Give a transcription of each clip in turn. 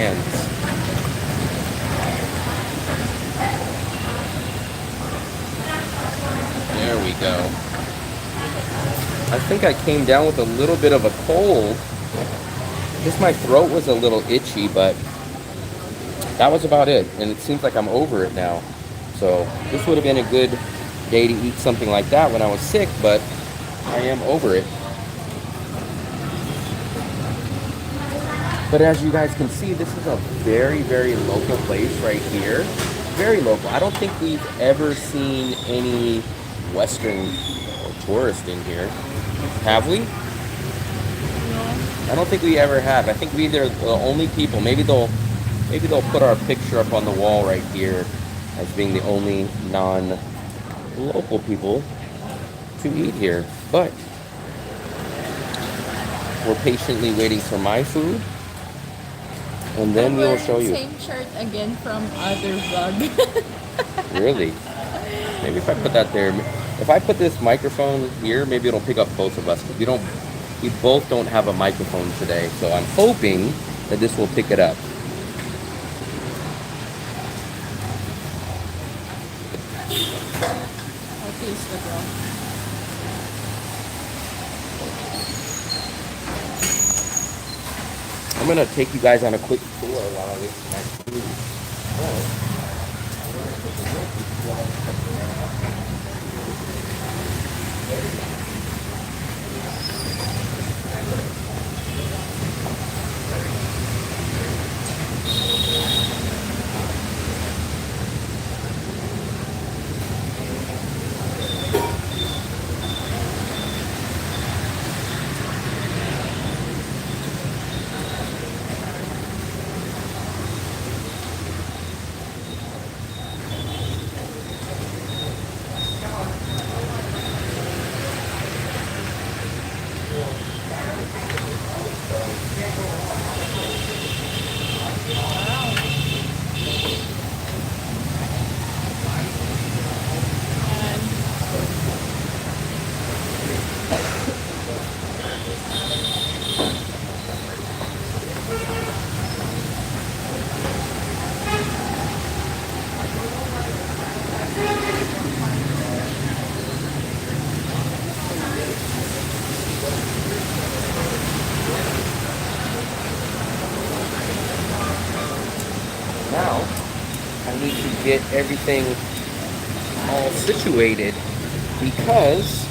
hands. There we go. I think I came down with a little bit of a cold. Just my throat was a little itchy, but that was about it. And it seems like I'm over it now. So this would have been a good day to eat something like that when I was sick, but I am over it. But as you guys can see, this is a very, very local place right here. Very local. I don't think we've ever seen any Western or tourist in here. Have we? No. I don't think we ever have. I think we're the only people. Maybe they'll put our picture up on the wall right here as being the only non-local people to eat here. But we're patiently waiting for my food, and then we'll show you. Same shirt again from other vlog. Really? Maybe if I put that there. If I put this microphone here, maybe it'll pick up both of us. We both don't have a microphone today, so I'm hoping that this will pick it up. I'll taste the girl. I'm gonna take you guys on a quick tour while I wait for my food. Now, I need to get everything all situated because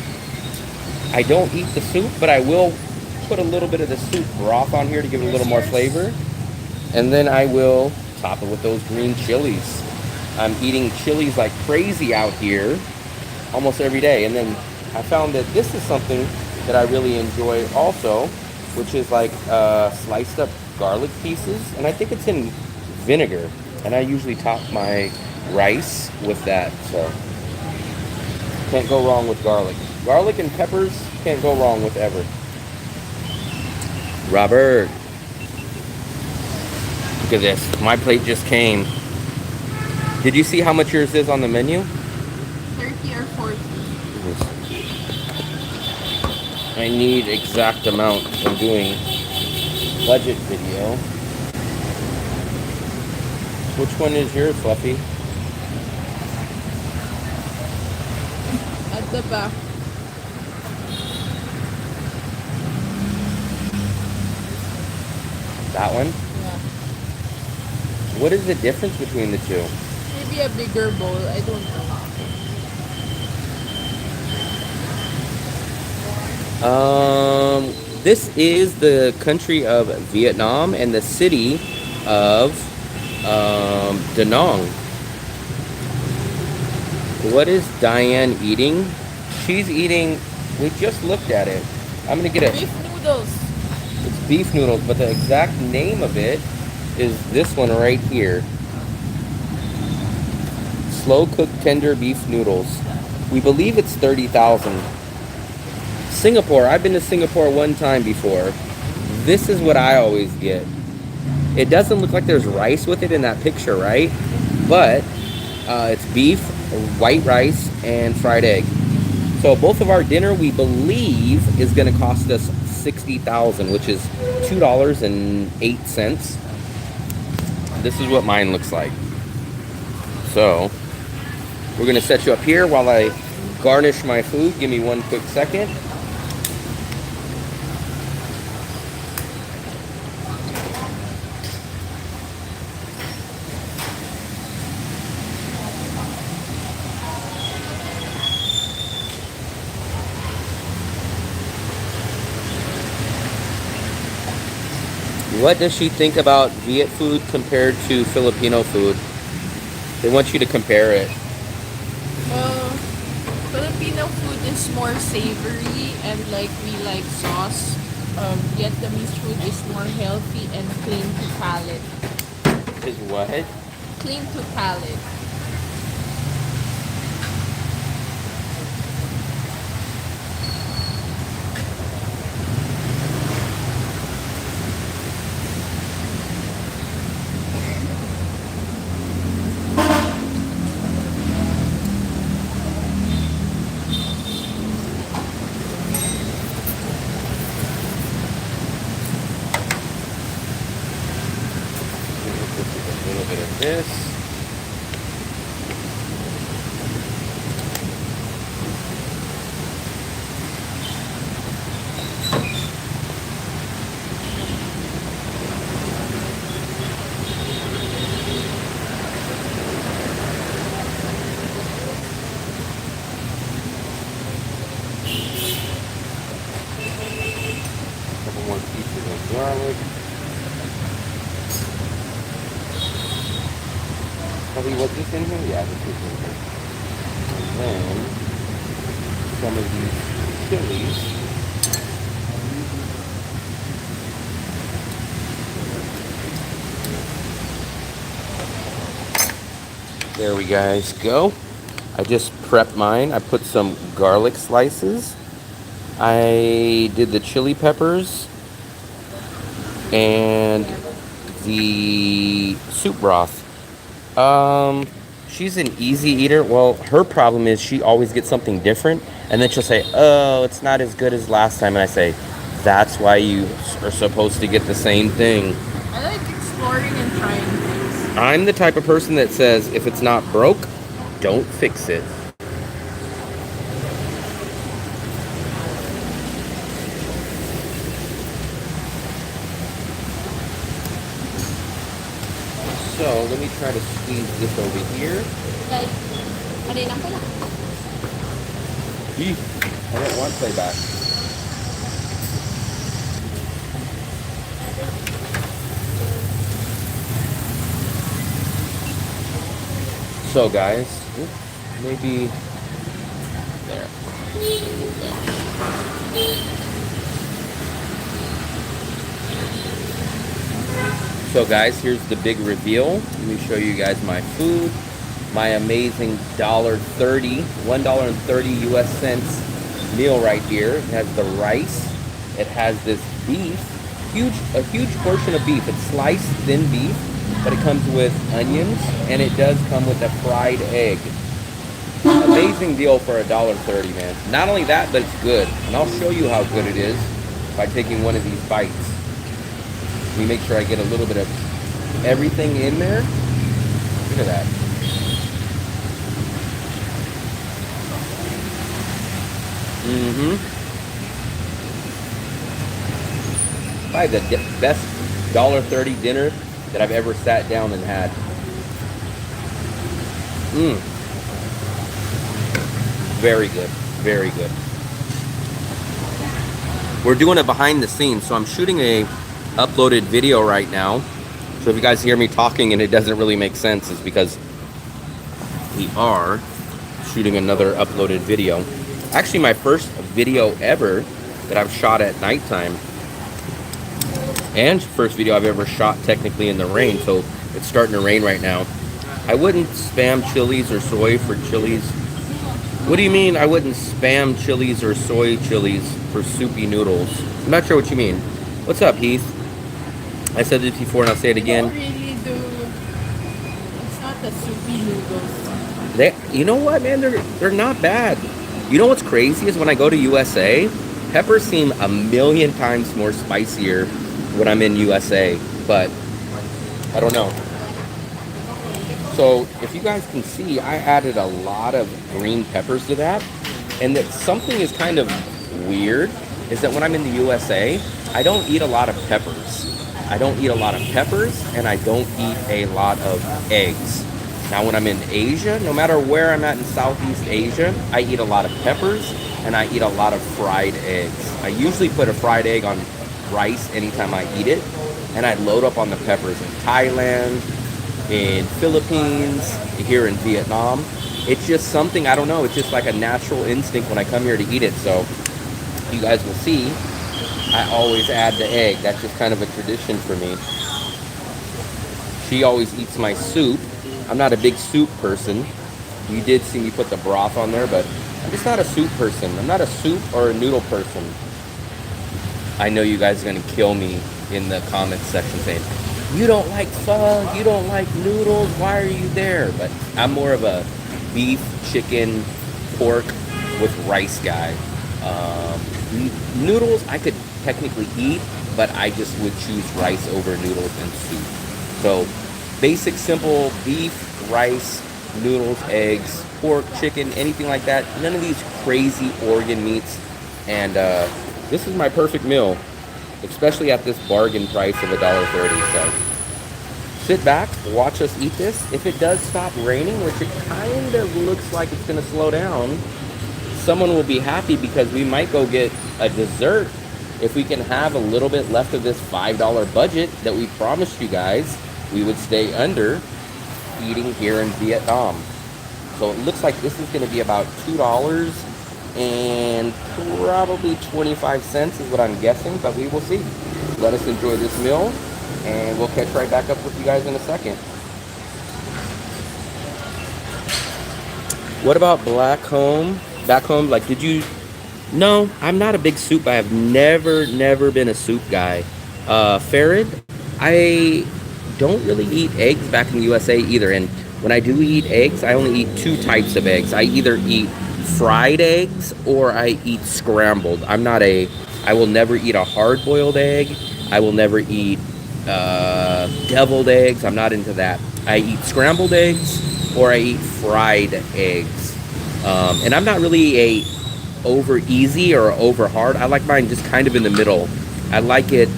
I don't eat the soup, but I will put a little bit of the soup broth on here to give it a little more flavor. And then I will top it with those green chilies. I'm eating chilies like crazy out here almost every day. And then I found that this is something that I really enjoy also, which is like sliced up garlic pieces. And I think it's in vinegar, and I usually top my rice with that, so can't go wrong with garlic. Garlic and peppers can't go wrong with ever. Robert, look at this. My plate just came. Did you see how much yours is on the menu? 30 or 40. I need exact amount. I'm doing budget video. Which one is yours, Fluffy? At the back. That one? Yeah. What is the difference between the two? Maybe a bigger bowl. I don't know. This is the country of Vietnam and the city of Da Nang. What is Diane eating? She's eating, we just looked at it. I'm gonna get it. Beef noodles. It's beef noodles, but the exact name of it is this one right here. Slow cooked tender beef noodles. We believe it's 30,000. Singapore, I've been to Singapore one time before. This is what I always get. It doesn't look like there's rice with it in that picture, right? But it's beef, white rice, and fried egg. So both of our dinner, we believe, is going to cost us $60,000, which is $2.08. this is what mine looks like. So we're gonna set you up here while I garnish my food. Give me one quick second. What does she think about Viet food compared to Filipino food? They want you to compare it. Well, Filipino food is more savory and like we like sauce. Vietnamese food is more healthy and clean to palate. Is what? Clean to palate. A little bit of this. Couple more pieces of garlic. Probably was this in here? Yeah, this is in here. And then some of these chilies. There we guys go. I just prepped mine. I put some garlic slices. I did the chili peppers and the soup broth. She's an easy eater. Well, her problem is she always gets something different, and then she'll say, "Oh, it's not as good as last time." And I say, "That's why you are supposed to get the same thing." I like exploring and trying things. I'm the type of person that says, if it's not broke, don't fix it. So let me try to squeeze this over here. Like, ano yun ako lang? I don't want playback. So guys, maybe there. So guys, here's the big reveal. Let me show you guys my food. My amazing $1.30 US cents meal right here. It has the rice. It has this beef, a huge portion of beef. It's sliced thin beef, but it comes with onions, and it does come with a fried egg. Amazing deal for $1.30, man. Not only that, but it's good. And I'll show you how good it is by taking one of these bites. Let me make sure I get a little bit of everything in there. Look at that. Probably the best $1.30 dinner that I've ever sat down and had. Very good. Very good. We're doing a behind the scenes, so I'm shooting a uploaded video right now. So if you guys hear me talking and it doesn't really make sense, it's because we are shooting another uploaded video. Actually, my first video ever that I've shot at nighttime, and first video I've ever shot technically in the rain. So it's starting to rain right now. I wouldn't spam chilies or soy for chilies. What do you mean I wouldn't spam chilies or soy chilies for soupy noodles? I'm not sure what you mean. What's up, Heath? I said this before and I'll say it again. Don't really do. It's not the soupy noodles. You know what, man? They're not bad. You know what's crazy is when I go to USA, peppers seem a million times more spicier when I'm in USA. But I don't know. So if you guys can see, I added a lot of green peppers to that. And that something is kind of weird is that when I'm in the USA, I don't eat a lot of peppers. I don't eat a lot of peppers, and I don't eat a lot of eggs. Now when I'm in Asia, no matter where I'm at in Southeast Asia, I eat a lot of peppers and I eat a lot of fried eggs. I usually put a fried egg on rice anytime I eat it, and I load up on the peppers in Thailand, in Philippines, here in Vietnam. It's just something, I don't know, it's just like a natural instinct when I come here to eat it. So you guys will see, I always add the egg. That's just kind of a tradition for me. She always eats my soup. I'm not a big soup person. You did see me put the broth on there, but I'm just not a soup person. I'm not a soup or a noodle person. I know you guys are gonna kill me in the comments section saying, you don't like pho, you don't like noodles, why are you there? But I'm more of a beef, chicken, pork with rice guy. Noodles I could technically eat, but I just would choose rice over noodles and soup. So basic, simple beef, rice, noodles, eggs, pork, chicken, anything like that. None of these crazy organ meats. And this is my perfect meal, especially at this bargain price of $1.30. So sit back, watch us eat this. If it does stop raining, which it kind of looks like it's going to slow down, someone will be happy because we might go get a dessert if we can have a little bit left of this $5 budget that we promised you guys we would stay under eating here in Vietnam. So it looks like this is going to be about $2 and probably 25 cents is what I'm guessing, but we will see. Let us enjoy this meal, and we'll catch right back up with you guys in a second. What about back home, like, did you... No, I'm not a big soup guy. I've never been a soup guy. Farid, I don't really eat eggs back in the USA either, and when I do eat eggs, I only eat two types of eggs. I either eat fried eggs or I eat scrambled. I will never eat a hard-boiled egg. I will never eat deviled eggs. I'm not into that. I eat scrambled eggs or I eat fried eggs. And I'm not really a over easy or over hard. I like mine just kind of in the middle. I like it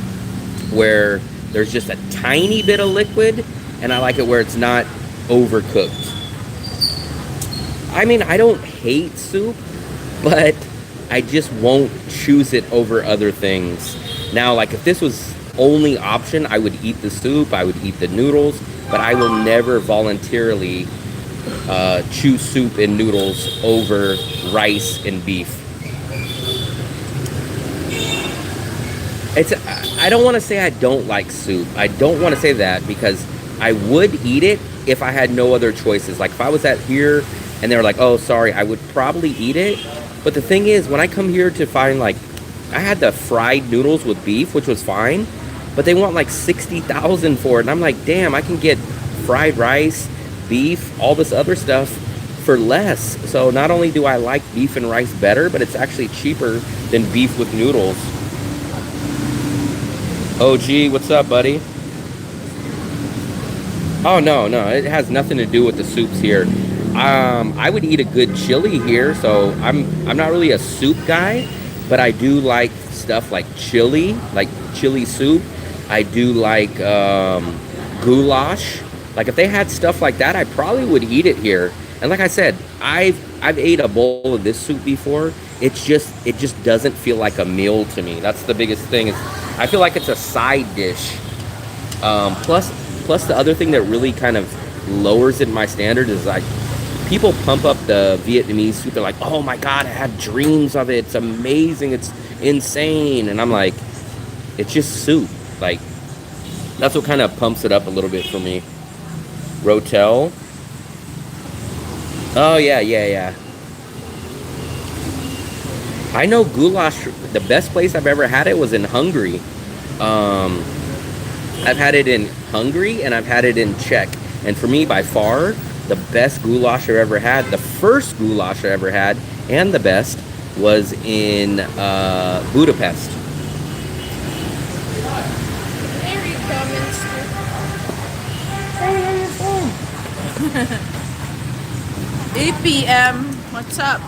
where there's just a tiny bit of liquid, and I like it where it's not overcooked. I mean, I don't hate soup, but I just won't choose it over other things. Now, like if this was only option, I would eat the soup, I would eat the noodles, but I will never voluntarily choose soup and noodles over rice and beef. I don't want to say I don't like soup. I don't want to say that because I would eat it if I had no other choices. Like if I was at here and they were like, oh, sorry, I would probably eat it. But the thing is, when I come here to find, like, I had the fried noodles with beef, which was fine, but they want like 60,000 for it. And I'm like, damn, I can get fried rice, beef, all this other stuff for less. So not only do I like beef and rice better, but it's actually cheaper than beef with noodles. OG, what's up, buddy? Oh, no, it has nothing to do with the soups here. I would eat a good chili here, so I'm not really a soup guy, but I do like stuff like chili soup. I do like goulash. Like if they had stuff like that, I probably would eat it here. And like I said, I've ate a bowl of this soup before. It just doesn't feel like a meal to me. That's the biggest thing. I feel like it's a side dish. Plus the other thing that really kind of lowers it in my standard is like people pump up the Vietnamese soup. They're like, oh my God, I had dreams of it. It's amazing. It's insane. And I'm like, it's just soup. Like, that's what kind of pumps it up a little bit for me. Rotel. Oh, yeah. I know goulash, the best place I've ever had it was in Hungary. I've had it in Hungary and I've had it in Czech. And for me, by far, the best goulash I've ever had, the first goulash I ever had, and the best, was in Budapest. 8 p.m. What's up?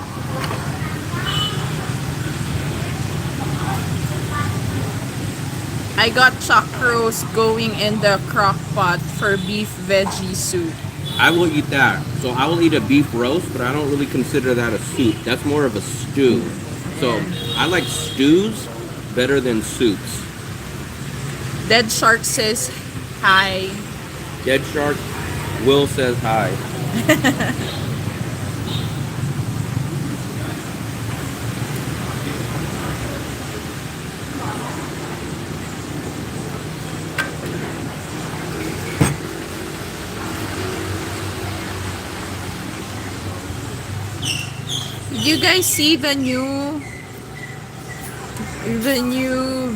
I got chocros going in the crock pot for beef veggie soup. I will eat that. So I will eat a beef roast, but I don't really consider that a soup. That's more of a stew. So I like stews better than soups. Dead Shark says hi. Dead Shark, Will says hi. Did you guys see the new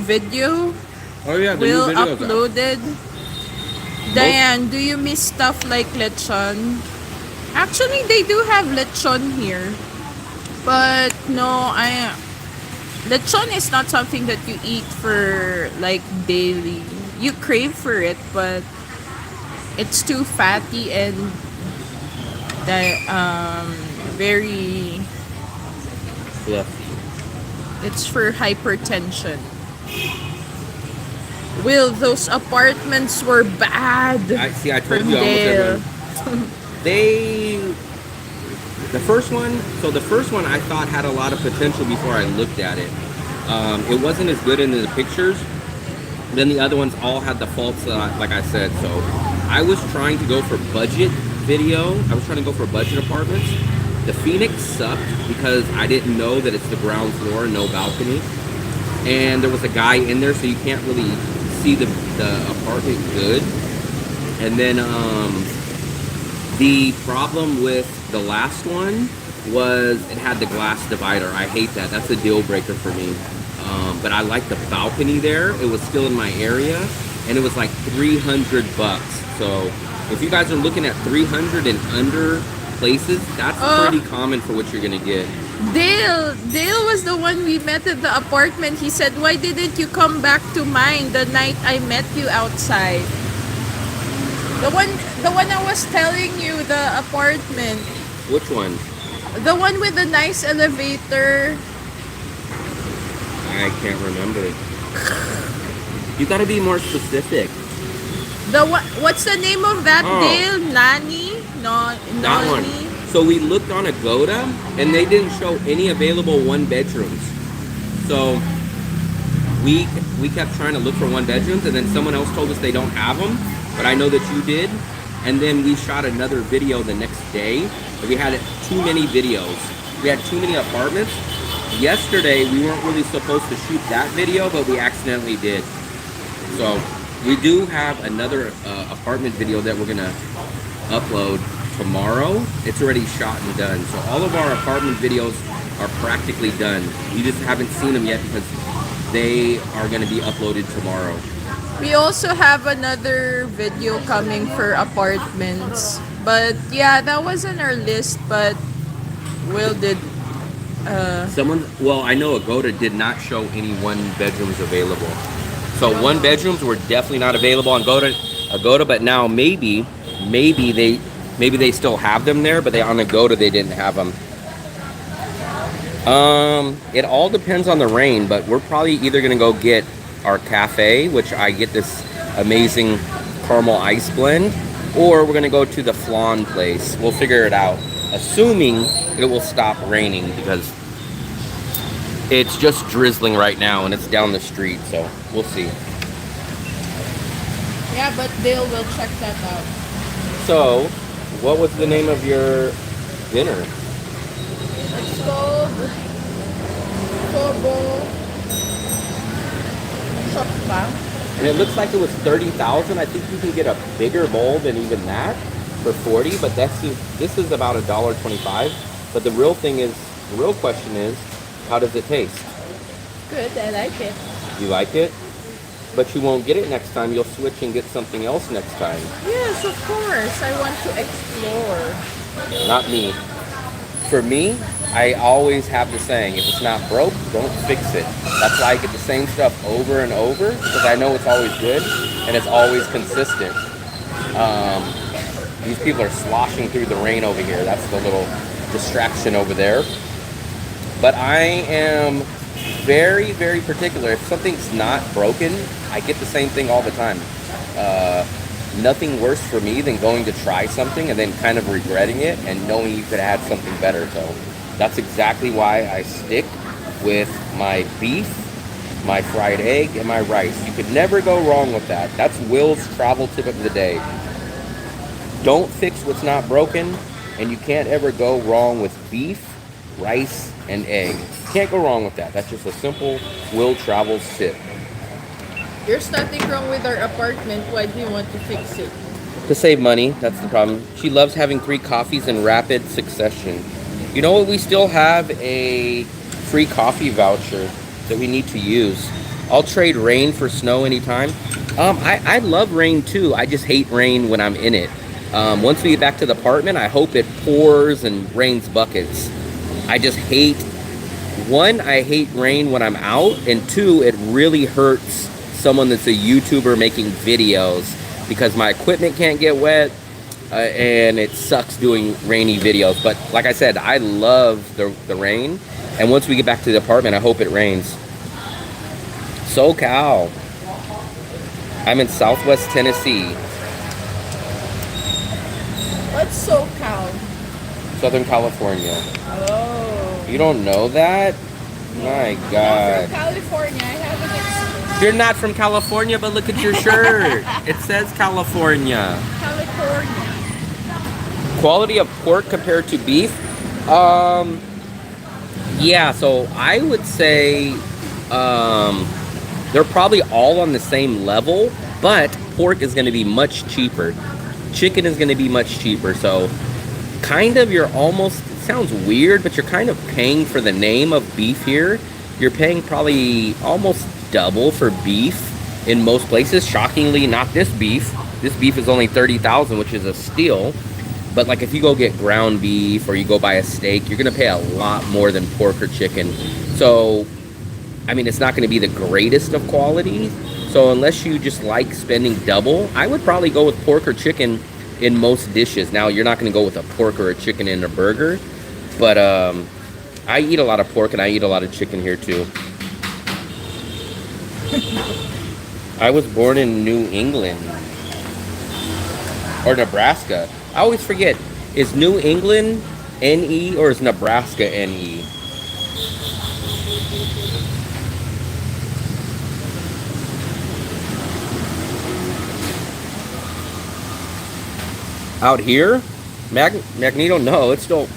video Oh yeah, the Will new video's out. uploaded? Diane, do you miss stuff like lechon? Actually, they do have lechon here, but no, lechon is not something that you eat for like daily. You crave for it, but it's too fatty and very. Yeah. It's for hypertension. Will, those apartments were bad. I told from you almost Dale. everyone. The first one I thought had a lot of potential before I looked at it. It wasn't as good in the pictures. Then the other ones all had the faults, like I said. So I was trying to go for budget video. I was trying to go for budget apartments. The Phoenix sucked because I didn't know that it's the ground floor, no balcony. And there was a guy in there, so you can't really see the apartment good. And then the problem with the last one was it had the glass divider. I hate that. That's a deal breaker for me. But I like the balcony there. It was still in my area, and it was like $300. So if you guys are looking at 300 and under places, that's pretty common for what you're gonna get. Dale was the one we met at the apartment. He said, "Why didn't you come back to mine the night I met you outside?" The one I was telling you, the apartment. Which one? The one with the nice elevator. I can't remember. You gotta be more specific. What's the name of that, Dale? Nani? No, That one. Nani? So we looked on Agoda, and they didn't show any available one bedrooms. So we kept trying to look for one bedrooms, and then someone else told us they don't have them, but I know that you did. And then we shot another video the next day. We had too many videos. We had too many apartments. Yesterday, we weren't really supposed to shoot that video, but we accidentally did. So we do have another apartment video that we're gonna upload tomorrow. It's already shot and done. So all of our apartment videos are practically done. You just haven't seen them yet because they are gonna be uploaded tomorrow. We also have another video coming for apartments. But yeah, that was on our list, but Will did Well, I know Agoda did not show any one bedrooms available. So one bedrooms were definitely not available on Agoda, but now maybe they still have them there, but on Agoda they didn't have them. It all depends on the rain, but we're probably either gonna go get our cafe, which I get this amazing caramel ice blend, or we're gonna go to the flan place. We'll figure it out, assuming it will stop raining, because it's just drizzling right now and it's down the street, so we'll see. Yeah, but Dale will check that out. So, what was the name of your dinner? It's called Sobo Shoppa. And it looks like it was 30,000. I think you can get a bigger bowl than even that for 40, but this is about $1.25. But the real question is, how does it taste? Good, I like it. You like it? But you won't get it next time. You'll switch and get something else next time. Yes, of course. I want to explore. Not me. For me, I always have the saying, if it's not broke, don't fix it. That's why I get the same stuff over and over, because I know it's always good and it's always consistent. These people are sloshing through the rain over here. That's the little distraction over there. But I am very, very particular. If something's not broken, I get the same thing all the time. Nothing worse for me than going to try something and then kind of regretting it and knowing you could have something better. So that's exactly why I stick with my beef, my fried egg, and my rice. You could never go wrong with that. That's Will's travel tip of the day. Don't fix what's not broken, and you can't ever go wrong with beef, rice, and egg. Can't go wrong with that. That's just a simple Will Travels tip. There's nothing wrong with our apartment. Why do you want to fix it? To save money, that's the problem. She loves having 3 coffees in rapid succession. You know what? We still have a free coffee voucher that we need to use. I'll trade rain for snow anytime. I love rain too. I just hate rain when I'm in it. Once we get back to the apartment, I hope it pours and rains buckets. I just hate, 1, I hate rain when I'm out, and 2, it really hurts someone that's a YouTuber making videos because my equipment can't get wet and it sucks doing rainy videos. But like I said, I love the rain, and once we get back to the apartment, I hope it rains. SoCal. I'm in Southwest Tennessee. What's SoCal? Southern California. Oh. You don't know that? My God. I'm from California. I haven't experienced You're not from California, but look at your shirt. It says California. California. Quality of pork compared to beef? Yeah, so I would say they're probably all on the same level, but pork is going to be much cheaper. Chicken is going to be much cheaper, so kind of you're almost, it sounds weird, but you're kind of paying for the name of beef here. You're paying probably almost double for beef in most places. Shockingly, not this beef. This beef is only $30,000, which is a steal. But like if you go get ground beef or you go buy a steak, you're going to pay a lot more than pork or chicken. So, I mean, it's not going to be the greatest of quality. So unless you just like spending double, I would probably go with pork or chicken in most dishes. Now, you're not going to go with a pork or a chicken in a burger, but I eat a lot of pork and I eat a lot of chicken here too. I was born in New England or Nebraska. I always forget, is New England NE or is Nebraska NE? Out here? Magneto? No, it's still...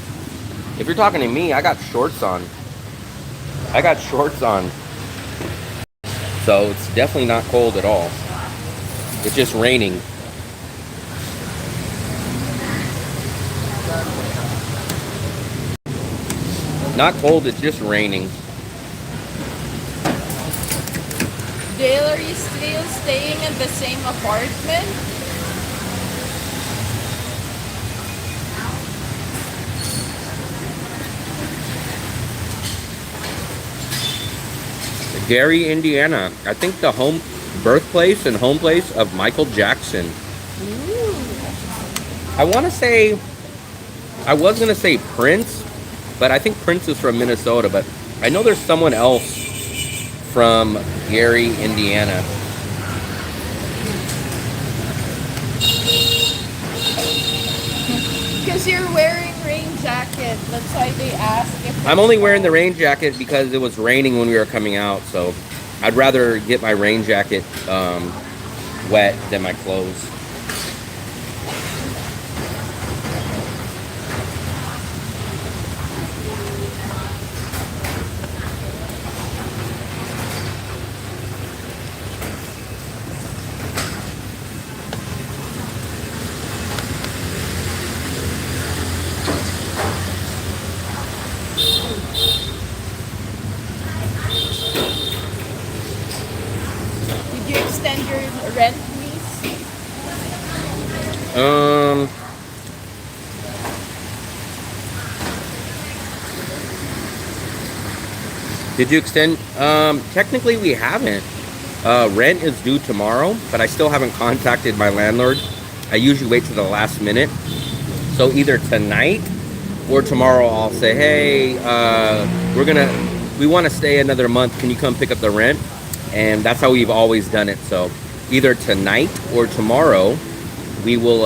If you're talking to me, I got shorts on. I got shorts on. So it's definitely not cold at all. It's just raining. Not cold, it's just raining. Dale, are you still staying in the same apartment? Gary, Indiana. I think the birthplace and home place of Michael Jackson. Ooh. I want to say, I was going to say Prince, but I think Prince is from Minnesota, but I know there's someone else from Gary, Indiana. Because you're wearing rain jacket. That's why they asked if I'm only wearing the rain jacket because it was raining when we were coming out, so I'd rather get my rain jacket wet than my clothes. Did you extend your rent lease? Did you extend? Technically we haven't. Rent is due tomorrow, but I still haven't contacted my landlord. I usually wait to the last minute. So either tonight or tomorrow I'll say, hey, we want to stay another month. Can you come pick up the rent? And that's how we've always done it. So either tonight or tomorrow, we will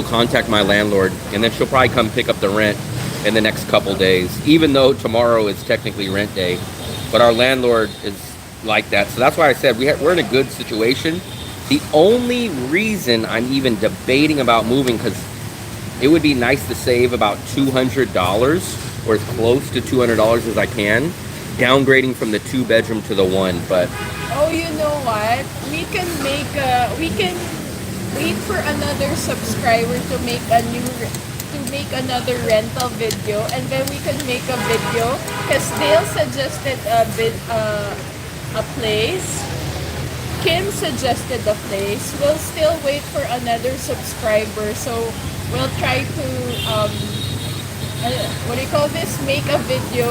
contact my landlord, and then she'll probably come pick up the rent in the next couple days, even though tomorrow is technically rent day. But our landlord is like that. So that's why I said we're in a good situation. The only reason I'm even debating about moving, because it would be nice to save about $200 or as close to $200 as I can, downgrading from the 2-bedroom to the 1. But oh, you know what? We can wait for another subscriber to make another rental video, and then we can make a video because Dale suggested a place. Kim suggested a place. We'll still wait for another subscriber, so we'll try to what do you call this? Make a video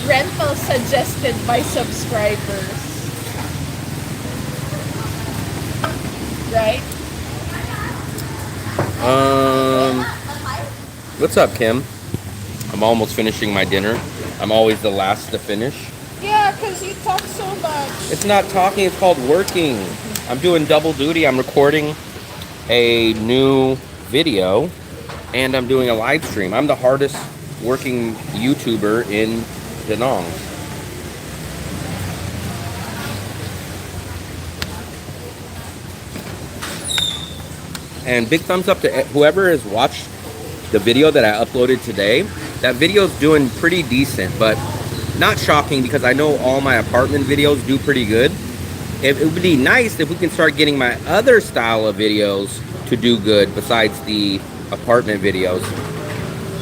rental suggested by subscribers, right? What's up, Kim? I'm almost finishing my dinner. I'm always the last to finish. Yeah, because you talk so much. It's not talking, it's called working. I'm doing double duty. I'm recording a new video and I'm doing a live stream. I'm the hardest working YouTuber in Da Nang. And big thumbs up to whoever has watched the video that I uploaded today. That video is doing pretty decent, but not shocking because I know all my apartment videos do pretty good. It would be nice if we can start getting my other style of videos to do good besides the apartment videos.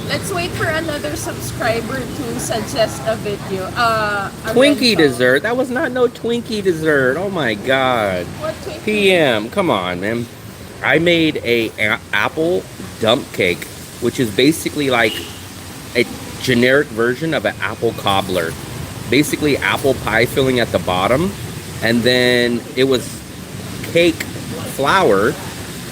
Let's wait for another subscriber to suggest a video. Twinkie dessert. That was not no Twinkie dessert. Oh my god. What Twinkie? PM. Come on, man. I made a apple dump cake, which is basically like a generic version of an apple cobbler. Basically apple pie filling at the bottom, and then it was cake flour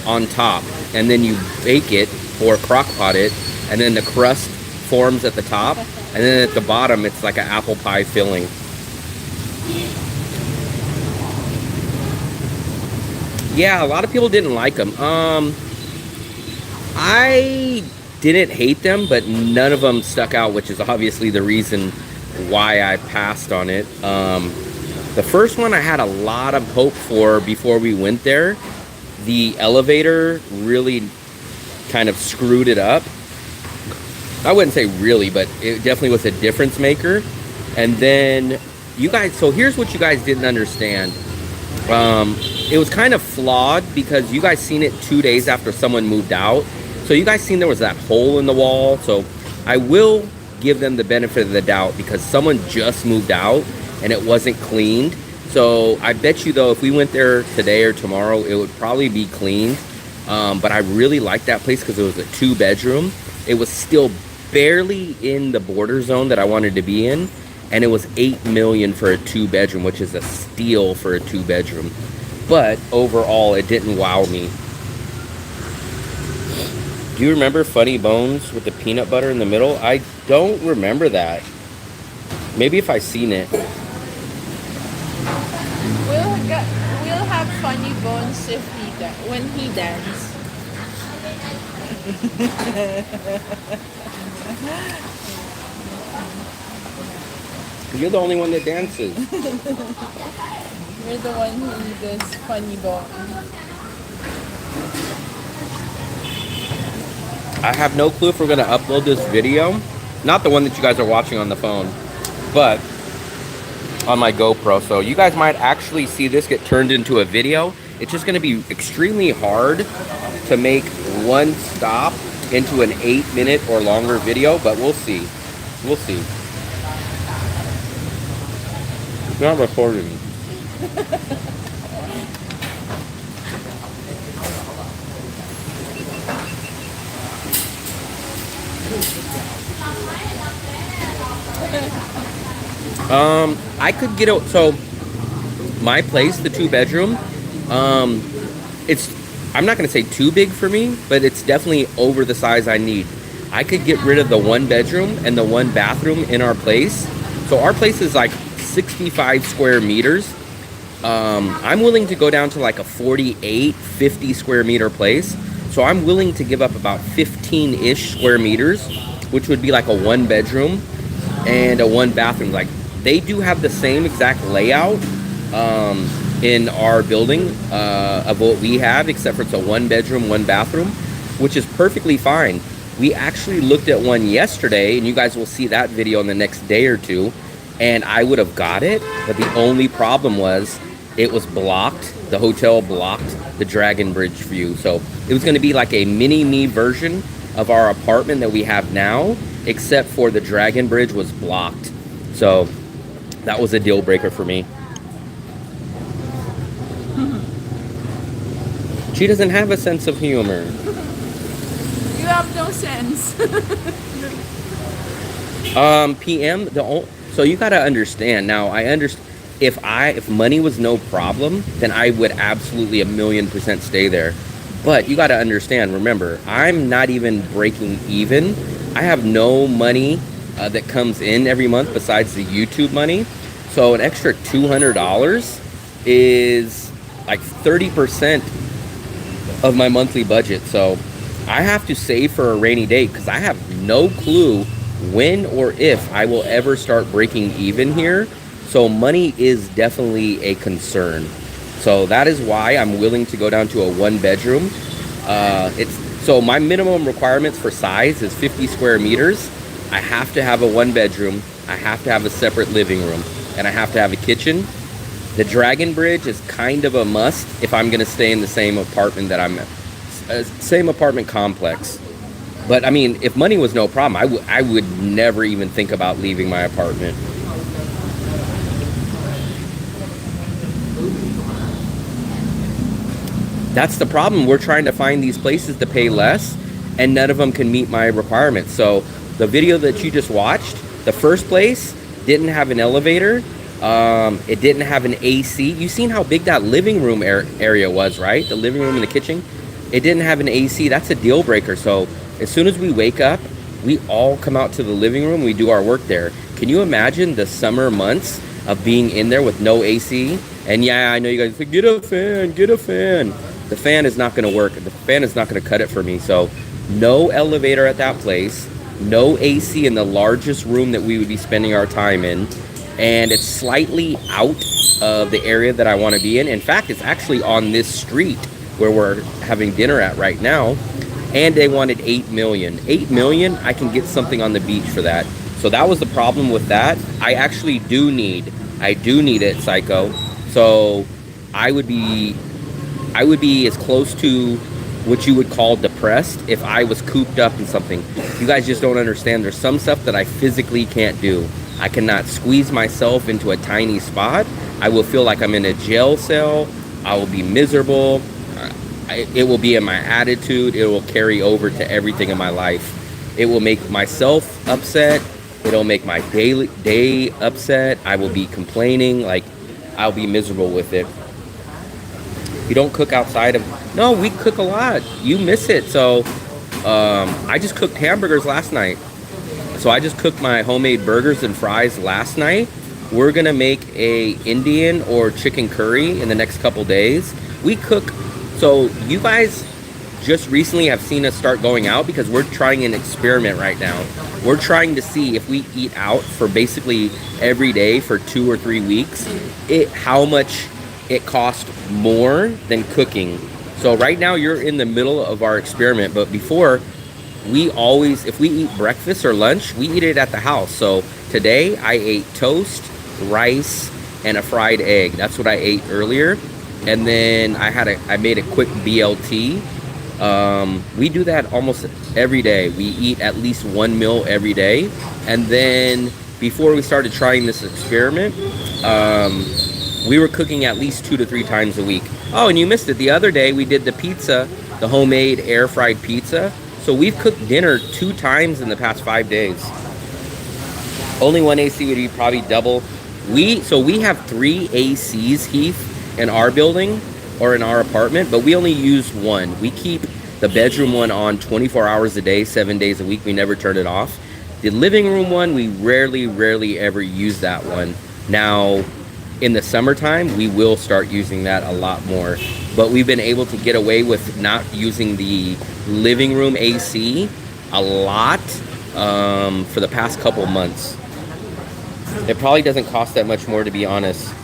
on top, and then you bake it or crock pot it, and then the crust forms at the top, and then at the bottom it's like an apple pie filling. Yeah, a lot of people didn't like them. I didn't hate them, but none of them stuck out, which is obviously the reason why I passed on it. The first one I had a lot of hope for before we went there. The elevator really kind of screwed it up. I wouldn't say really, but it definitely was a difference maker. And then you guys, so here's what you guys didn't understand. It was kind of flawed because you guys seen it 2 days after someone moved out. So you guys seen there was that hole in the wall. So I will give them the benefit of the doubt because someone just moved out and it wasn't cleaned. So I bet you though, if we went there today or tomorrow, it would probably be cleaned. But I really liked that place because it was a 2-bedroom. It was still barely in the border zone that I wanted to be in. And it was $8 million for a 2-bedroom, which is a steal for a 2-bedroom. But overall, it didn't wow me. Do you remember Funny Bones with the peanut butter in the middle? I don't remember that. Maybe if I seen it. We'll have Funny Bones if when he dances. You're the only one that dances. You're the one who does Funny Bone. I have no clue if we're going to upload this video. Not the one that you guys are watching on the phone, but on my GoPro. So you guys might actually see this get turned into a video. It's just going to be extremely hard to make one stop into an 8-minute or longer video, but we'll see. We'll see. It's not recording. I could get out. So my place, the 2-bedroom, it's, I'm not gonna say too big for me, but it's definitely over the size I need. I could get rid of the 1 bedroom and the 1 bathroom in our place. So our place is like 65 square meters. I'm willing to go down to like a 48, 50 square meter place. So I'm willing to give up about 15-ish square meters, which would be like a 1 bedroom and a 1 bathroom. Like, they do have the same exact layout in our building of what we have, except for it's a 1 bedroom, 1 bathroom, which is perfectly fine. We actually looked at one yesterday, and you guys will see that video in the next day or two, and I would have got it, but the only problem was it was blocked. The hotel blocked the Dragon Bridge view. So it was going to be like a mini-me version of our apartment that we have now, except for the Dragon Bridge was blocked. So that was a deal breaker for me. She doesn't have a sense of humor. You have no sense. PM, so you got to understand. Now, I understand. If money was no problem, then I would absolutely 1,000,000% stay there. But you got to understand, remember, I'm not even breaking even. I have no money that comes in every month besides the YouTube money. So an extra $200 is like 30% of my monthly budget. So I have to save for a rainy day, because I have no clue when or if I will ever start breaking even here. So money is definitely a concern. So that is why I'm willing to go down to a 1 bedroom. So my minimum requirements for size is 50 square meters. I have to have a 1 bedroom. I have to have a separate living room, and I have to have a kitchen. The Dragon Bridge is kind of a must if I'm going to stay in the same apartment that I'm in, same apartment complex. But I mean, if money was no problem, I would never even think about leaving my apartment. That's the problem. We're trying to find these places to pay less, and none of them can meet my requirements. So the video that you just watched, the first place didn't have an elevator. It didn't have an AC. You seen how big that living room area was, right? The living room and the kitchen. It didn't have an AC. That's a deal breaker. So as soon as we wake up, we all come out to the living room. We do our work there. Can you imagine the summer months of being in there with no AC? And yeah, I know you guys say, get a fan, get a fan. The fan is not going to work. The fan is not going to cut it for me. So no elevator at that place, no AC in the largest room that we would be spending our time in, and it's slightly out of the area that I want to be in. In fact, it's actually on this street where we're having dinner at right now, and they wanted $8 million. $8 million, I can get something on the beach for that. So that was the problem with that. I actually do need it, Psycho. So I would be as close to what you would call depressed if I was cooped up in something. You guys just don't understand. There's some stuff that I physically can't do. I cannot squeeze myself into a tiny spot. I will feel like I'm in a jail cell. I will be miserable. It will be in my attitude. It will carry over to everything in my life. It will make myself upset. It'll make my day upset. I will be complaining. Like, I'll be miserable with it. You don't cook outside of... No, we cook a lot. You miss it. So I just cooked hamburgers last night. So I just cooked my homemade burgers and fries last night. We're gonna make a Indian or chicken curry in the next couple days. We cook... So you guys just recently have seen us start going out because we're trying an experiment right now. We're trying to see if we eat out for basically every day for 2 or 3 weeks, how much it costs more than cooking. So right now you're in the middle of our experiment, but before, we always, if we eat breakfast or lunch, we eat it at the house. So today I ate toast, rice, and a fried egg. That's what I ate earlier. And then I made a quick BLT. We do that almost every day. We eat at least one meal every day. And then before we started trying this experiment, we were cooking at least 2 to 3 times a week. Oh, and you missed it. The other day we did the pizza, the homemade air fried pizza. So we've cooked dinner 2 times in the past 5 days. Only one AC would be probably double. So we have 3 ACs, Heath, in our building. or in our apartment, but we only use one. We keep the bedroom one on 24 hours a day, 7 days a week. We never turn it off. The living room one, we rarely ever use that one. Now, in the summertime, we will start using that a lot more. But we've been able to get away with not using the living room AC a lot for the past couple months. It probably doesn't cost that much more, to be honest.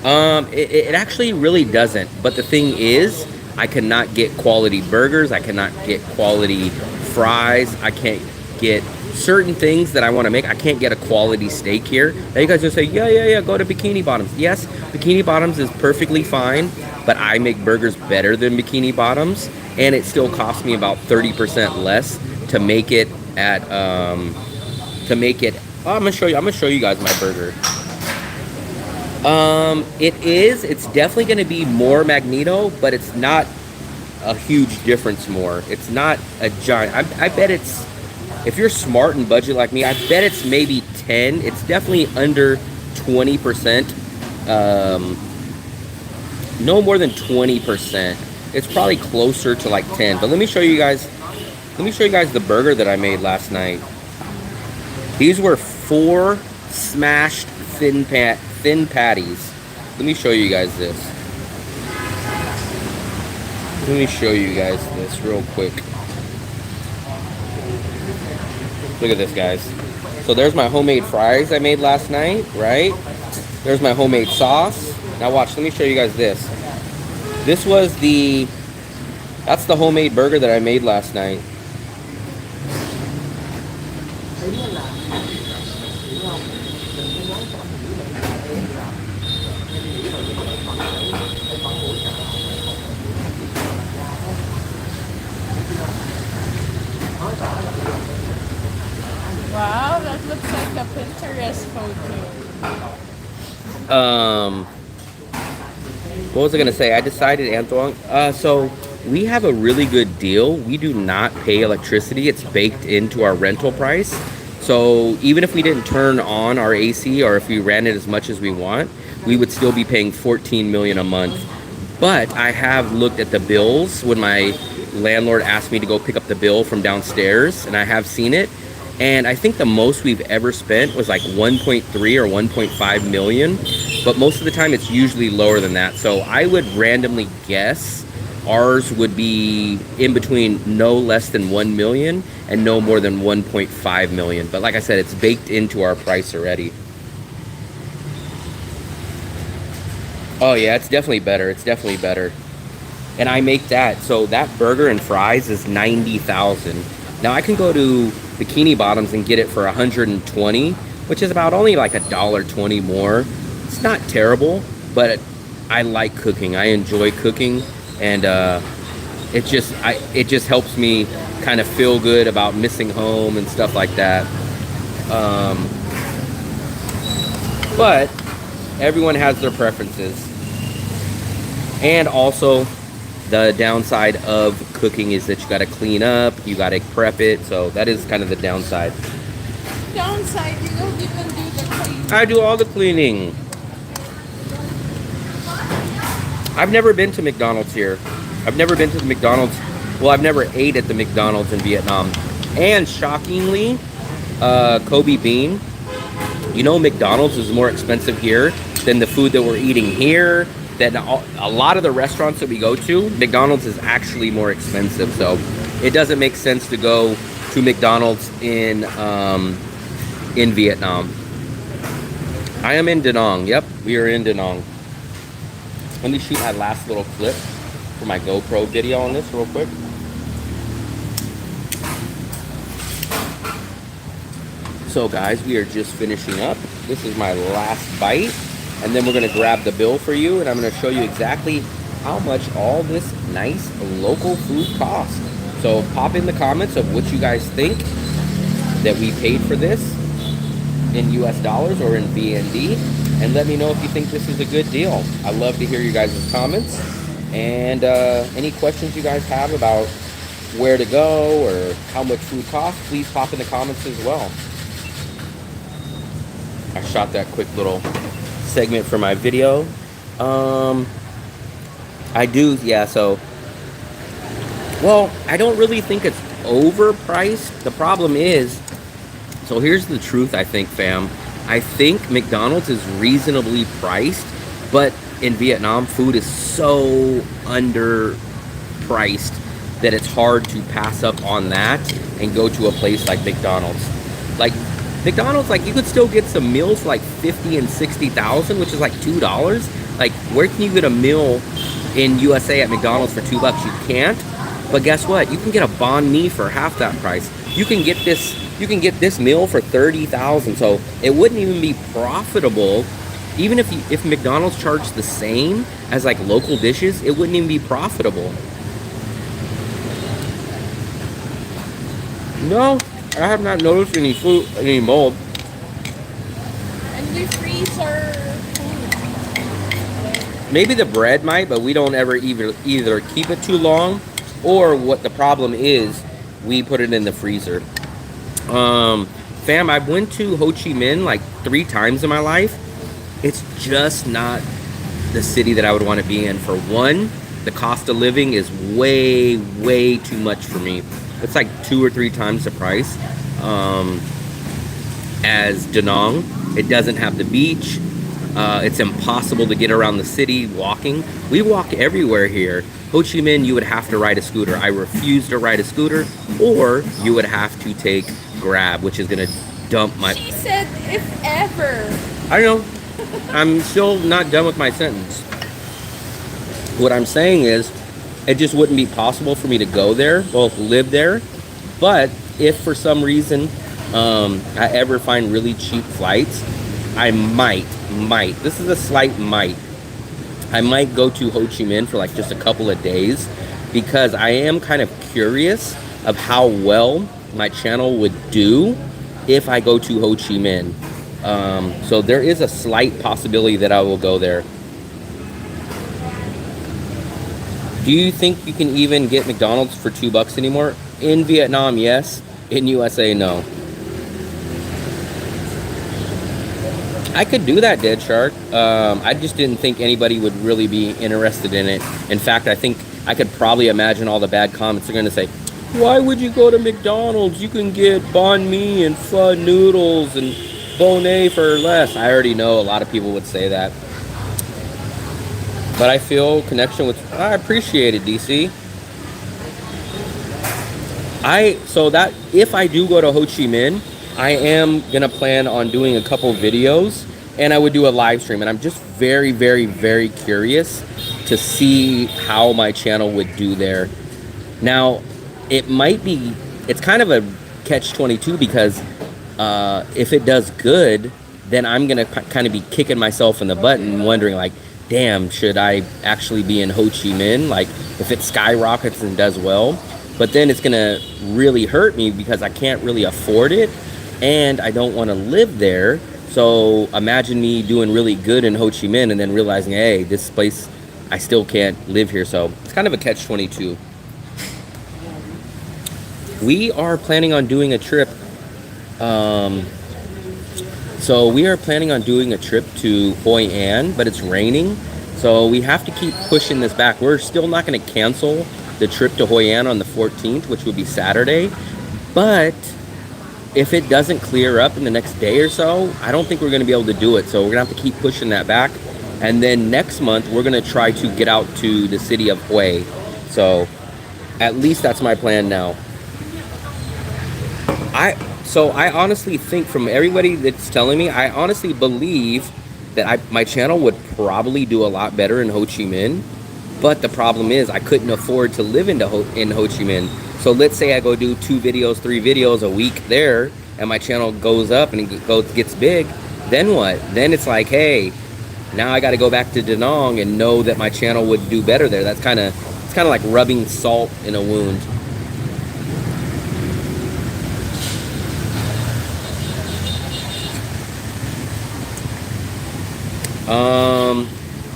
It actually really doesn't. But the thing is, I cannot get quality burgers. I cannot get quality fries. I can't get certain things that I want to make. I can't get a quality steak here. Now you guys will say, yeah, go to Bikini Bottoms. Yes, Bikini Bottoms is perfectly fine, but I make burgers better than Bikini Bottoms, and it still costs me about 30% less to make it at I'm gonna show you guys my burger. It's definitely gonna be more Magneto, but it's not a huge difference more. It's not a giant. I bet it's, if you're smart and budget like me, I bet it's maybe 10. It's definitely under 20%. No more than 20%. It's probably closer to like 10. But let me show you guys the burger that I made last night. These were 4 smashed thin patties. Let me show you guys this. Let me show you guys this real quick. Look at this, guys. So there's my homemade fries I made last night, right? There's my homemade sauce. Now watch, let me show you guys this. That's the homemade burger that I made last night. Wow, that looks like a Pinterest photo. What was I gonna say? I decided, Antoine. So we have a really good deal. We do not pay electricity. It's baked into our rental price. So even if we didn't turn on our AC, or if we ran it as much as we want, we would still be paying $14 million a month. But I have looked at the bills when my landlord asked me to go pick up the bill from downstairs, and I have seen it. And I think the most we've ever spent was like 1.3 or 1.5 million. But most of the time it's usually lower than that. So I would randomly guess ours would be in between no less than 1 million and no more than 1.5 million. But like I said, it's baked into our price already. Oh yeah, it's definitely better. It's definitely better. And I make that. So that burger and fries is 90,000. Now I can go to Bikini Bottoms and get it for 120, which is about only like $1.20 more. It's not terrible, but I like cooking. I enjoy cooking, and it just helps me kind of feel good about missing home and stuff like that. But everyone has their preferences, and also the downside of cooking is that you got to clean up, you got to prep it, so that is kind of the downside. Downside, you don't even do the cleaning. I do all the cleaning. I've never been to McDonald's here. I've never been to the McDonald's. Well, I've never ate at the McDonald's in Vietnam. And shockingly, Kobe Bean, you know, McDonald's is more expensive here than the food that we're eating here. That a lot of the restaurants that we go to, McDonald's is actually more expensive. So it doesn't make sense to go to McDonald's in Vietnam. I am in Da Nang. Yep, we are in Da Nang. Let me shoot my last little clip for my GoPro video on this real quick. So guys, we are just finishing up. This is my last bite. And then we're going to grab the bill for you, and I'm going to show you exactly how much all this nice local food costs. So pop in the comments of what you guys think that we paid for this in US dollars or in VND, and let me know if you think this is a good deal. I love to hear you guys' comments, and any questions you guys have about where to go or how much food costs, please pop in the comments as well. I shot that quick little segment for my video. I do, yeah. So, well, I don't really think it's overpriced. The problem is, so here's the truth, I think, fam. I think McDonald's is reasonably priced, but in Vietnam, food is so underpriced that it's hard to pass up on that and go to a place like McDonald's. Like McDonald's, like you could still get some meals for like 50 and 60,000, which is like $2. Like, where can you get a meal in USA at McDonald's for $2? You can't. But guess what? You can get a banh mi for half that price. You can get this meal for 30,000. So it wouldn't even be profitable. Even if McDonald's charged the same as like local dishes, it wouldn't even be profitable. No, I have not noticed any mold. And the freezer food. Maybe the bread might, but we don't ever either keep it too long, or what the problem is, we put it in the freezer. Fam, I've went to Ho Chi Minh like 3 times in my life. It's just not the city that I would want to be in. For one, the cost of living is way, way too much for me. It's like 2 or 3 times the price as Da Nang. It doesn't have the beach. It's impossible to get around the city walking. We walk everywhere here. Ho Chi Minh, you would have to ride a scooter. I refuse to ride a scooter, or you would have to take Grab, which is gonna dump my... She said, if ever. I know. I'm still not done with my sentence. What I'm saying is, it just wouldn't be possible for me to go there, well, live there. But if for some reason I ever find really cheap flights, I might, this is a slight might, I might go to Ho Chi Minh for like just a couple of days, because I am kind of curious of how well my channel would do if I go to Ho Chi Minh. So there is a slight possibility that I will go there. Do you think you can even get McDonald's for $2 anymore? In Vietnam, yes. In USA, no. I could do that, Dead Shark. I just didn't think anybody would really be interested in it. In fact, I think I could probably imagine all the bad comments are going to say, why would you go to McDonald's? You can get banh mi and pho noodles and bonnet for less. I already know a lot of people would say that. But I feel connection with... I appreciate it, DC. So that if I do go to Ho Chi Minh, I am going to plan on doing a couple videos, and I would do a live stream. And I'm just very, very, very curious to see how my channel would do there. Now, it might be... It's kind of a catch-22, because if it does good, then I'm going to kind of be kicking myself in the butt and wondering, like, damn, should I actually be in Ho Chi Minh? Like, if it skyrockets and does well. But then it's gonna really hurt me because I can't really afford it, and I don't want to live there. So imagine me doing really good in Ho Chi Minh and then realizing, hey, this place, I still can't live here. So it's kind of a catch-22. We are planning on doing a trip. So we are planning on doing a trip to Hoi An, but it's raining. So we have to keep pushing this back. We're still not going to cancel the trip to Hoi An on the 14th, which would be Saturday. But if it doesn't clear up in the next day or so, I don't think we're going to be able to do it. So we're going to have to keep pushing that back. And then next month, we're going to try to get out to the city of Hue. So at least that's my plan now. So I honestly think, from everybody that's telling me, I honestly believe that my channel would probably do a lot better in Ho Chi Minh. But the problem is I couldn't afford to live in Ho Chi Minh. So let's say I go do 2 videos, 3 videos a week there, and my channel goes up and it gets big. Then what? Then it's like, hey, now I got to go back to Da Nang and know that my channel would do better there. It's kind of like rubbing salt in a wound.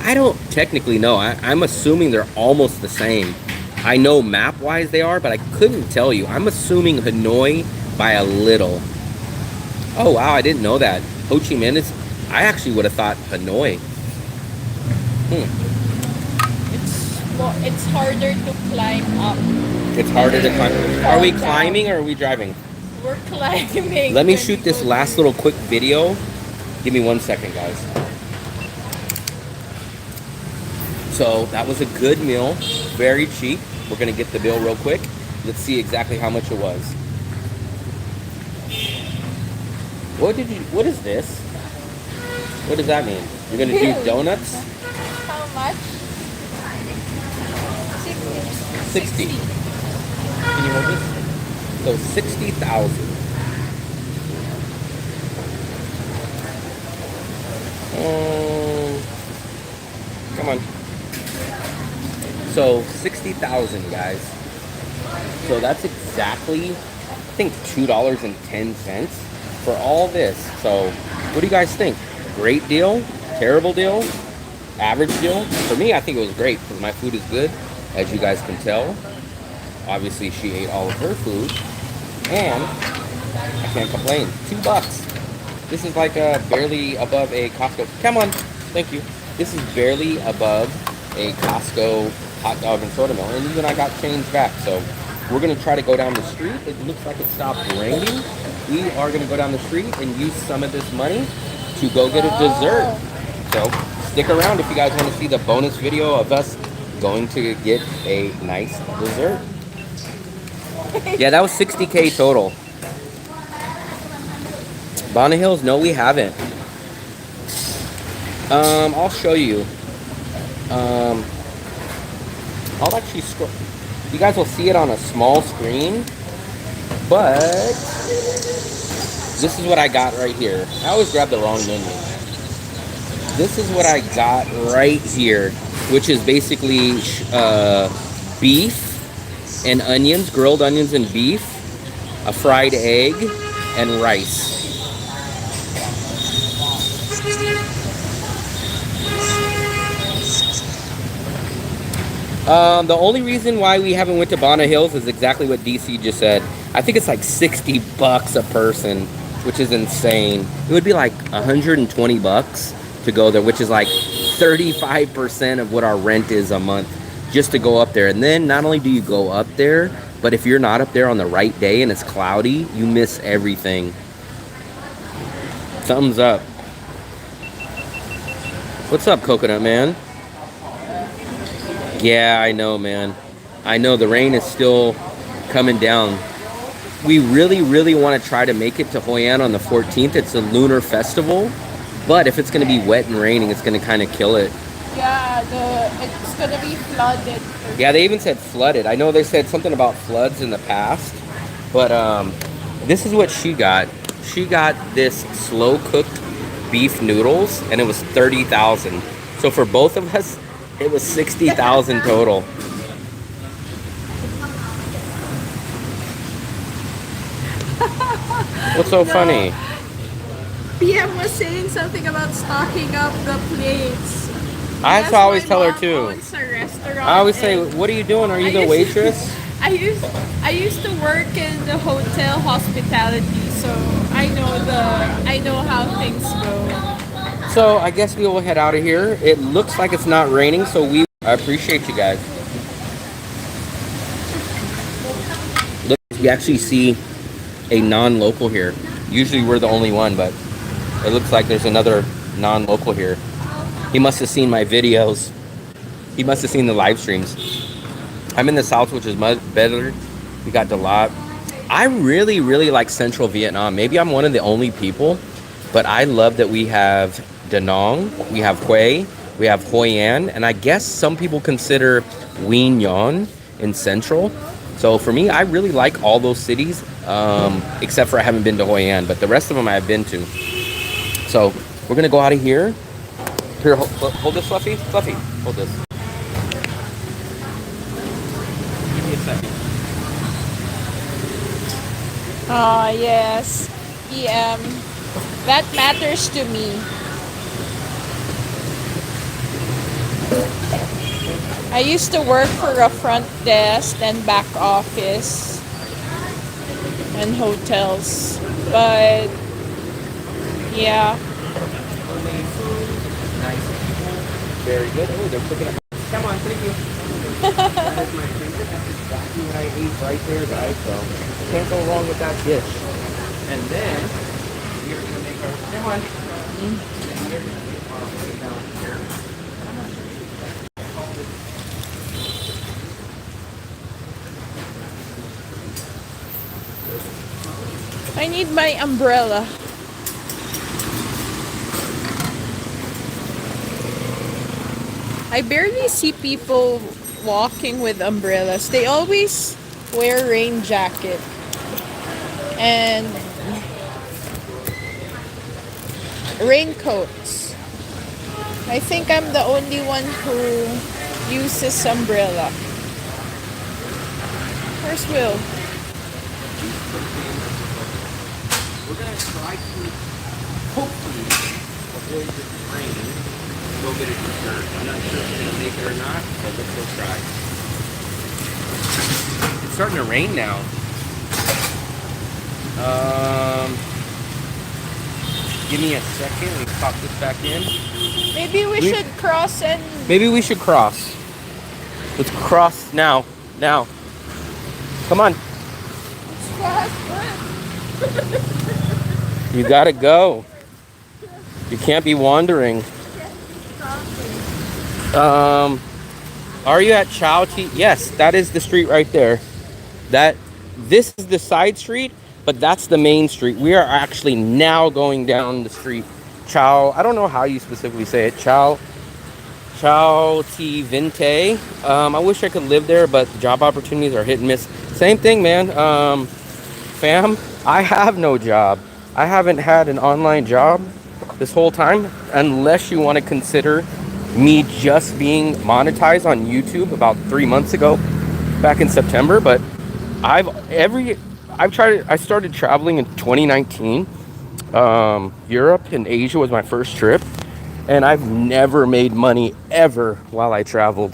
I don't technically know. I'm assuming they're almost the same. I know map-wise they are, but I couldn't tell you. I'm assuming Hanoi by a little. Oh, wow, I didn't know that. Ho Chi Minh is... I actually would have thought Hanoi. it's harder to climb up. It's harder to climb. Are we Fall down. climbing or are we driving? We're climbing. Let me when shoot we this go last there. little quick video. Give me 1 second, guys. So that was a good meal, very cheap. We're gonna get the bill real quick. Let's see exactly how much it was. What is this? What does that mean? You're gonna do Bill. donuts? How much? 60. Can you hold this? So 60,000. Come on. So 60,000, guys. So that's exactly, I think, $2.10 for all this. So what do you guys think? Great deal? Terrible deal? Average deal? For me, I think it was great because my food is good, as you guys can tell. Obviously, she ate all of her food, and I can't complain. $2. This is like barely above a Costco. Come on, thank you. This is barely above a Costco hot dog and soda mill, and even I got change back. So we're gonna try to go down the street. It looks like it stopped raining. We are gonna go down the street and use some of this money to go get a dessert. So stick around if you guys want to see the bonus video of us going to get a nice dessert. Yeah, that was 60K total. Bonnet Hills? No, we haven't. I'll show you. I'll actually scroll. You guys will see it on a small screen, but this is what I got right here. I always grab the wrong menu. This is what I got right here, which is basically beef and onions, grilled onions and beef, a fried egg, and rice. The only reason why we haven't went to Bonnet Hills is exactly what DC just said. I think it's like $60 a person, which is insane. It would be like 120 bucks to go there, which is like 35% of what our rent is a month just to go up there. And then not only do you go up there, but if you're not up there on the right day and it's cloudy, you miss everything. Thumbs up. What's up, Coconut Man? Yeah, I know, man. I know the rain is still coming down. We really, really want to try to make it to Hoi An on the 14th. It's a lunar festival. But if it's going to be wet and raining, it's going to kind of kill it. Yeah, it's gonna be flooded. Yeah, they even said flooded. I know they said something about floods in the past. But this is what she got. She got this slow-cooked beef noodles, and it was 30,000. So for both of us, it was 60,000 total. What's so funny? PM was saying something about stocking up the plates. I Yes, always my tell her mom too. owns a restaurant I always say, and "What are you doing? Are you I the used- waitress?" I used to work in the hotel hospitality, so I know how things go. So I guess we will head out of here. It looks like it's not raining, so I appreciate you guys. Look, we actually see a non-local here. Usually we're the only one, but it looks like there's another non-local here. He must have seen my videos. He must have seen the live streams. I'm in the south, which is much better. We got Dalat. I really, really like Central Vietnam. Maybe I'm one of the only people, but I love that we have Da Nang, we have Hue, we have Hoi An, and I guess some people consider Nguyen Nhân in Central. So for me, I really like all those cities, except for I haven't been to Hoi An, but the rest of them I've been to. So we're gonna go out of here. Here, hold this, Fluffy. Fluffy, hold this. Give me a second. Oh yes, EM. That matters to me. I used to work for a front desk and back office and hotels, but yeah. Nice people. Very good. Oh, they're cooking up. Come on, thank you. That is my favorite. That's exactly what I ate right there, guys. So can't go wrong with that dish. And then we're gonna make our come on. And we're gonna make our way down here. I need my umbrella. I barely see people walking with umbrellas. They always wear rain jacket. And raincoats. I think I'm the only one who uses umbrella. Where's Will? We're gonna try to hopefully avoid this rain. Go get a dessert. I'm not sure if it's gonna make it or not, but let's go try. It's starting to rain now. Give me a second. Let me pop this back in. Maybe we should cross and... Maybe we should cross. Let's cross now. Now. Come on. You gotta go. You can't be wandering. Are you at Chow Tea? Yes, that is the street right there. This is the side street, but that's the main street. We are actually now going down the street. Chow, I don't know how you specifically say it. Chow Tea Vinte. I wish I could live there, but the job opportunities are hit and miss. Same thing, man. Fam, I have no job. I haven't had an online job this whole time, unless you want to consider me just being monetized on YouTube about 3 months ago, back in September. But I started traveling in 2019. Europe and Asia was my first trip, and I've never made money ever while I traveled.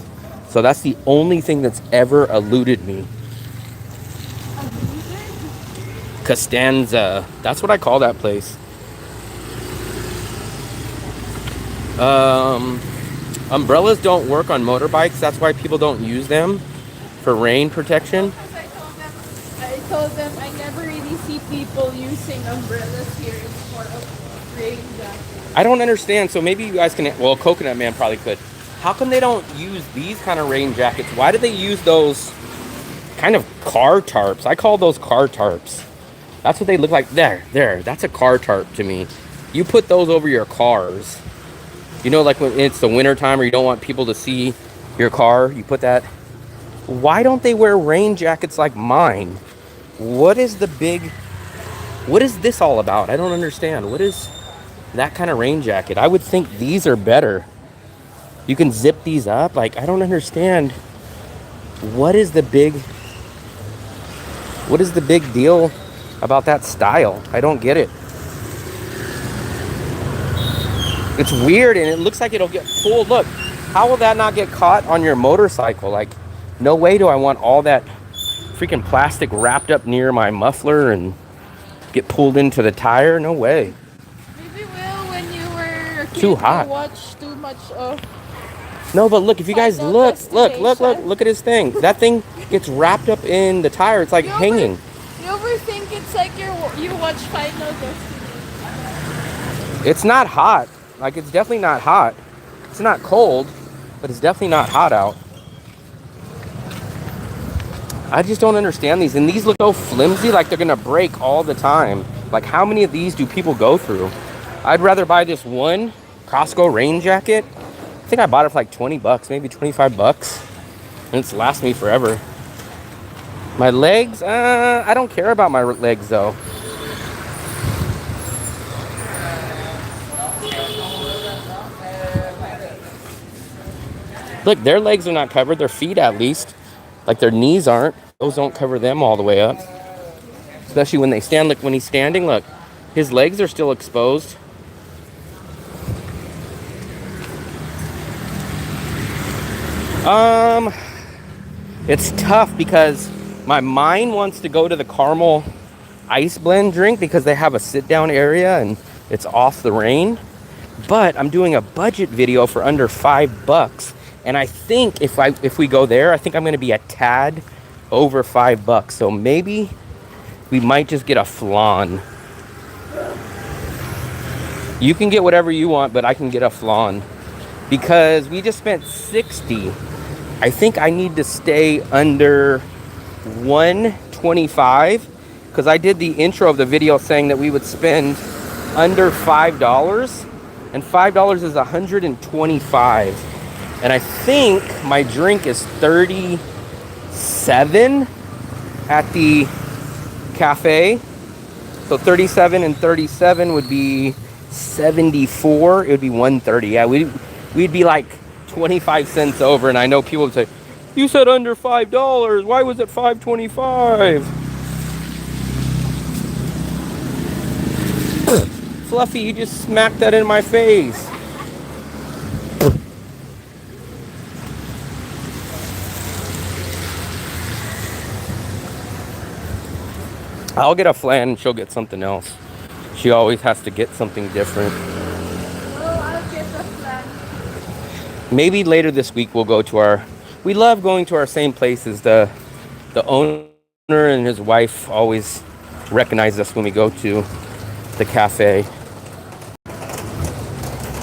So that's the only thing that's ever eluded me. Costanza, that's what I call that place. Umbrellas don't work on motorbikes. That's why people don't use them for rain protection. I told them I never really see people using umbrellas here. It's more of rain jackets. I don't understand. So maybe you guys can. Well, Coconut Man probably could. How come they don't use these kind of rain jackets? Why do they use those kind of car tarps? I call those car tarps. That's what they look like. There. That's a car tarp to me. You put those over your cars. You know, like when it's the winter time or you don't want people to see your car, you put that. Why don't they wear rain jackets like mine? What is this all about? I don't understand. What is that kind of rain jacket? I would think these are better. You can zip these up. Like, I don't understand. What is the big deal about that style? I don't get it. It's weird, and it looks like it'll get pulled. Look, how will that not get caught on your motorcycle? Like, no way do I want all that freaking plastic wrapped up near my muffler and get pulled into the tire. No way. Maybe Will, when you were a kid, Too hot. you watched too much of... No, but look, if you guys Final look Destination. at his thing. That thing gets wrapped up in the tire. It's like hanging. You ever think it's like you watch Final Destination? It's not hot. Like, it's definitely not hot. It's not cold, but it's definitely not hot out. I just don't understand these. And these look so flimsy, like they're gonna break all the time. Like, how many of these do people go through? I'd rather buy this one Costco rain jacket. I think I bought it for like 20 bucks, maybe 25 bucks. And it's last me forever. My legs, I don't care about my legs though. Look, their legs are not covered, their feet at least. Like, their knees aren't. Those don't cover them all the way up. Especially when they stand. Look, when he's standing, look. His legs are still exposed. It's tough because my mind wants to go to the caramel ice blend drink because they have a sit-down area and it's off the rain. But I'm doing a budget video for under $5. And I think if we go there, I think I'm gonna be a tad over $5. So maybe we might just get a flan. You can get whatever you want, but I can get a flan. Because we just spent 60. I think I need to stay under 125. Because I did the intro of the video saying that we would spend under $5. And $5 is 125. And I think my drink is 37 at the cafe. So 37 and 37 would be 74. It would be 130. Yeah, we'd be like 25 cents over. And I know people would say, you said under $5. Why was it $5.25? Fluffy, you just smacked that in my face. I'll get a flan and she'll get something else. She always has to get something different. Oh, I'll get a flan. Maybe later this week we'll go to our... We love going to our same places. The owner and his wife always recognize us when we go to the cafe.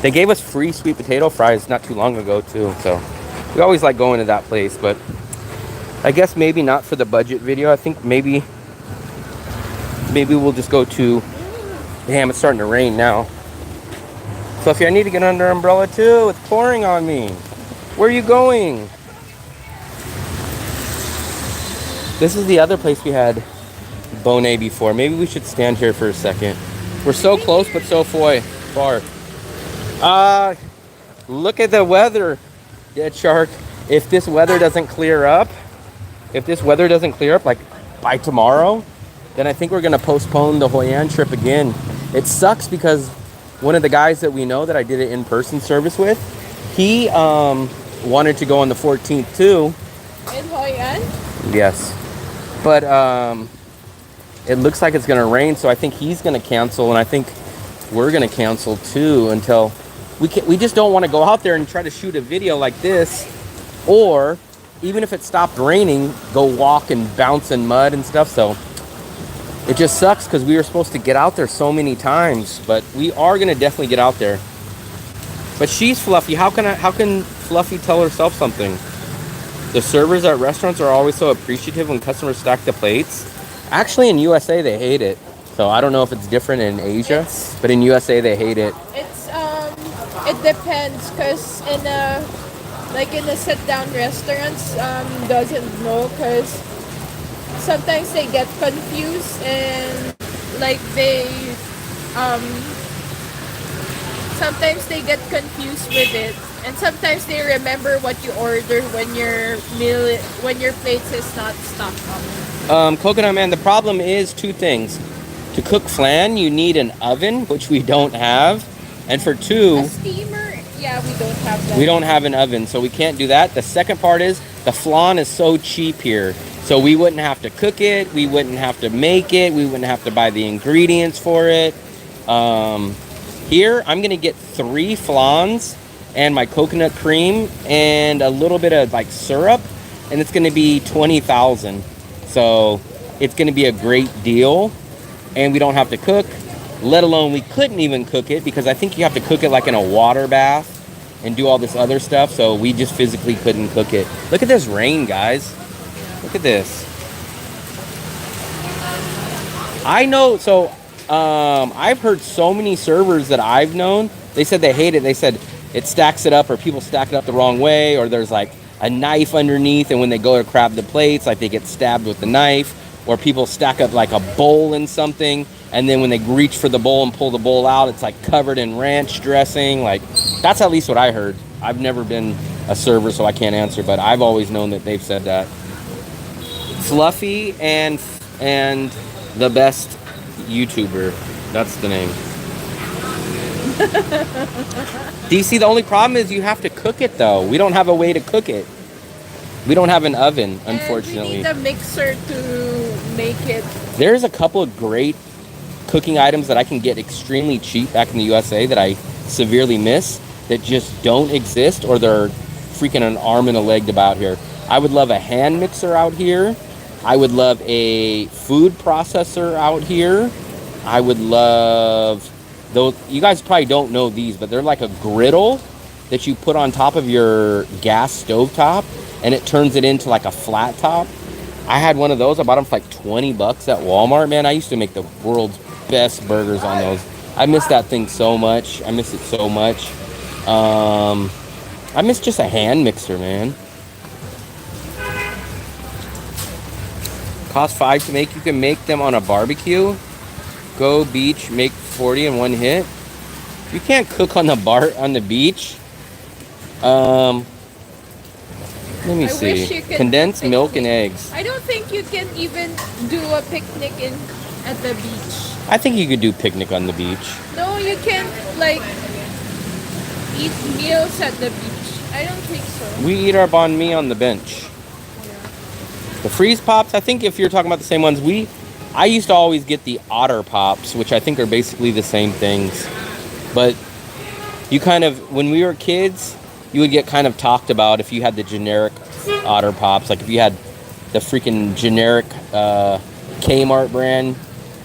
They gave us free sweet potato fries not too long ago too. So we always like going to that place. But I guess maybe not for the budget video. I think maybe we'll just go to... Damn, it's starting to rain now. Fluffy, I need to get under an umbrella too. It's pouring on me. Where are you going? This is the other place we had Bonet before. Maybe we should stand here for a second. We're so close, but so far. Look at the weather, Dead Shark. If this weather doesn't clear up, like by tomorrow, then I think we're gonna postpone the Hoi An trip again. It sucks because one of the guys that we know that I did an in-person service with, he wanted to go on the 14th too. In Hoi An? Yes. But it looks like it's gonna rain, so I think he's gonna cancel, and I think we're gonna cancel too until we just don't want to go out there and try to shoot a video like this, or even if it stopped raining, go walk and bounce in mud and stuff. So it just sucks because we were supposed to get out there so many times, but we are gonna definitely get out there. But she's Fluffy. How can Fluffy tell herself something? The servers at restaurants are always so appreciative when customers stack the plates. Actually, in USA they hate it. So I don't know if it's different in Asia, but in USA they hate it. It depends, cause in the sit-down restaurants, doesn't know, cause sometimes they get confused and sometimes they get confused with it, and sometimes they remember what you ordered when your plate is not stocked up. Coconut Man, the problem is two things. To cook flan, you need an oven, which we don't have. And for two... A steamer? Yeah, we don't have that. We don't have an oven, so we can't do that. The second part is, the flan is so cheap here. So we wouldn't have to cook it, we wouldn't have to make it, we wouldn't have to buy the ingredients for it. Here, I'm gonna get 3 flans and my coconut cream and a little bit of like syrup, and it's gonna be 20,000. So it's gonna be a great deal, and we don't have to cook, let alone we couldn't even cook it because I think you have to cook it like in a water bath and do all this other stuff. So we just physically couldn't cook it. Look at this rain, guys. Look at this. I know, so I've heard so many servers that I've known, they said they hate it. They said it stacks it up, or people stack it up the wrong way, or there's like a knife underneath, and when they go to grab the plates, like they get stabbed with the knife, or people stack up like a bowl in something, and then when they reach for the bowl and pull the bowl out, it's like covered in ranch dressing. Like, that's at least what I heard. I've never been a server, so I can't answer, but I've always known that they've said that. Fluffy and the best YouTuber. That's the name. DC, the only problem is you have to cook it though. We don't have a way to cook it. We don't have an oven, unfortunately. And we need a mixer to make it. There's a couple of great cooking items that I can get extremely cheap back in the USA that I severely miss, that just don't exist, or they're freaking an arm and a leg about here. I would love a hand mixer out here. I would love a food processor out here. I would love those. You guys probably don't know these, but they're like a griddle that you put on top of your gas stovetop, and it turns it into like a flat top. I had one of those. I bought them for like 20 bucks at Walmart. Man, I used to make the world's best burgers on those. I miss that thing so much. I miss it so much. I miss just a hand mixer, man. Cost $5 to make. You can make them on a barbecue. Go beach, make 40 in one hit. You can't cook on the beach. Let me see. Condensed milk and eggs. I don't think you can even do a picnic at the beach. I think you could do picnic on the beach. No, you can't like eat meals at the beach. I don't think so. We eat our banh mi on the bench. The freeze pops, I think if you're talking about the same ones, I used to always get the otter pops, which I think are basically the same things. But you kind of, when we were kids, you would get kind of talked about if you had the generic otter pops. Like if you had the freaking generic Kmart brand,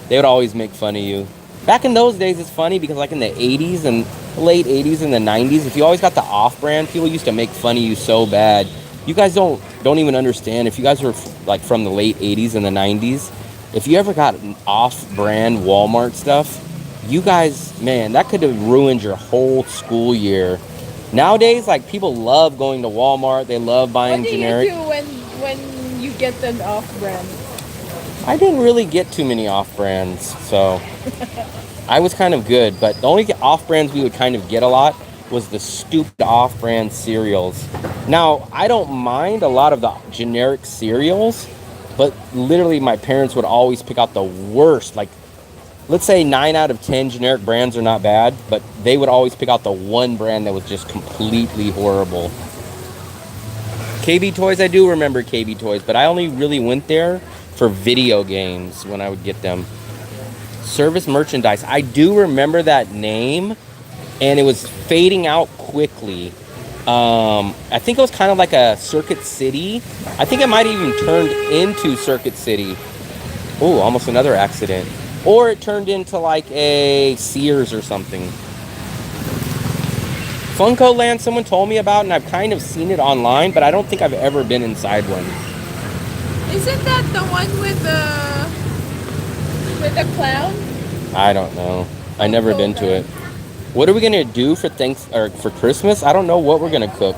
they would always make fun of you. Back in those days, it's funny because like in the 80s and late 80s and the 90s, if you always got the off-brand, people used to make fun of you so bad. You guys don't even understand. If you guys were like from the late 80s and the 90s, if you ever got an off-brand Walmart stuff, you guys, man, that could have ruined your whole school year. Nowadays, like people love going to Walmart. They love buying generic. What do you do when you get an off-brand? I didn't really get too many off-brands, so I was kind of good. But the only off-brands we would kind of get a lot was the stupid off-brand cereals. Now, I don't mind a lot of the generic cereals, but literally my parents would always pick out the worst. Like, let's say 9 out of 10 generic brands are not bad, but they would always pick out the one brand that was just completely horrible. KB Toys, I do remember KB Toys, but I only really went there for video games when I would get them. Service merchandise, I do remember that name, and it was fading out quickly. I think it was kind of like a Circuit City. I think it might have even turned into Circuit City. Oh, almost another accident. Or it turned into like a Sears or something. Funko Land, someone told me about, and I've kind of seen it online, but I don't think I've ever been inside one. Isn't that the one with the clown? I don't know. I never been to it. What are we gonna do for for Christmas? I don't know what we're gonna cook.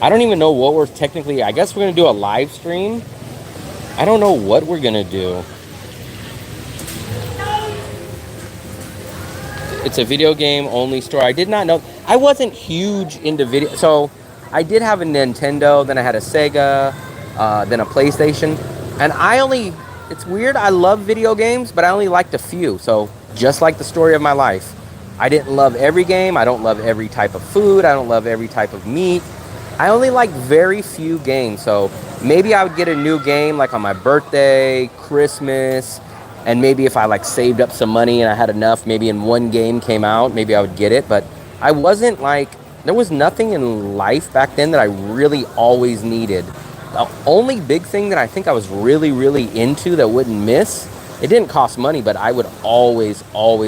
I don't even know what we're technically. I guess we're gonna do a live stream. I don't know what we're gonna do. It's a video game only store. I did not know. I wasn't huge into video. So I did have a Nintendo, then I had a Sega, then a PlayStation. And it's weird, I love video games, but I only liked a few. So just like the story of my life. I didn't love every game. I don't love every type of food. I don't love every type of meat. I only like very few games. So maybe I would get a new game like on my birthday, Christmas, and maybe if I like saved up some money and I had enough, maybe in one game came out, maybe I would get it. But I wasn't like, there was nothing in life back then that I really always needed. The only big thing that I think I was really, really into that wouldn't miss, it didn't cost money, but I would always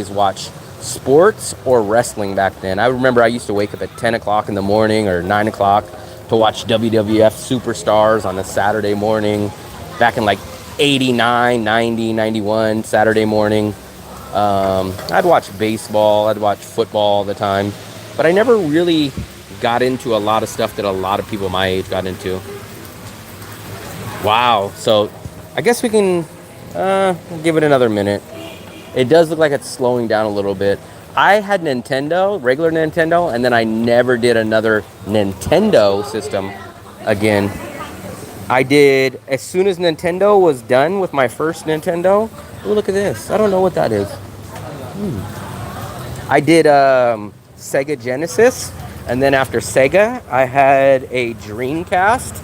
watch sports or wrestling back then. I remember I used to wake up at 10 o'clock in the morning or 9 o'clock to watch WWF Superstars on a Saturday morning back in like 89, 90, 91, Saturday morning. I'd watch baseball, I'd watch football all the time, but I never really got into a lot of stuff that a lot of people my age got into. Wow, so I guess we can give it another minute. It does look like it's slowing down a little bit. I had Nintendo, regular Nintendo, and then I never did another Nintendo system again. I did, as soon as Nintendo was done with my first Nintendo. Oh, look at this. I don't know what that is. I did Sega Genesis, and then after Sega, I had a Dreamcast.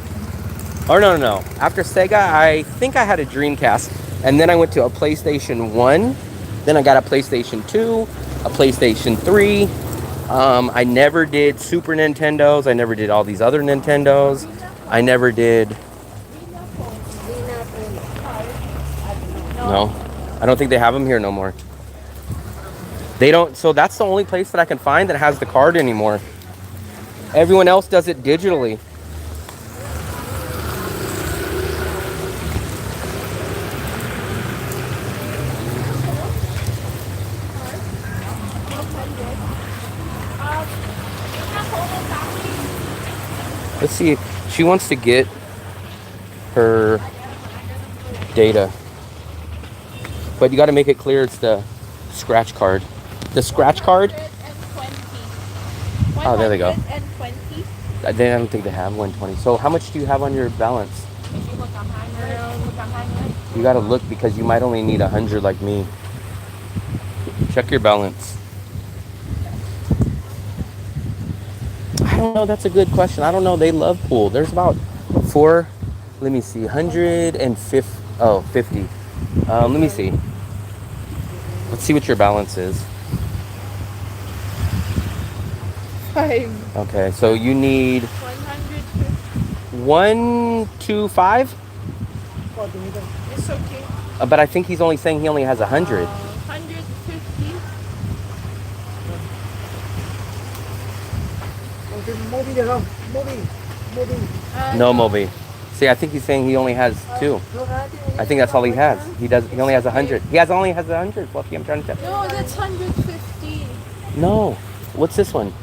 Or no. After Sega, I think I had a Dreamcast, and then I went to a PlayStation 1. Then I got a PlayStation 2, a PlayStation 3, I never did Super Nintendos. I never did all these other Nintendos. I never did. No, I don't think they have them here no more. They don't. So that's the only place that I can find that has the card anymore. Everyone else does it digitally. Let's see. She wants to get her data. But you got to make it clear it's the scratch card. The scratch card? 120. Oh, there they go. 120. I don't think they have 120. So how much do you have on your balance? You got to look because you might only need 100 like me. Check your balance. I don't know. That's a good question. I don't know. They love pool. There's about 4. Let me see. 150. Oh, 50. Let me see. Let's see what your balance is. 5. Okay, so you need 125. It's okay. But I think he's only saying he only has 100. 150. No, Moby. See, I think he's saying he only has 2. I think that's all he has. He only has 100. He only has 100. Fluffy, I'm trying to tell. No, that's 150. No. What's this one?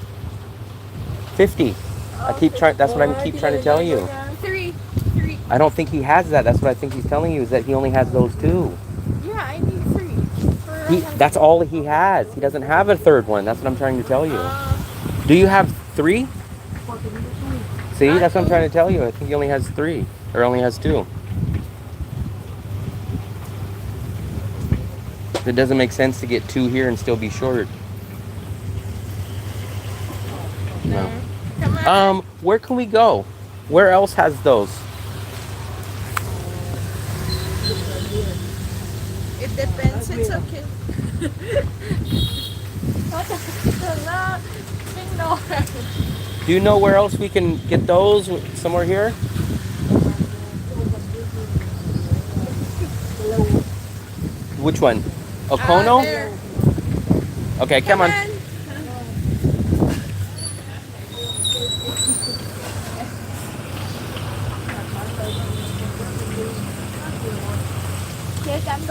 50. I keep trying. That's what I keep trying to tell you. 3. I don't think he has that. That's what I think he's telling you is that he only has those 2. Yeah, I need 3. That's all he has. He doesn't have a third one. That's what I'm trying to tell you. Do you have 3? See, that's what I'm trying to tell you. I think he only has 3 or only has 2. It doesn't make sense to get 2 here and still be short. No. Come on. Where can we go? Where else has those? It depends. It's okay. Do you know where else we can get those? Somewhere here? Which one? Okono? There. Okay, come on.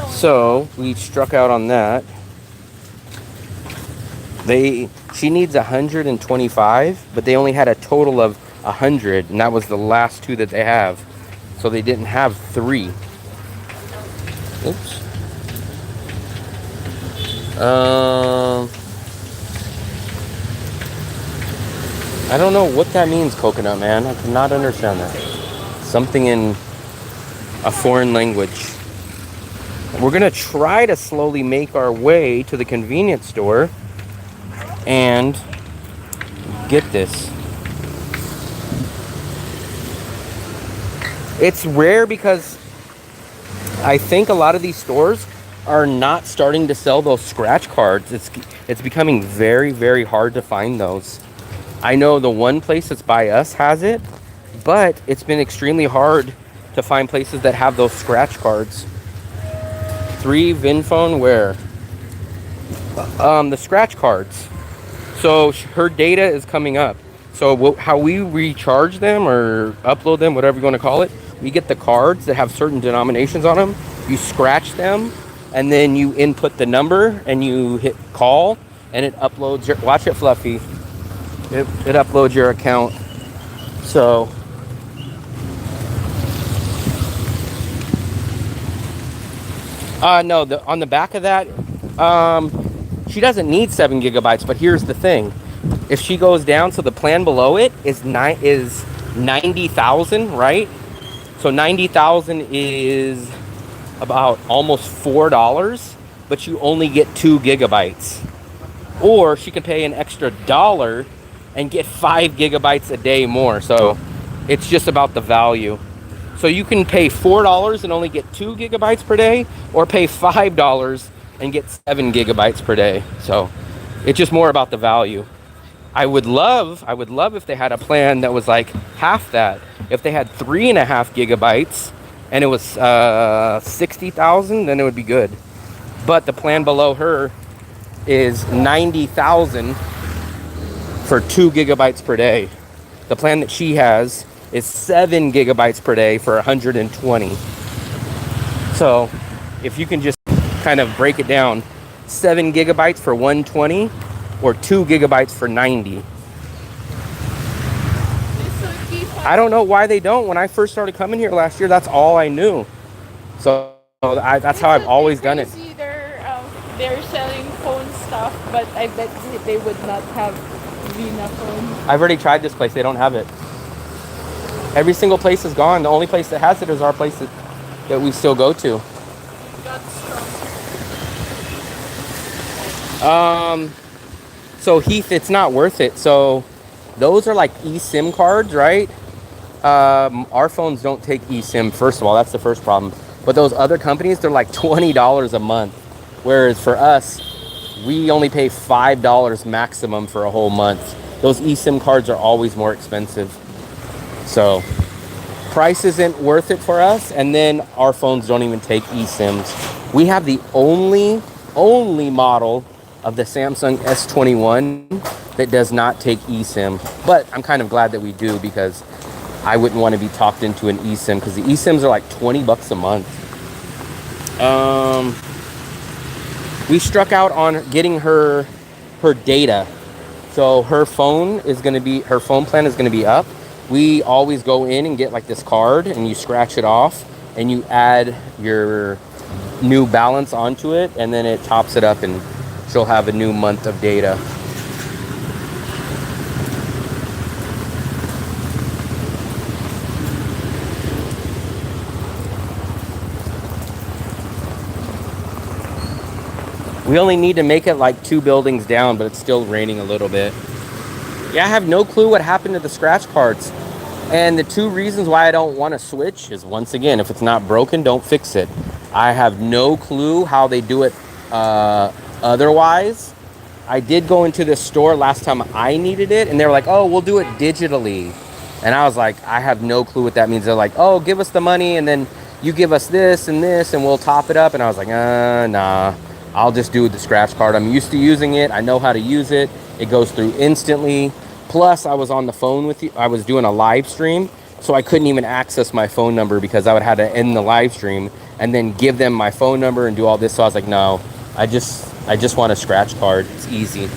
So we struck out on that. She needs 125, but they only had a total of 100, and that was the last 2 that they have. So they didn't have 3. Oops. I don't know what that means, Coconut Man. I cannot understand that. Something in a foreign language. We're gonna try to slowly make our way to the convenience store and get this. It's rare because I think a lot of these stores are not starting to sell those scratch cards. It's becoming very, very hard to find those. I know the one place that's by us has it, but it's been extremely hard to find places that have those scratch cards. 3 VinPhone where? The scratch cards. So her data is coming up. So how we recharge them or upload them, whatever you want to call it, we get the cards that have certain denominations on them. You scratch them, and then you input the number, and you hit call, and it uploads your... Watch it, Fluffy. It uploads your account. So... no, on the back of that, she doesn't need 7 gigabytes, but here's the thing. If she goes down, so the plan below it is 90,000, right? So 90,000 is about almost $4, but you only get 2 gigabytes. Or she can pay an extra $1 and get 5 gigabytes a day more. So it's just about the value. So you can pay $4 and only get 2 gigabytes per day, or pay $5 and get 7 gigabytes per day. So it's just more about the value. I would love if they had a plan that was like half that. If they had 3.5 gigabytes and it was 60,000, then it would be good. But the plan below her is 90,000 for 2 gigabytes per day. The plan that she has is 7 gigabytes per day for 120. So if you can just kind of break it down, 7 gigabytes for 120 or 2 gigabytes for 90. I don't know why they don't. When I first started coming here last year, that's all I knew. So that's how I've always done it. They're selling phone stuff, but I bet they would not have Vina phone. I've already tried this place. They don't have it. Every single place is gone. The only place that has it is our place that we still go to. So Heath, it's not worth it. So those are like eSIM cards, right? Our phones don't take eSIM, first of all. That's the first problem. But those other companies, they're like $20 a month. Whereas for us, we only pay $5 maximum for a whole month. Those eSIM cards are always more expensive. So price isn't worth it for us. And then our phones don't even take eSIMs. We have the only model of the Samsung S21 that does not take eSIM. But I'm kind of glad that we do, because I wouldn't want to be talked into an eSIM, because the eSIMs are like 20 bucks a month. We struck out on getting her data. So her phone plan is going to be up. We always go in and get like this card, and you scratch it off and you add your new balance onto it, and then it tops it up and she'll have a new month of data. We only need to make it like 2 buildings down, but it's still raining a little bit. Yeah, I have no clue what happened to the scratch cards. And the 2 reasons why I don't want to switch is, once again, if it's not broken, don't fix it. I have no clue how they do it otherwise. I did go into this store last time I needed it, and they were like, oh, we'll do it digitally. And I was like, I have no clue what that means. They're like, oh, give us the money, and then you give us this, and we'll top it up. And I was like, nah, I'll just do the scratch card. I'm used to using it. I know how to use it. It goes through instantly. Plus, I was on the phone with you. I was doing a live stream, so I couldn't even access my phone number, because I would have to end the live stream and then give them my phone number and do all this. So I was like, no, I just want a scratch card. It's easy.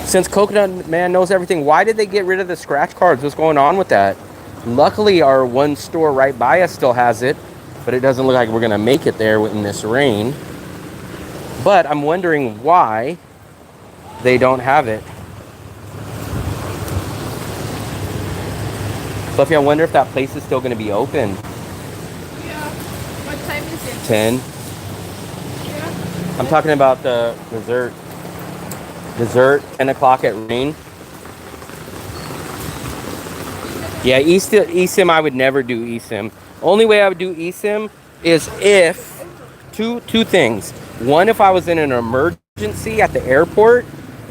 Since Coconut Man knows everything, why did they get rid of the scratch cards? What's going on with that? Luckily, our one store right by us still has it, but it doesn't look like we're gonna make it there in this rain. But I'm wondering why they don't have it. Fluffy, I wonder if that place is still gonna be open. Yeah. What time is it? 10. Yeah. I'm talking about the dessert. 10 o'clock at rain. Yeah, eSIM, I would never do eSIM. Only way I would do eSIM is if, two things. One, if I was in an emergency at the airport,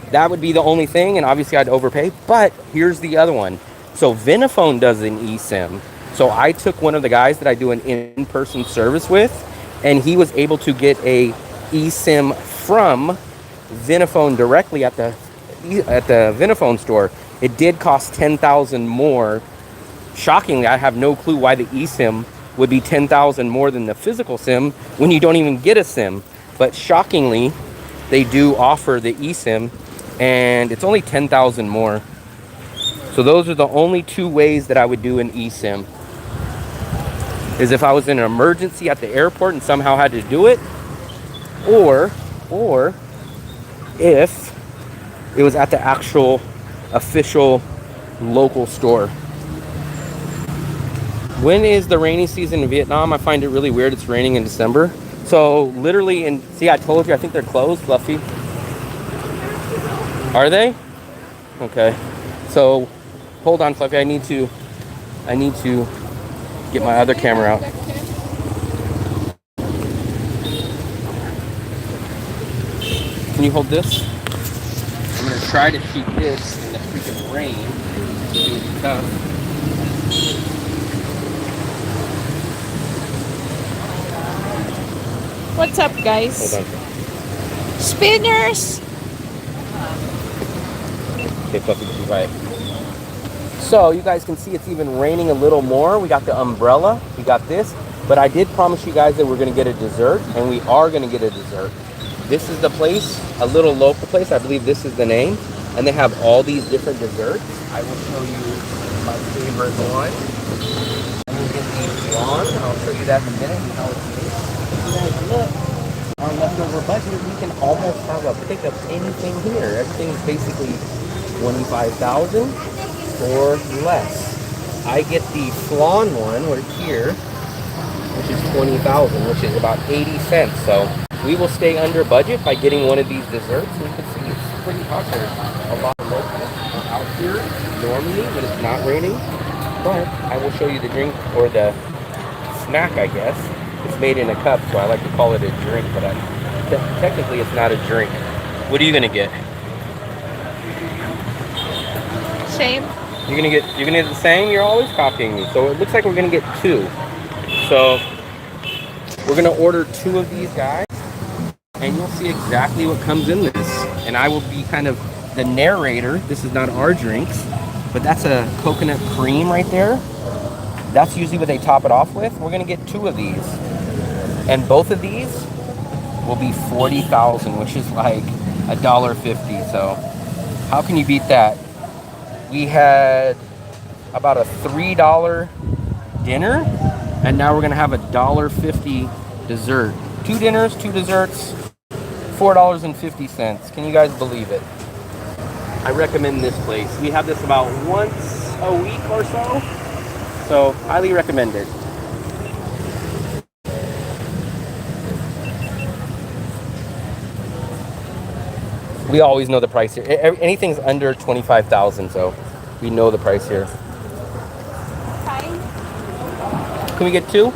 that would be the only thing, and obviously I'd overpay. But here's the other one. So Vinaphone does an eSIM. So I took one of the guys that I do an in-person service with, and he was able to get a eSIM from Vinaphone directly at the Vinaphone store. It did cost $10,000 more. Shockingly, I have no clue why the eSIM would be $10,000 more than the physical SIM when you don't even get a SIM. But shockingly, they do offer the eSIM, and it's only $10,000 more. So those are the only 2 ways that I would do an eSIM. Is if I was in an emergency at the airport and somehow had to do it, or if it was at the actual official local store. When is the rainy season in Vietnam? I find it really weird it's raining in December. So literally see, I told you, I think they're closed, Fluffy. Are they? Okay. So hold on, Fluffy. I need to Get my other camera out. Can you hold this? I'm gonna try to shoot this in the freaking rain. It's tough. What's up, guys? Hold on. Spinners! Okay, Fluffy, be quiet. So you guys can see it's even raining a little more. We got the umbrella, we got this, but I did promise you guys that we're gonna get a dessert, and we are gonna get a dessert. This is the place, a little local place. I believe this is the name, and they have all these different desserts. I will show you my favorite one. I will get the flan. I'll show you that in a minute. How it's made. You guys look, our leftover budget, we can almost have a pick of anything here. Everything's basically 25,000 or less. I get the flan one right here, which is 20,000, which is about 80 cents. So we will stay under budget by getting one of these desserts. And you can see it's pretty hot. There's a lot of locals out here normally when it's not raining. But I will show you the drink, or the snack, I guess. It's made in a cup, so I like to call it a drink, but technically it's not a drink. What are you gonna get? Same. You're gonna get the same? You're always copying me. So it looks like we're gonna get two. So we're gonna order two of these guys, and you'll see exactly what comes in this. And I will be kind of the narrator. This is not our drinks, but that's a coconut cream right there. That's usually what they top it off with. We're gonna get two of these, and both of these will be 40,000, which is like $1.50. So how can you beat that? We had about a $3 dinner, and now we're gonna have a $1.50 dessert. Two dinners, two desserts, $4.50. Can you guys believe it? I recommend this place. We have this about once a week or so, so highly recommend it. We always know the price here. Anything's under 25,000, so we know the price here. Fine. Can we get two?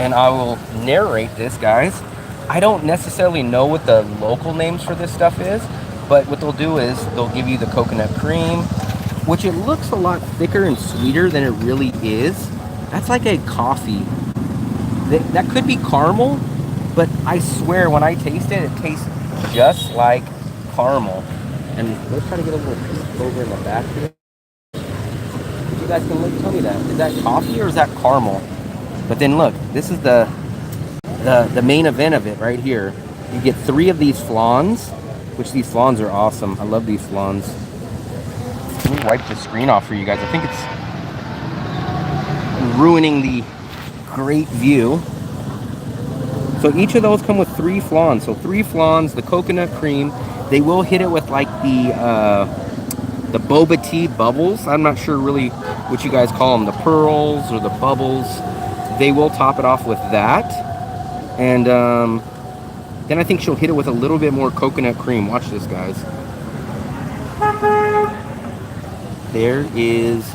And I will narrate this, guys. I don't necessarily know what the local names for this stuff is, but what they'll do is they'll give you the coconut cream, which it looks a lot thicker and sweeter than it really is. That's like a coffee. That could be caramel, but I swear when I taste it, it tastes just like caramel. And let's try to get a little piece over in the back here. You guys can look, tell me that. Is that coffee or is that caramel? But then look, this is the main event of it right here. You get 3 of these flans, which these flans are awesome. I love these flans. Let me wipe the screen off for you guys. I think it's ruining the great view. So each of those come with 3 flans. So 3 flans, the coconut cream. They will hit it with like the boba tea bubbles. I'm not sure really what you guys call them, the pearls or the bubbles. They will top it off with that. And then I think she'll hit it with a little bit more coconut cream. Watch this, guys. There is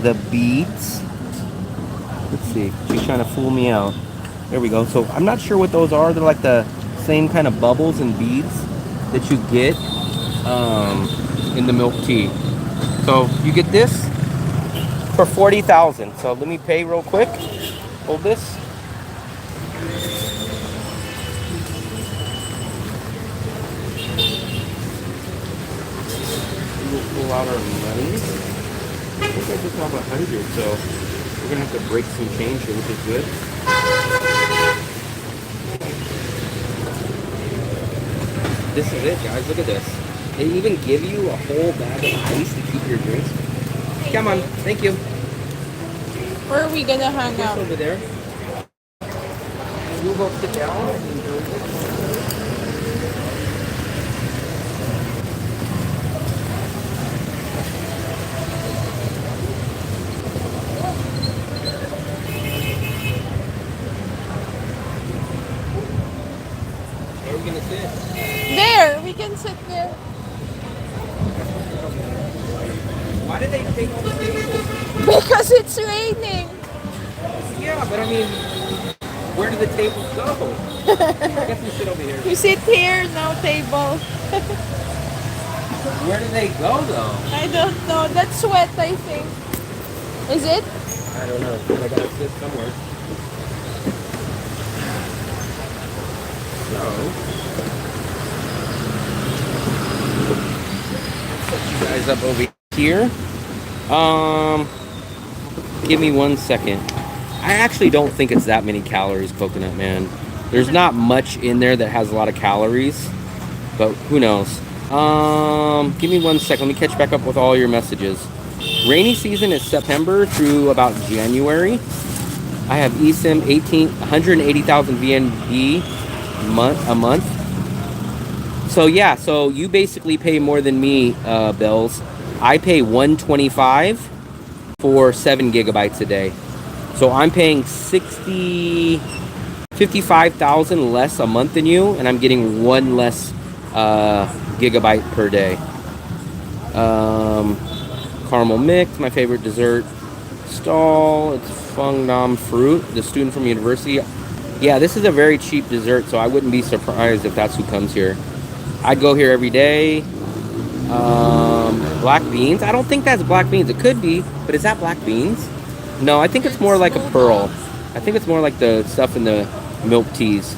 the beads. Let's see. She's trying to fool me out. There we go. So I'm not sure what those are. They're like the same kind of bubbles and beads that you get in the milk tea. So you get this for 40,000. So let me pay real quick. Hold this. We'll pull out our money. I think I just have 100, so we're gonna have to break some change here, which is good. This is it, guys. Look at this. They even give you a whole bag of ice to keep your drinks. Come on, thank you. Where are we gonna hang Just out? over there. You'll go sit down and enjoy it. Where are we gonna sit? There, we can sit there. Why did they take all the tables? Because Because it's raining. Yeah, but I mean, where do the tables go? I guess we sit over here. You sit here, no table. Where do they go though? I don't know. That's wet, I think. Is it? I don't know. I gotta sit somewhere. So, set you guys up over here. Give me 1 second. I actually don't think it's that many calories, coconut man. There's not much in there that has a lot of calories, but who knows? Give me 1 second. Let me catch back up with all your messages. Rainy season is September through about January. I have eSIM 180,000 VNB a month. So yeah, so you basically pay more than me, Bells. I pay $125 for 7 gigabytes a day. So I'm paying 55,000 less a month than you, and I'm getting 1 less gigabyte per day. Caramel mix, my favorite dessert stall. It's Fung Nam fruit, the student from university. Yeah, this is a very cheap dessert, so I wouldn't be surprised if that's who comes here. I'd go here every day. Black beans. I don't think that's black beans. It could be, but is that black beans? No, I think it's more like a pearl. I think it's more like the stuff in the milk teas.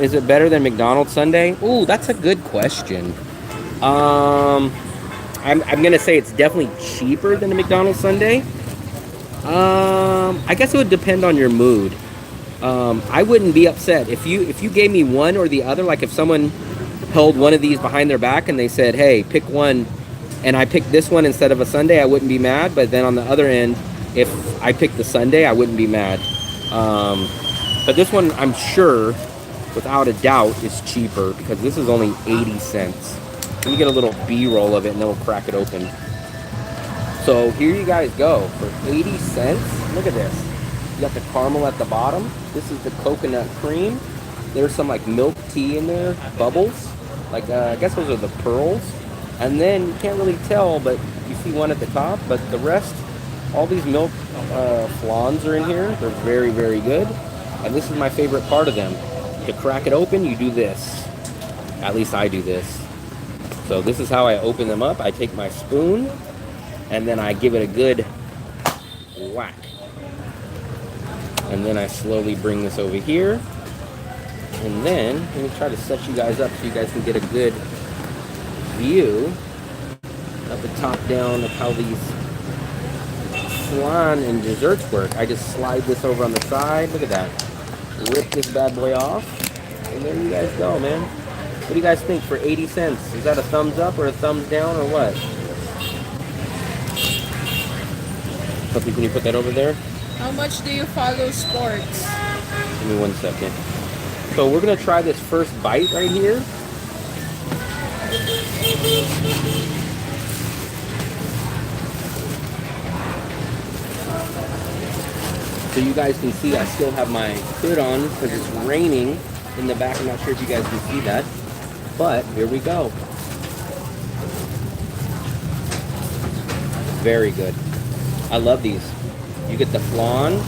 Is it better than McDonald's sundae? Ooh, that's a good question. I'm gonna say it's definitely cheaper than a McDonald's sundae. I guess it would depend on your mood. I wouldn't be upset if you gave me one or the other. Like if someone held one of these behind their back and they said, "Hey, pick one," and I picked this one instead of a sundae, I wouldn't be mad. But then on the other end, if I picked the sundae, I wouldn't be mad. But this one, I'm sure, without a doubt, is cheaper because this is only 80 cents. Let me get a little B-roll of it and then we'll crack it open. So here you guys go. For 80 cents, look at this. You got the caramel at the bottom. This is the coconut cream. There's some like milk tea in there, bubbles. Like I guess those are the pearls. And then you can't really tell, but you see one at the top. But the rest, all these milk flans are in here. They're very, very good. And this is my favorite part of them. To crack it open, you do this. At least I do this. So this is how I open them up. I take my spoon and then I give it a good whack. And then I slowly bring this over here. And then, let me try to set you guys up so you guys can get a good view of the top down of how these flan and desserts work. I just slide this over on the side. Look at that. Rip this bad boy off. And there you guys go, man. What do you guys think for 80 cents? Is that a thumbs up or a thumbs down or what? Puppy, can you put that over there? How much do you follow sports? Give me 1 second. So we're gonna try this first bite right here. So you guys can see I still have my hood on because it's raining in the back. I'm not sure if you guys can see that. But here we go. Very good. I love these. You get the flan,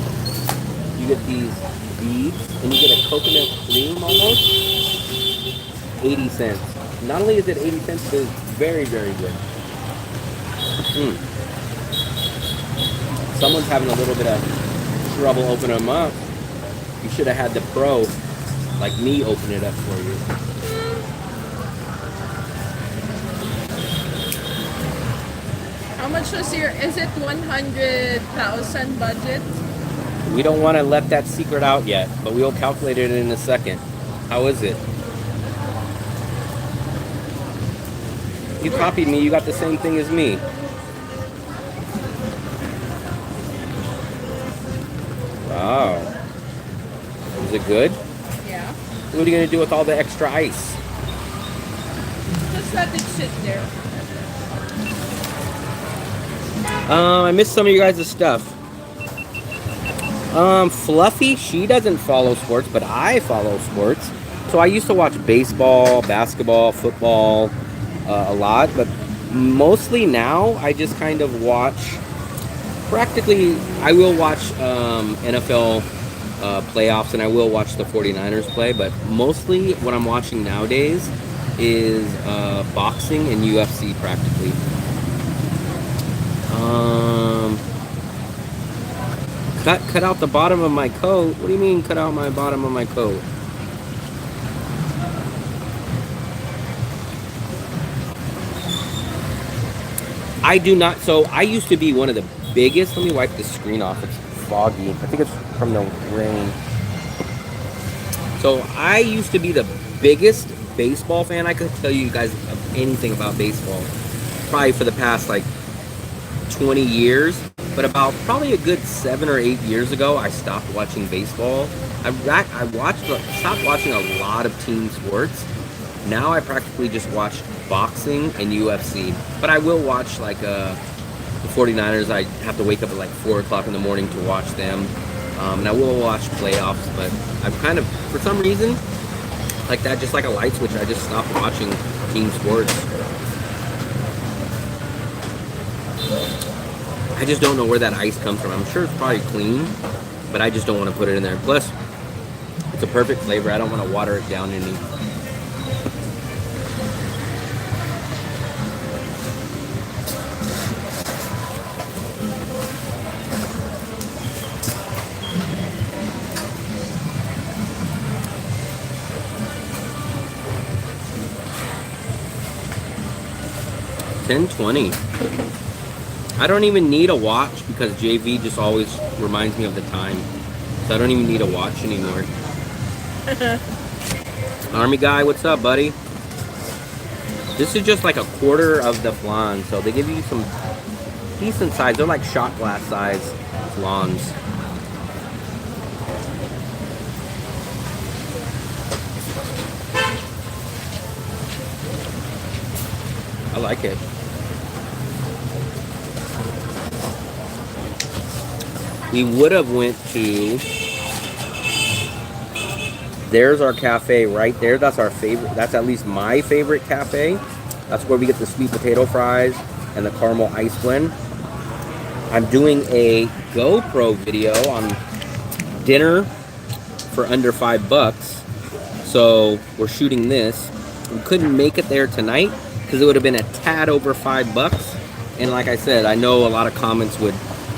you get these beads, and you get a coconut cream almost. 80 cents. Not only is it 80 cents, but it's very, very good. Someone's having a little bit of trouble opening them up. You should have had the pro, like me, open it up for you. How much was is it 100,000 budget? We don't want to let that secret out yet, but we'll calculate it in a second. How is it? You copied me, you got the same thing as me. Wow. Is it good? Yeah. What are you going to do with all the extra ice? Just let it sit there. I missed some of you guys' stuff. Fluffy, she doesn't follow sports, but I follow sports. So I used to watch baseball, basketball, football a lot, but Mostly now, I just kind of watch. Practically, I will watch NFL playoffs, and I will watch the 49ers play, but mostly what I'm watching nowadays is boxing and UFC practically. Cut out the bottom of my coat? What do you mean cut out my bottom of my coat? I do not. So I used to be one of the biggest. Let me wipe the screen off. It's foggy. I think it's from the rain. So I used to be the biggest baseball fan. I could tell you guys anything about baseball. Probably for the past like 20 years. But about probably a good 7 or 8 years ago, I stopped watching baseball. I stopped watching a lot of team sports. Now I practically just watch boxing and UFC. But I will watch like the 49ers. I have to wake up at like 4 o'clock in the morning to watch them. And I will watch playoffs. But I've kind of, for some reason, like that, just like a light switch, I just stopped watching team sports. I just don't know where that ice comes from. I'm sure it's probably clean, but I just don't want to put it in there. Plus, it's a perfect flavor. I don't want to water it down any. $10.20. I don't even need a watch because JV just always reminds me of the time. So I don't even need a watch anymore. Army guy, what's up, buddy? This is just like a quarter of the flan, so they give you some decent size. They're like shot glass size flans. I like it. We would have went to, there's our cafe right there. That's our favorite. That's at least my favorite cafe. That's where we get the sweet potato fries and the caramel ice blend. I'm doing a GoPro video on dinner for under $5. So we're shooting this. We couldn't make it there tonight because it would have been a tad over $5. And like I said, I know a lot of comments would,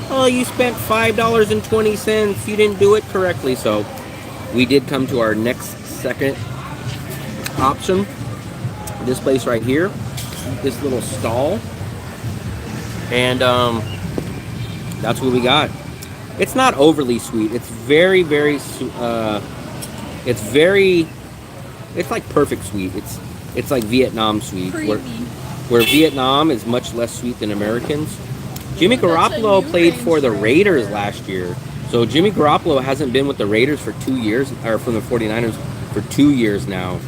oh, you spent $5.20. You didn't do it correctly. So we did come to our next second option. This place right here, this little stall, and that's what we got. It's not overly sweet. It's very, very. It's like perfect sweet. It's like Vietnam sweet, where Vietnam is much less sweet than Americans. Jimmy Garoppolo played for the Raiders last year. So Jimmy Garoppolo hasn't been with the Raiders for 2 years, or from the 49ers for 2 years now.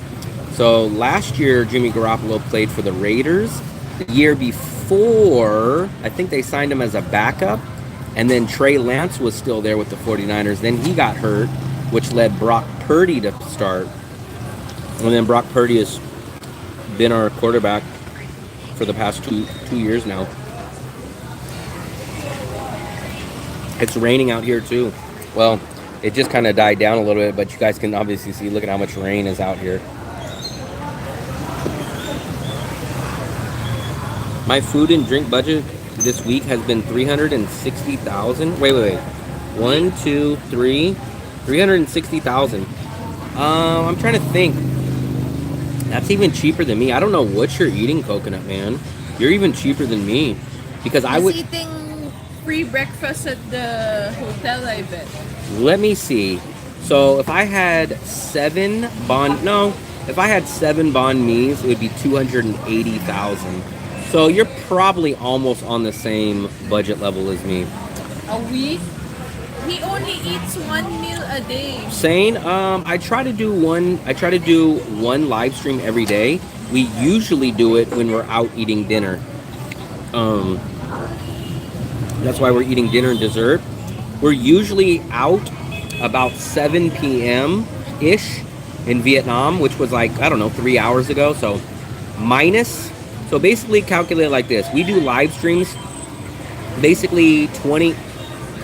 So last year, Jimmy Garoppolo played for the Raiders. The year before, I think they signed him as a backup. And then Trey Lance was still there with the 49ers. Then he got hurt, which led Brock Purdy to start. And then Brock Purdy has been our quarterback for the past two years now. It's raining out here too. Well, it just kind of died down a little bit, but you guys can obviously see, look at how much rain is out here. My food and drink budget this week has been $360,000. Wait. 1, 2, 3. $360,000. I'm trying to think. That's even cheaper than me. I don't know what you're eating, Coconut Man. You're even cheaper than me. Because I was eating free breakfast at the hotel, I bet. Let me see. So if I had 7 banh mi's, it would be $280,000. So you're probably almost on the same budget level as me. A week? He only eats 1 meal a day. Sane. I try to do one live stream every day. We usually do it when we're out eating dinner. That's why we're eating dinner and dessert. We're usually out about 7 p.m.-ish in Vietnam, which was like, I don't know, 3 hours ago. So minus So basically calculate like this. We do live streams basically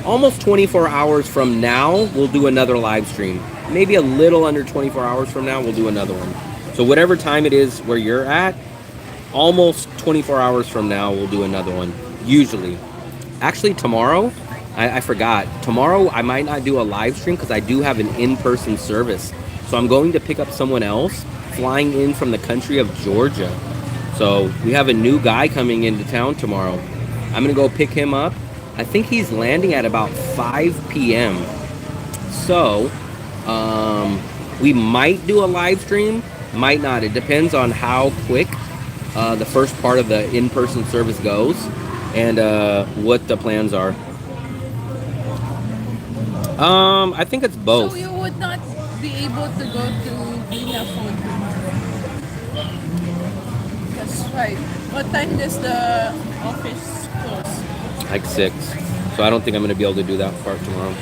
almost 24 hours from now, we'll do another live stream. Maybe a little under 24 hours from now, we'll do another one. So whatever time it is where you're at, almost 24 hours from now, we'll do another one, usually. Actually, tomorrow, I forgot. Tomorrow, I might not do a live stream because I do have an in-person service. So I'm going to pick up someone else flying in from the country of Georgia. So we have a new guy coming into town tomorrow. I'm going to go pick him up. I think he's landing at about 5 p.m. So we might do a live stream, might not. It depends on how quick the first part of the in-person service goes and what the plans are. I think it's both. So you would not be able to go to Vina Food tomorrow? That's right. What time does the office close? Like 6. So I don't think I'm going to be able to do that part tomorrow.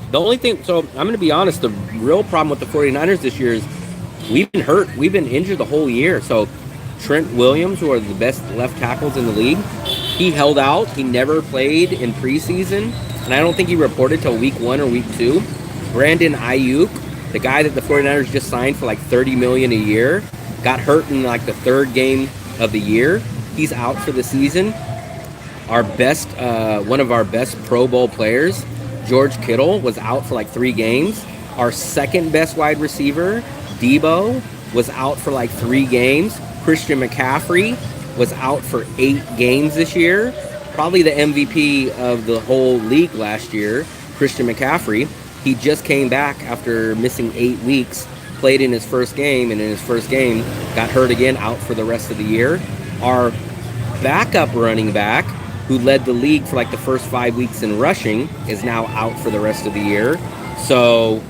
The only thing, so I'm going to be honest, the real problem with the 49ers this year is we've been hurt. We've been injured the whole year. So Trent Williams, who are the best left tackles in the league, he held out. He never played in preseason. And I don't think he reported till week 1 or week 2. Brandon Ayuk, the guy that the 49ers just signed for like $30 million a year, got hurt in like the 3rd game of the year. He's out for the season. Our best, one of our best Pro Bowl players, George Kittle, was out for like 3 games. Our second best wide receiver, Debo, was out for like 3 games. Christian McCaffrey was out for 8 games this year. Probably the MVP of the whole league last year, Christian McCaffrey. He just came back after missing 8 weeks, played in his first game, and in his first game got hurt again, out for the rest of the year. Our backup running back, who led the league for like the first 5 weeks in rushing, is now out for the rest of the year. So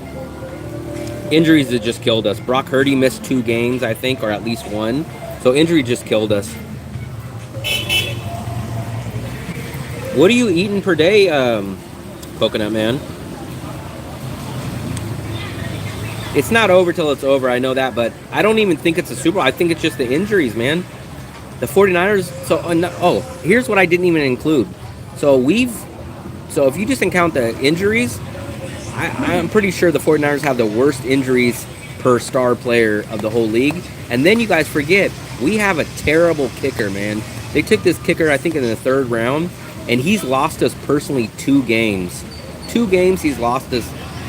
injuries have just killed us. Brock Purdy missed 2 games, I think, or at least 1. So injury just killed us. What are you eating per day, Coconut Man? It's not over till it's over, I know that, but I don't even think it's a Super Bowl. I think it's just the injuries, man. The 49ers, here's what I didn't even include. So if you just count the injuries, I'm pretty sure the 49ers have the worst injuries per star player of the whole league. And then you guys forget, we have a terrible kicker, man. They took this kicker, I think, in the 3rd round, and he's lost us personally 2 games. 2 games he's lost us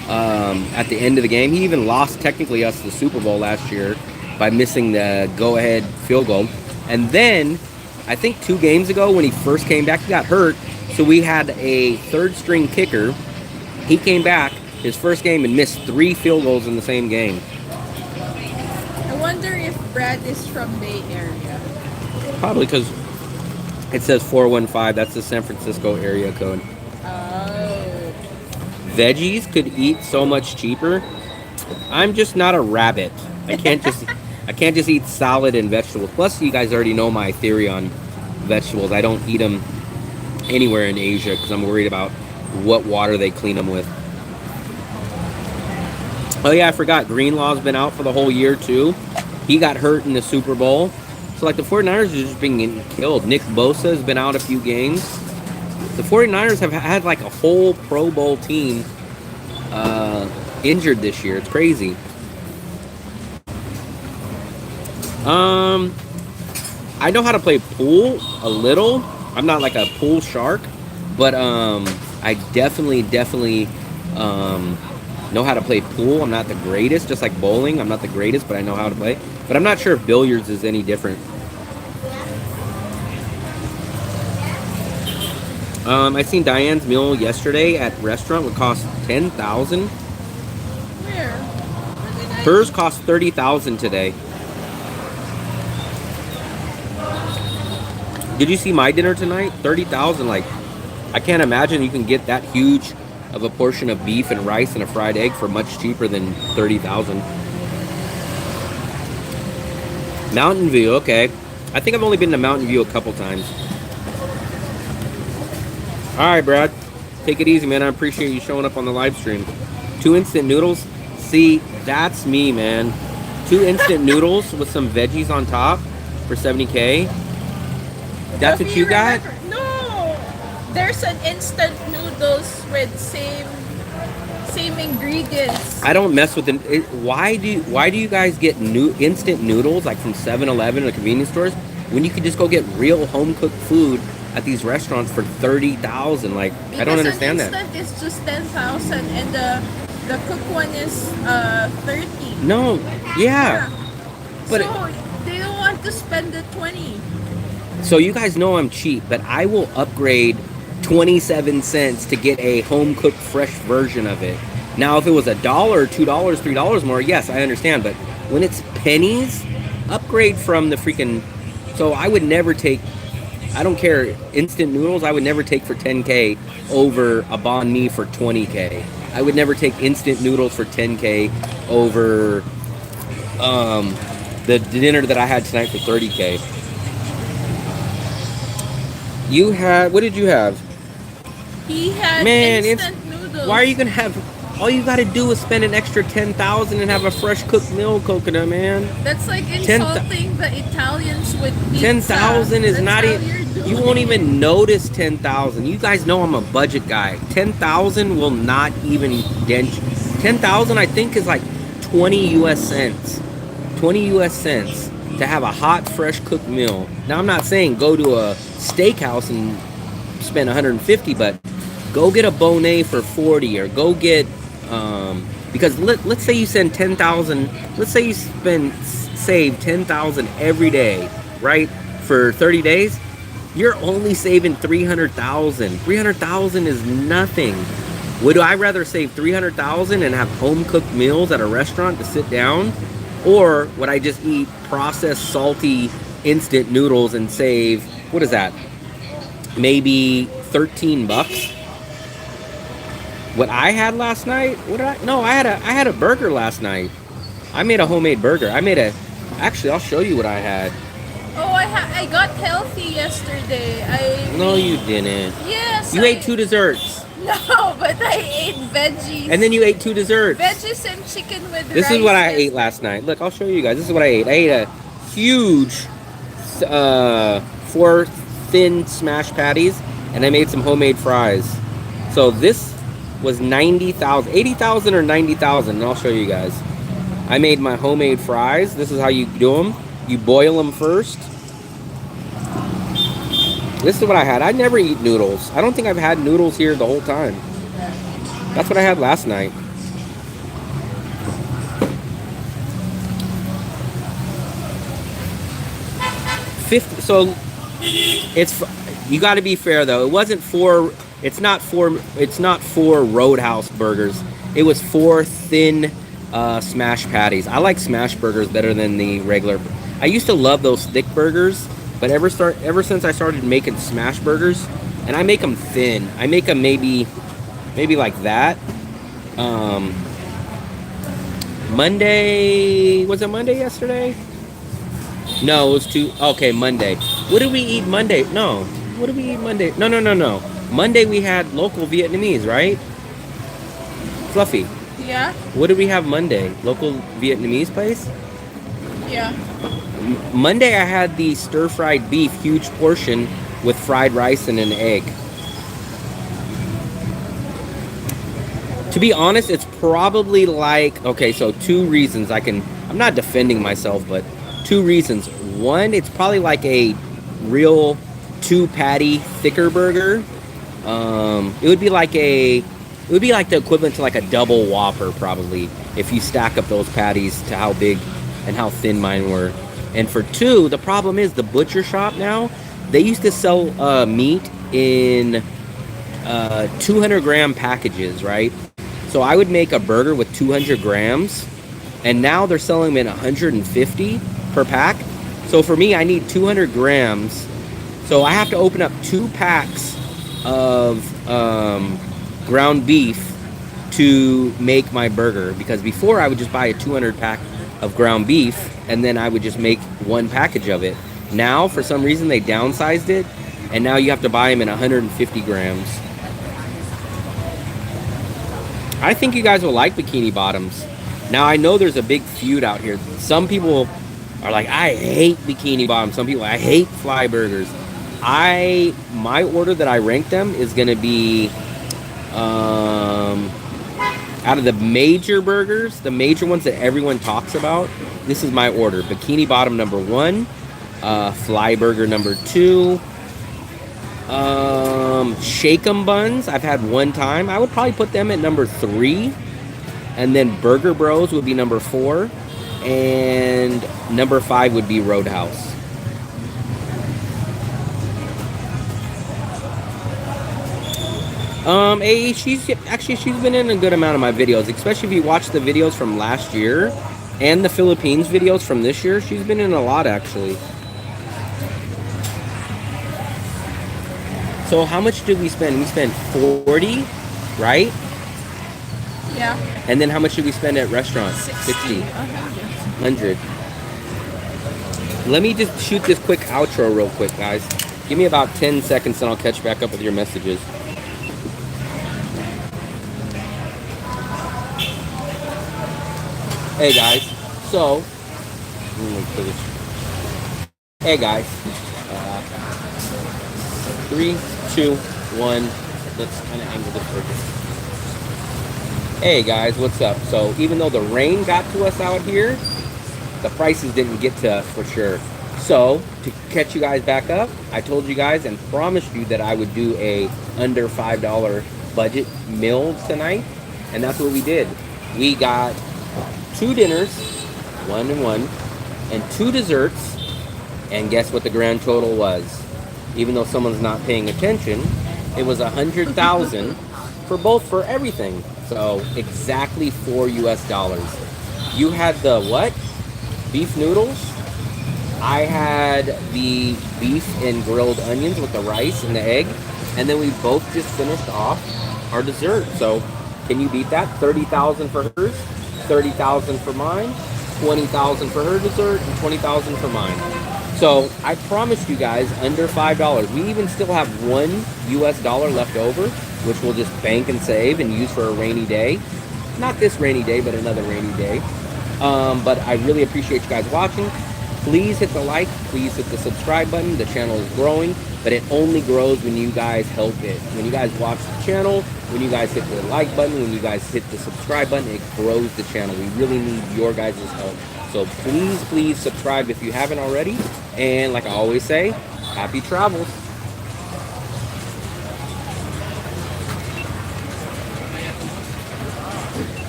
at the end of the game. He even lost, technically, us the Super Bowl last year by missing the go-ahead field goal. And then, I think 2 games ago when he first came back, he got hurt. So we had a 3rd-string kicker. He came back his first game and missed 3 field goals in the same game. I wonder if Brad is from Bay Area. Probably because it says 415. That's the San Francisco area code. Oh. Veggies could eat so much cheaper. I'm just not a rabbit. I can't just eat salad and vegetables. Plus, you guys already know my theory on vegetables. I don't eat them anywhere in Asia because I'm worried about what water they clean them with. Oh yeah, I forgot. Greenlaw's been out for the whole year too. He got hurt in the Super Bowl. So like the 49ers are just being getting killed. Nick Bosa has been out a few games. The 49ers have had like a whole Pro Bowl team injured this year. It's crazy. I know how to play pool a little. I'm not like a pool shark, but I definitely know how to play pool. I'm not the greatest, just like bowling. I'm not the greatest, but I know how to play. But I'm not sure if billiards is any different. I seen Diane's meal yesterday at restaurant would cost $10,000. Where? Hers cost $30,000 today. Did you see my dinner tonight? $30,000. Like, I can't imagine you can get that huge of a portion of beef and rice and a fried egg for much cheaper than $30,000. Mountain View, okay. I think I've only been to Mountain View a couple times. All right, Brad. Take it easy, man. I appreciate you showing up on the live stream. 2 instant noodles. See, that's me, man. 2 instant noodles with some veggies on top for 70K. That's what you got? No, there's an instant noodles with same ingredients. I don't mess with them. Why do you guys get instant noodles like from 7-Eleven or convenience stores when you could just go get real home cooked food at these restaurants for 30,000? Like, because I don't understand an that. Instant is just 10,000, and the cooked one is 30. No, yeah. But so they don't want to spend the 20. So you guys know I'm cheap, but I will upgrade 27 cents to get a home cooked fresh version of it. Now, if it was $1, $2, $3 more, yes, I understand. But when it's pennies, upgrade from the freaking. So I would never take. I don't care. Instant noodles, I would never take for 10K over a banh mi for 20K. I would never take instant noodles for 10K over the dinner that I had tonight for 30K. You had, what did you have? He had Man, instant noodles. Why are you gonna have? All you gotta do is spend an extra 10,000 and have a fresh cooked meal, coconut man. That's like insulting the Italians with pizza. 10,000 is not even. even. You won't even notice 10,000. You guys know I'm a budget guy. 10,000 will not even dent. 10,000 I think is like 20 US cents. 20 US cents to have a hot, fresh cooked meal. Now I'm not saying go to a steakhouse and spend 150, but go get a Bonet for 40, or go get because let's say you send 10,000. Let's say you save 10,000 every day, right? For 30 days, you're only saving 300,000. 300,000 is nothing. Would I rather save 300,000 and have home cooked meals at a restaurant to sit down, or would I just eat processed salty instant noodles and save, what is that? Maybe 13 bucks? What I had last night? I had a burger last night. I made a homemade burger. Actually, I'll show you what I had. Oh, I got healthy yesterday. No, you didn't. Yes. You ate 2 desserts. No, but I ate veggies. And then you ate 2 desserts. Veggies and chicken with rice. This is what I ate last night. Look, I'll show you guys. This is what I ate. I ate a huge 4 thin smash patties, and I made some homemade fries. So this was 90,000, 80,000 or 90,000, and I'll show you guys. I made my homemade fries. This is how you do them. You boil them first. This is what I had. I never eat noodles. I don't think I've had noodles here the whole time. That's what I had last night. So it's, you got to be fair though. It wasn't 4. It's not 4 Roadhouse burgers. It was 4 thin smash patties. I like smash burgers better than the regular. I used to love those thick burgers, but ever since I started making smash burgers, and I make them thin. I make them maybe like that. Monday, was it Monday yesterday? No, it was okay, Monday. What did we eat Monday? No. What did we eat Monday? No. Monday we had local Vietnamese, right? Fluffy. Yeah. What did we have Monday? Local Vietnamese place? Yeah. Monday I had the stir-fried beef, huge portion with fried rice and an egg. To be honest, it's probably like, okay, so 2 reasons I'm not defending myself, but 2 reasons. One, it's probably like a real 2-patty thicker burger. It would be like the equivalent to like a double Whopper probably, if you stack up those patties to how big and how thin mine were. And for 2, the problem is the butcher shop now, they used to sell meat in 200-gram packages, right? So I would make a burger with 200 grams, and now they're selling them in 150 per pack. So for me, I need 200 grams. So I have to open up 2 packs of ground beef to make my burger, because before I would just buy a 200 pack of ground beef and then I would just make 1 package of it. Now for some reason they downsized it, and now you have to buy them in 150 grams. I think you guys will like Bikini Bottoms. Now I know there's a big feud out here. Some people are like, I hate bikini bottom. Some people, I hate fly burgers. My order that I rank them is gonna be out of the major burgers, the major ones that everyone talks about. This is my order: bikini bottom number 1, fly burger number 2, shake 'em buns. I've had one time. I would probably put them at number 3, and then Burger Bros would be number 4, and number 5 would be Roadhouse. she's been in a good amount of my videos, especially if you watch the videos from last year and the Philippines videos from this year. She's been in a lot, actually. So how much did we spend? We spent 40, right? Yeah. And then how much did we spend at restaurants? 60. 100. Let me just shoot this quick outro real quick, guys. Give me about 10 seconds and I'll catch back up with your messages. Hey guys, so hey guys, 3, 2, 1. Let's kind of angle this burger. Hey guys, what's up? So even though the rain got to us out here, the prices didn't get to us for sure. So to catch you guys back up, I told you guys and promised you that I would do a under $5 budget meal tonight, and that's what we did. We got 2 dinners, 1 and 1, and 2 desserts, and guess what the grand total was? Even though someone's not paying attention, it was $100,000 for everything. So exactly $4 US. You had the what? Beef noodles. I had the beef and grilled onions with the rice and the egg, and then we both just finished off our dessert. So can you beat that? 30,000 for hers, 30,000 for mine, 20,000 for her dessert, and 20,000 for mine. So I promised you guys under $5. We even still have $1 US left over, which we'll just bank and save and use for a rainy day. Not this rainy day, but another rainy day. But I really appreciate you guys watching. Please hit the like, please hit the subscribe button. The channel is growing, but it only grows when you guys help it. When you guys watch the channel, when you guys hit the like button, when you guys hit the subscribe button, it grows the channel. We really need your guys' help. So please subscribe if you haven't already. And like I always say, happy travels.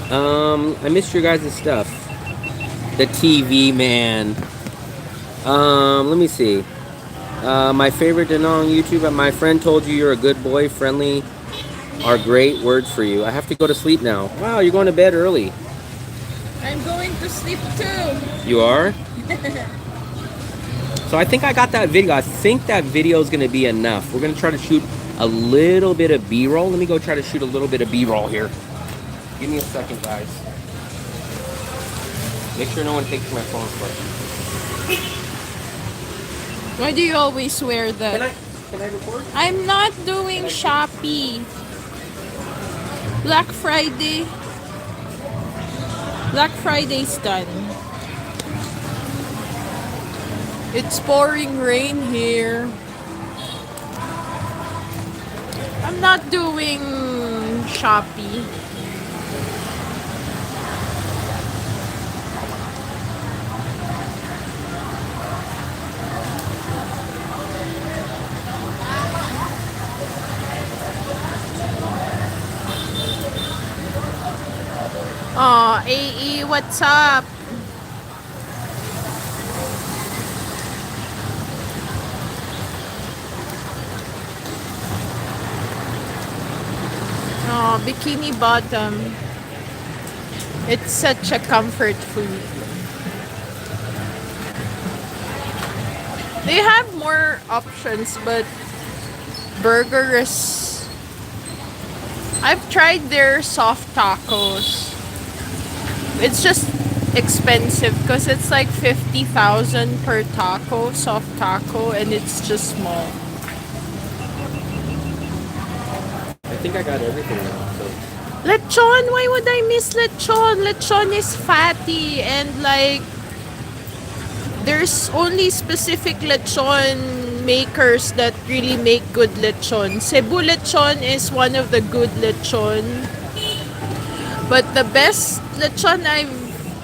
I missed your guys' stuff. The TV, man. Let me see. My favorite to know on YouTube, my friend told you you're a good boy, friendly, are great words for you. I have to go to sleep now. Wow, you're going to bed early. I'm going to sleep too. You are? So I think I got that video. I think that video is going to be enough. We're going to try to shoot a little bit of B-roll. Let me go try to shoot a little bit of B-roll here. Give me a second, guys. Make sure no one takes my phone first. Why do you always wear that? Can I record? I'm not doing Shopee. Black Friday. Black Friday's done. It's pouring rain here. I'm not doing Shopee. Oh, AE, what's up? Oh, bikini bottom. It's such a comfort food. They have more options, but burger is... I've tried their soft tacos. It's just expensive because it's like 50,000 per taco, soft taco, and it's just small. I think I got everything now, so Lechon, why would I miss lechon? Lechon is fatty and like there's only specific lechon makers that really make good lechon. Cebu lechon is one of the good lechon. But the best lechon I've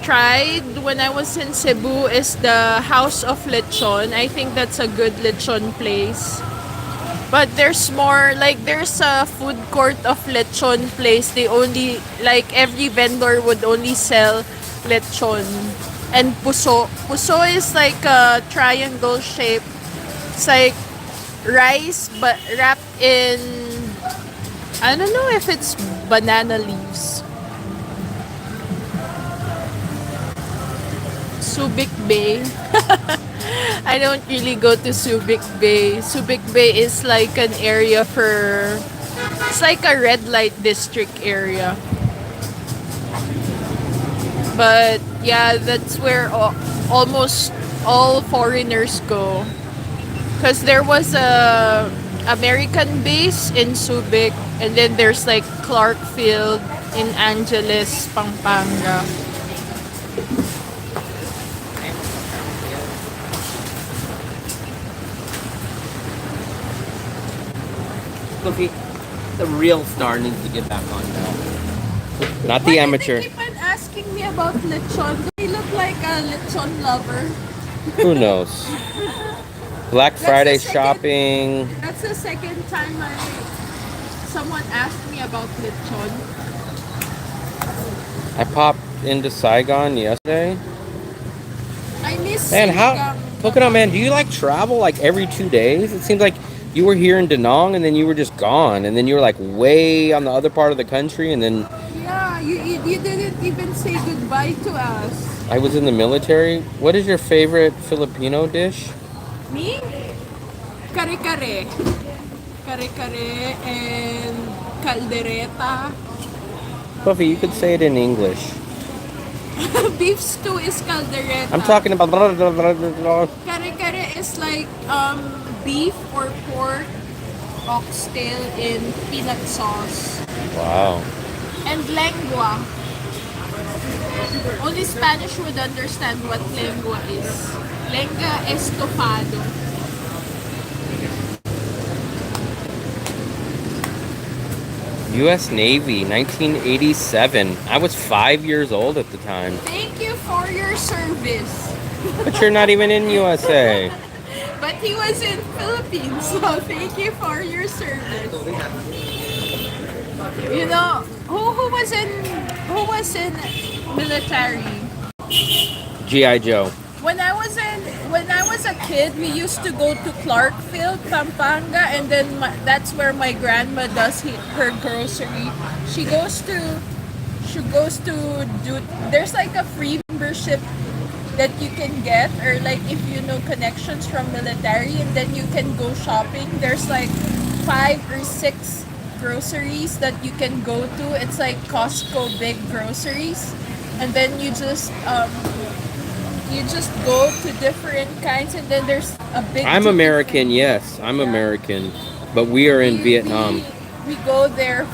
tried when I was in Cebu is the House of Lechon. I think that's a good lechon place. But there's more, like there's a food court of lechon place. They only, like every vendor would only sell lechon. And puso. Puso is like a triangle shape. It's like rice but wrapped in, I don't know if it's banana leaves. Subic Bay. I don't really go to Subic Bay. Subic Bay is like an area for, it's like a red light district area. But yeah, that's where almost all foreigners go. Because there was a American base in Subic, and then there's like Clark Field in Angeles, Pampanga. Sophie, the real star needs to get back on now. Not the amateur. They keep on asking me about lechon. Do I look like a lechon lover? Who knows? Black Friday the second- shopping. That's the second time someone asked me about lechon. I popped into Saigon yesterday. I miss Man, how sinigang. Coconut Man, do you like travel like every 2 days? It seems like you were here in Da Nang and then you were just gone, and then you were like way on the other part of the country, and then Yeah, you didn't even say goodbye to us. I was in the military. What is your favorite Filipino dish? Me? Kare-kare. Kare-kare and caldereta. Puffy, you could say it in English. Beef stew is caldereta. I'm talking about. Kare-kare is like beef or pork oxtail in peanut sauce. Wow. And lengua. Only Spanish would understand what lengua is. Lengua estofado. U.S. Navy, 1987. I was 5 years old at the time. Thank you for your service. But you're not even in USA. But he was in Philippines, so thank you for your service. You know, who was in military? G.I. Joe. When I was a kid, we used to go to Clarkfield, Pampanga, and then that's where my grandma does her grocery. She goes to do. There's like a free membership that you can get, or like if you know connections from military, and then you can go shopping. There's like 5 or 6 groceries that you can go to. It's like Costco big groceries, and then you just go to different kinds, and then there's a big. I'm American, yes, I'm American, but we are in Vietnam. We go there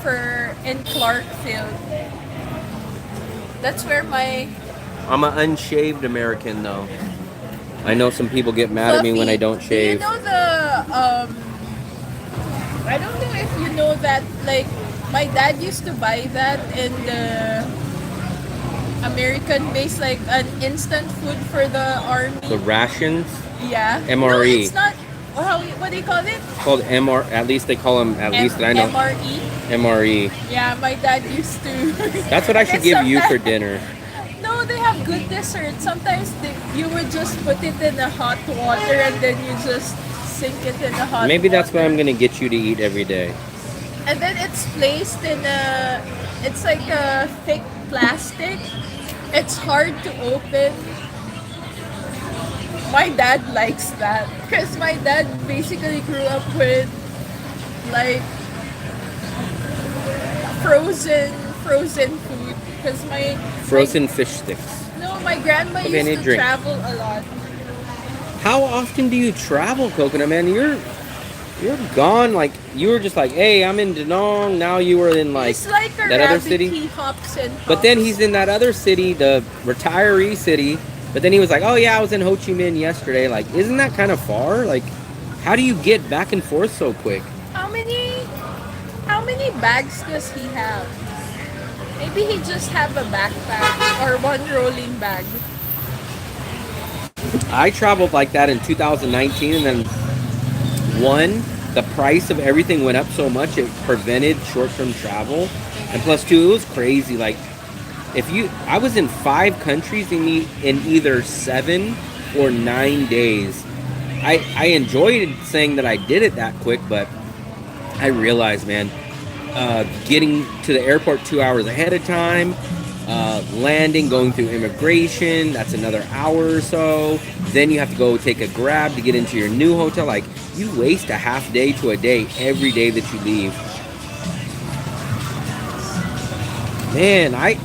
in Clarkfield. That's where I'm an unshaved American, though. I know some people get mad at me when I don't shave. Do you know I don't know if you know that, like, my dad used to buy that in the American base, like an instant food for the army. The rations? Yeah. MRE. No, it's not. What do you call it? It's called MR. At least they call them. At least that I know. MRE. MRE. Yeah, my dad used to. That's what I should give you for dinner. No, they have good desserts. Sometimes you would just put it in the hot water and then you just sink it in the hot water. Maybe that's what I'm gonna get you to eat every day. And then it's placed in it's like a thick plastic. It's hard to open. My dad likes that because my dad basically grew up with like frozen food because Frozen fish sticks. No, my grandma Okay, I need used to drink. travel a lot. How often do you travel, Coconut Man? You're gone. Like you were just like, hey, I'm in Danong. Now you were in like, It's like a that other rabbit, city. he hops and hops. But then he's in that other city, the retiree city. But then he was like, oh yeah, I was in Ho Chi Minh yesterday. Like, isn't that kind of far? Like, how do you get back and forth so quick? How many bags does he have? Maybe he just have a backpack or one rolling bag. I traveled like that in 2019, and then the price of everything went up so much it prevented short-term travel, and plus two, it was crazy. Like, I was in 5 countries in either 7 or 9 days. I enjoyed saying that I did it that quick, but I realized, man, getting to the airport 2 hours ahead of time, landing, going through immigration, that's another hour or so. Then you have to go take a Grab to get into your new hotel. Like, you waste a half day to a day every day that you leave. Man, I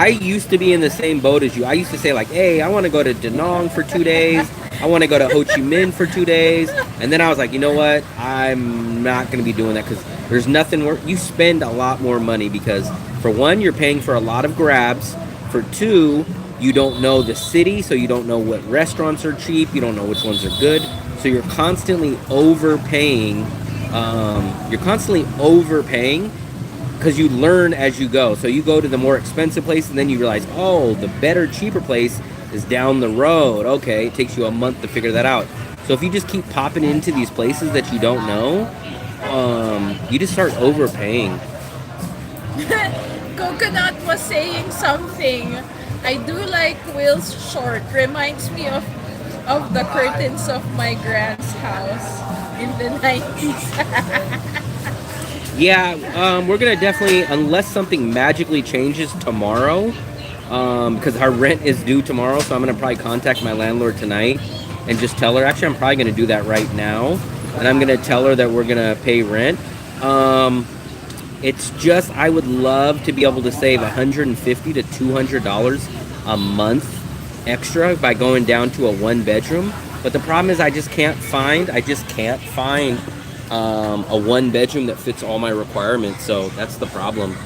used to be in the same boat as you. I used to say like, hey, I want to go to Danong for 2 days. I want to go to Ho Chi Minh for 2 days. And then I was like, you know what? I'm not going to be doing that, because there's nothing worth. You spend a lot more money because, for one, you're paying for a lot of Grabs. For two, you don't know the city, so you don't know what restaurants are cheap. You don't know which ones are good. So you're constantly overpaying. Because you learn as you go. So you go to the more expensive place, and then you realize, oh, the better, cheaper place is down the road. Okay, it takes you a month to figure that out. So if you just keep popping into these places that you don't know, you just start overpaying. Coconut was saying something. I do like Will's short. Reminds me of the curtains of my grand's house in the 90s. Yeah, we're gonna definitely, unless something magically changes tomorrow, because our rent is due tomorrow, so I'm gonna probably contact my landlord tonight and just tell her. Actually, I'm probably gonna do that right now, and I'm gonna tell her that we're gonna pay rent. It's just, I would love to be able to save $150 to $200 a month extra by going down to a 1-bedroom. But the problem is I just can't find a 1-bedroom that fits all my requirements. So that's the problem.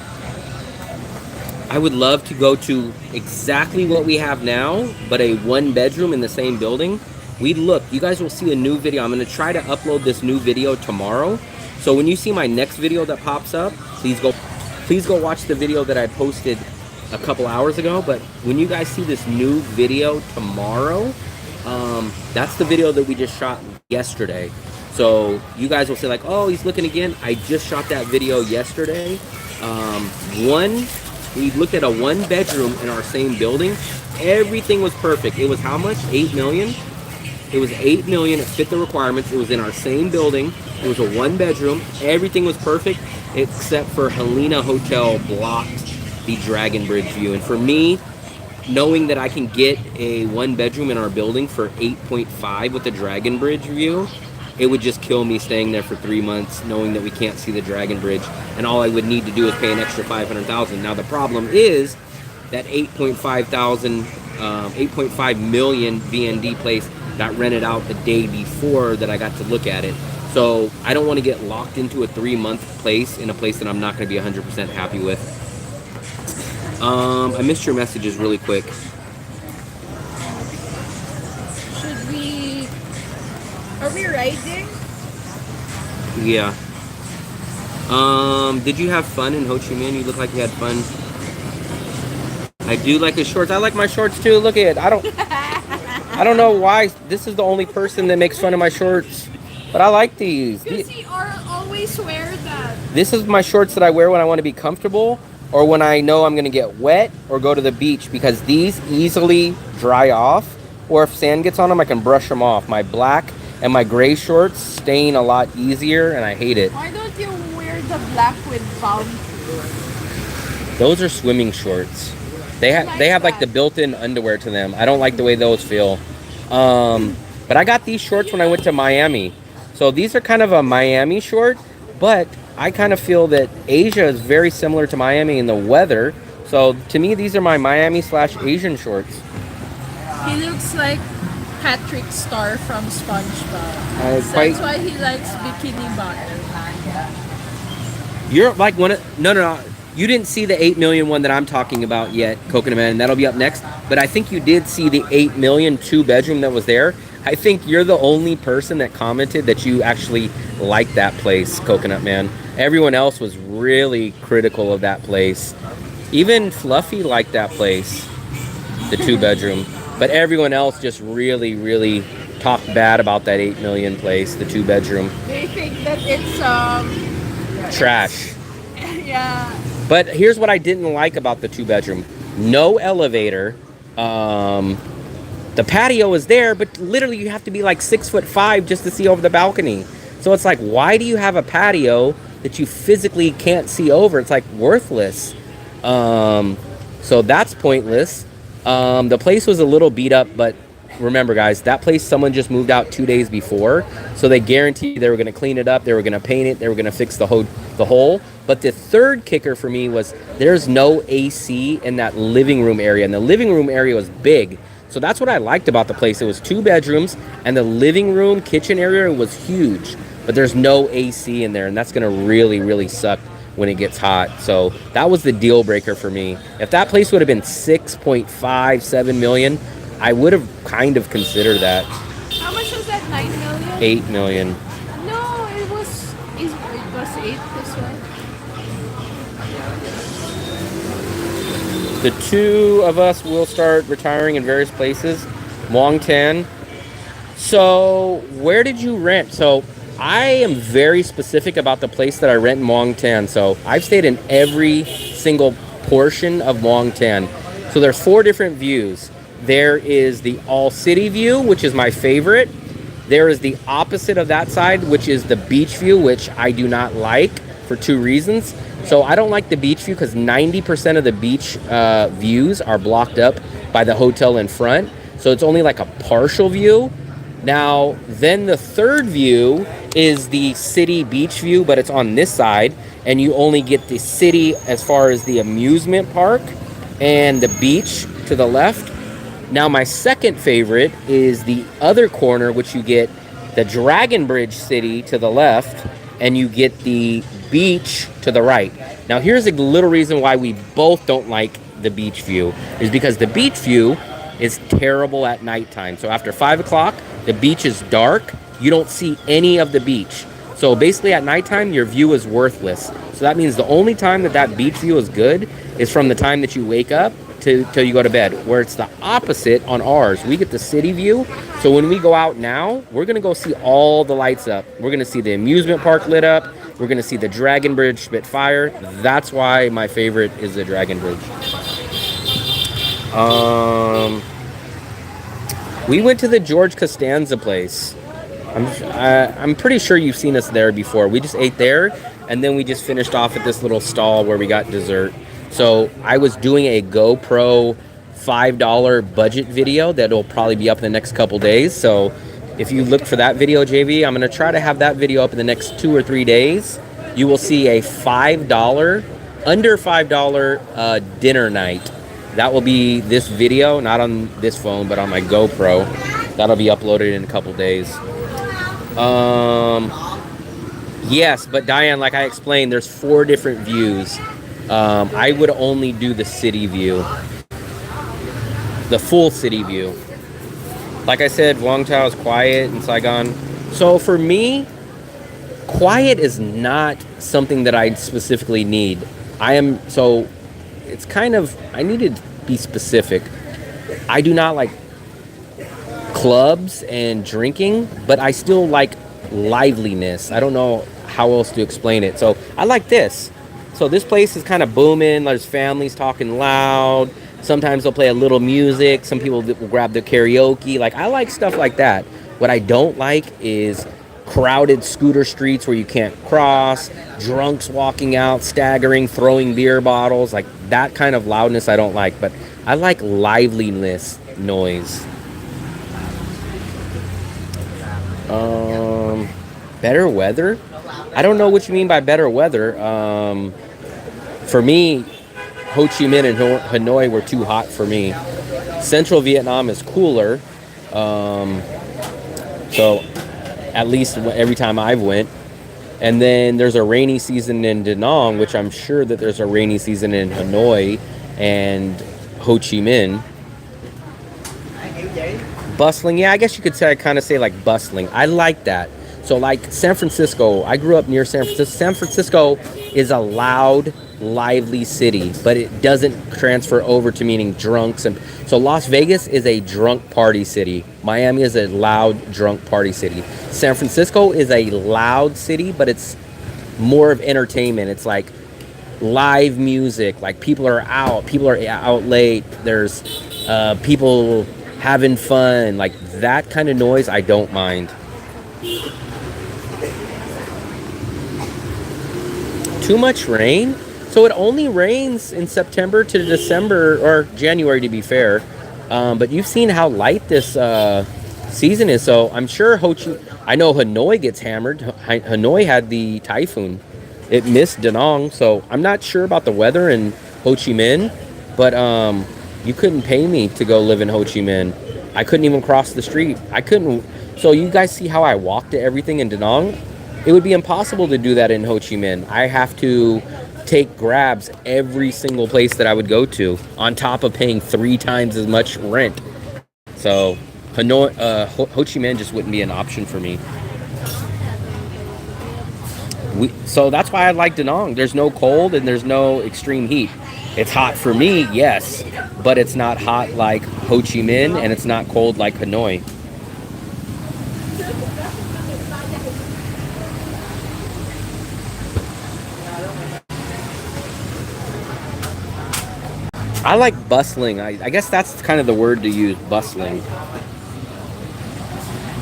I would love to go to exactly what we have now, but a 1-bedroom in the same building. You guys will see a new video. I'm going to try to upload this new video tomorrow. So when you see my next video that pops up, please go watch the video that I posted a couple hours ago. But when you guys see this new video tomorrow, that's the video that we just shot yesterday. So you guys will say like, oh, he's looking again. I just shot that video yesterday. We looked at a 1-bedroom in our same building. Everything was perfect. It was how much? 8 million? It was 8 million. It fit the requirements. It was in our same building. It was a 1-bedroom. Everything was perfect except for Helena Hotel blocked the Dragon Bridge view. And for me, knowing that I can get a 1-bedroom in our building for 8.5 with the Dragon Bridge view, it would just kill me staying there for 3 months, knowing that we can't see the Dragon Bridge, and all I would need to do is pay an extra $500,000. Now the problem is that 8.5 million VND place got rented out the day before that I got to look at it. So I don't want to get locked into a 3-month place in a place that I'm not going to be 100% happy with. I missed your messages really quick. Are we riding? Yeah. Did you have fun in Ho Chi Minh? You look like you had fun. I do like his shorts. I like my shorts too. Look at it. I don't know why this is the only person that makes fun of my shorts, but I like these. Because he always wear that. This is my shorts that I wear when I want to be comfortable, or when I know I'm going to get wet or go to the beach, because these easily dry off, or if sand gets on them, I can brush them off. My black and my gray shorts stain a lot easier, and I hate it. Why don't you wear the black with palm? Those are swimming shorts. They have like the built-in underwear to them. I don't like the way those feel. But I got these shorts when I went to Miami. So these are kind of a Miami short, but I kind of feel that Asia is very similar to Miami in the weather. So to me, these are my Miami/Asian shorts. He looks like Patrick Star from SpongeBob. So quite. that's why he likes Bikini Bottom. You're like one of no. You didn't see the 8 million one that I'm talking about yet, Coconut Man, and that'll be up next. But I think you did see the 8 million 2-bedroom that was there. I think you're the only person that commented that you actually liked that place, Coconut Man. Everyone else was really critical of that place. Even Fluffy liked that place, the 2-bedroom. But everyone else just really, really talked bad about that 8 million place, the 2-bedroom. They think that it's Trash. yeah. But here's what I didn't like about the 2-bedroom. No elevator. The patio is there, but literally you have to be like 6'5" just to see over the balcony. So it's like, why do you have a patio that you physically can't see over? It's like worthless. So that's pointless. The place was a little beat up, but remember guys, that place someone just moved out 2 days before. So they guaranteed they were going to clean it up, they were going to paint it, they were going to fix the hole. But the third kicker for me was there's no AC in that living room area. And the living room area was big. So that's what I liked about the place. It was 2 bedrooms and the living room kitchen area was huge. But there's no AC in there, and that's going to really, really suck when it gets hot. So that was the deal breaker for me. If that place would have been 6.57 million, I would have kind of considered that. How much was that? 9 million? 8 million. No, it was 8 this one. The two of us will start retiring in various places. Muang Tan. So where did you rent? So I am very specific about the place that I rent in Muang Tan. So I've stayed in every single portion of Muang Tan. So there's 4 different views. There is the all city view, which is my favorite. There is the opposite of that side, which is the beach view, which I do not like for 2 reasons. So I don't like the beach view because 90% of the beach views are blocked up by the hotel in front. So it's only like a partial view. Now, then the third view is the city beach view, but it's on this side. And you only get the city as far as the amusement park and the beach to the left. Now, my second favorite is the other corner, which you get the Dragon Bridge City to the left, and you get the beach to the right. Now, here's a little reason why we both don't like the beach view, is because the beach view is terrible at nighttime. So after 5 o'clock, the beach is dark. You don't see any of the beach. So basically at nighttime, your view is worthless. So that means the only time that that beach view is good is from the time that you wake up till you go to bed, where it's the opposite on ours. We get the city view. So when we go out now, we're going to go see all the lights up. We're going to see the amusement park lit up. We're going to see the Dragon Bridge spit fire. That's why my favorite is the Dragon Bridge. We went to the George Costanza place. I'm pretty sure you've seen us there before. We just ate there, and then we just finished off at this little stall where we got dessert. So I was doing a GoPro $5 budget video that'll probably be up in the next couple days. So if you look for that video, JV, I'm going to try to have that video up in the next 2 or 3 days. You will see a under $5 dinner night. That will be this video, not on this phone, but on my GoPro. That'll be uploaded in a couple days. Yes, but Diane, like I explained, there's 4 different views. I would only do the city view. The full city view. Like I said, Wong Tao is quiet in Saigon. So for me, quiet is not something that I specifically need. It's kind of, I need to be specific. I do not like clubs and drinking, but I still like liveliness. I don't know how else to explain it. So I like this. So this place is kind of booming. There's families talking loud. Sometimes they'll play a little music. Some people will grab their karaoke. Like, I like stuff like that. What I don't like is crowded scooter streets where you can't cross, drunks walking out, staggering, throwing beer bottles. Like, that kind of loudness I don't like. But I like liveliness noise. Better weather? I don't know what you mean by better weather. For me, Ho Chi Minh and Hanoi were too hot for me. Central Vietnam is cooler. So at least every time I've went. And then there's a rainy season in Da Nang, which I'm sure that there's a rainy season in Hanoi and Ho Chi Minh. Bustling, yeah, I guess you could say, kind of say like bustling. I like that. So like San Francisco, I grew up near San Francisco. San Francisco is a loud, lively city, but it doesn't transfer over to meaning drunks. And so Las Vegas is a drunk party city. Miami is a loud, drunk party city. San Francisco is a loud city, but it's more of entertainment. It's like live music, like people are out late, there's people having fun, like that kind of noise I don't mind. Too much rain? So it only rains in September to December, or January to be fair, but you've seen how light this season is, so I'm sure I know Hanoi gets hammered. Hanoi had the typhoon. It missed Da Nang, so I'm not sure about the weather in Ho Chi Minh, but you couldn't pay me to go live in Ho Chi Minh. I couldn't even cross the street. I couldn't. So you guys see how I walk to everything in Da Nang? It would be impossible to do that in Ho Chi Minh. I have to take grabs every single place that I would go to, on top of paying 3 times as much rent. So Hanoi, Ho Chi Minh just wouldn't be an option for me. So that's why I like Da Nang. There's no cold and there's no extreme heat. It's hot for me, yes, but it's not hot like Ho Chi Minh, and it's not cold like Hanoi. I like bustling. I guess that's kind of the word to use, bustling.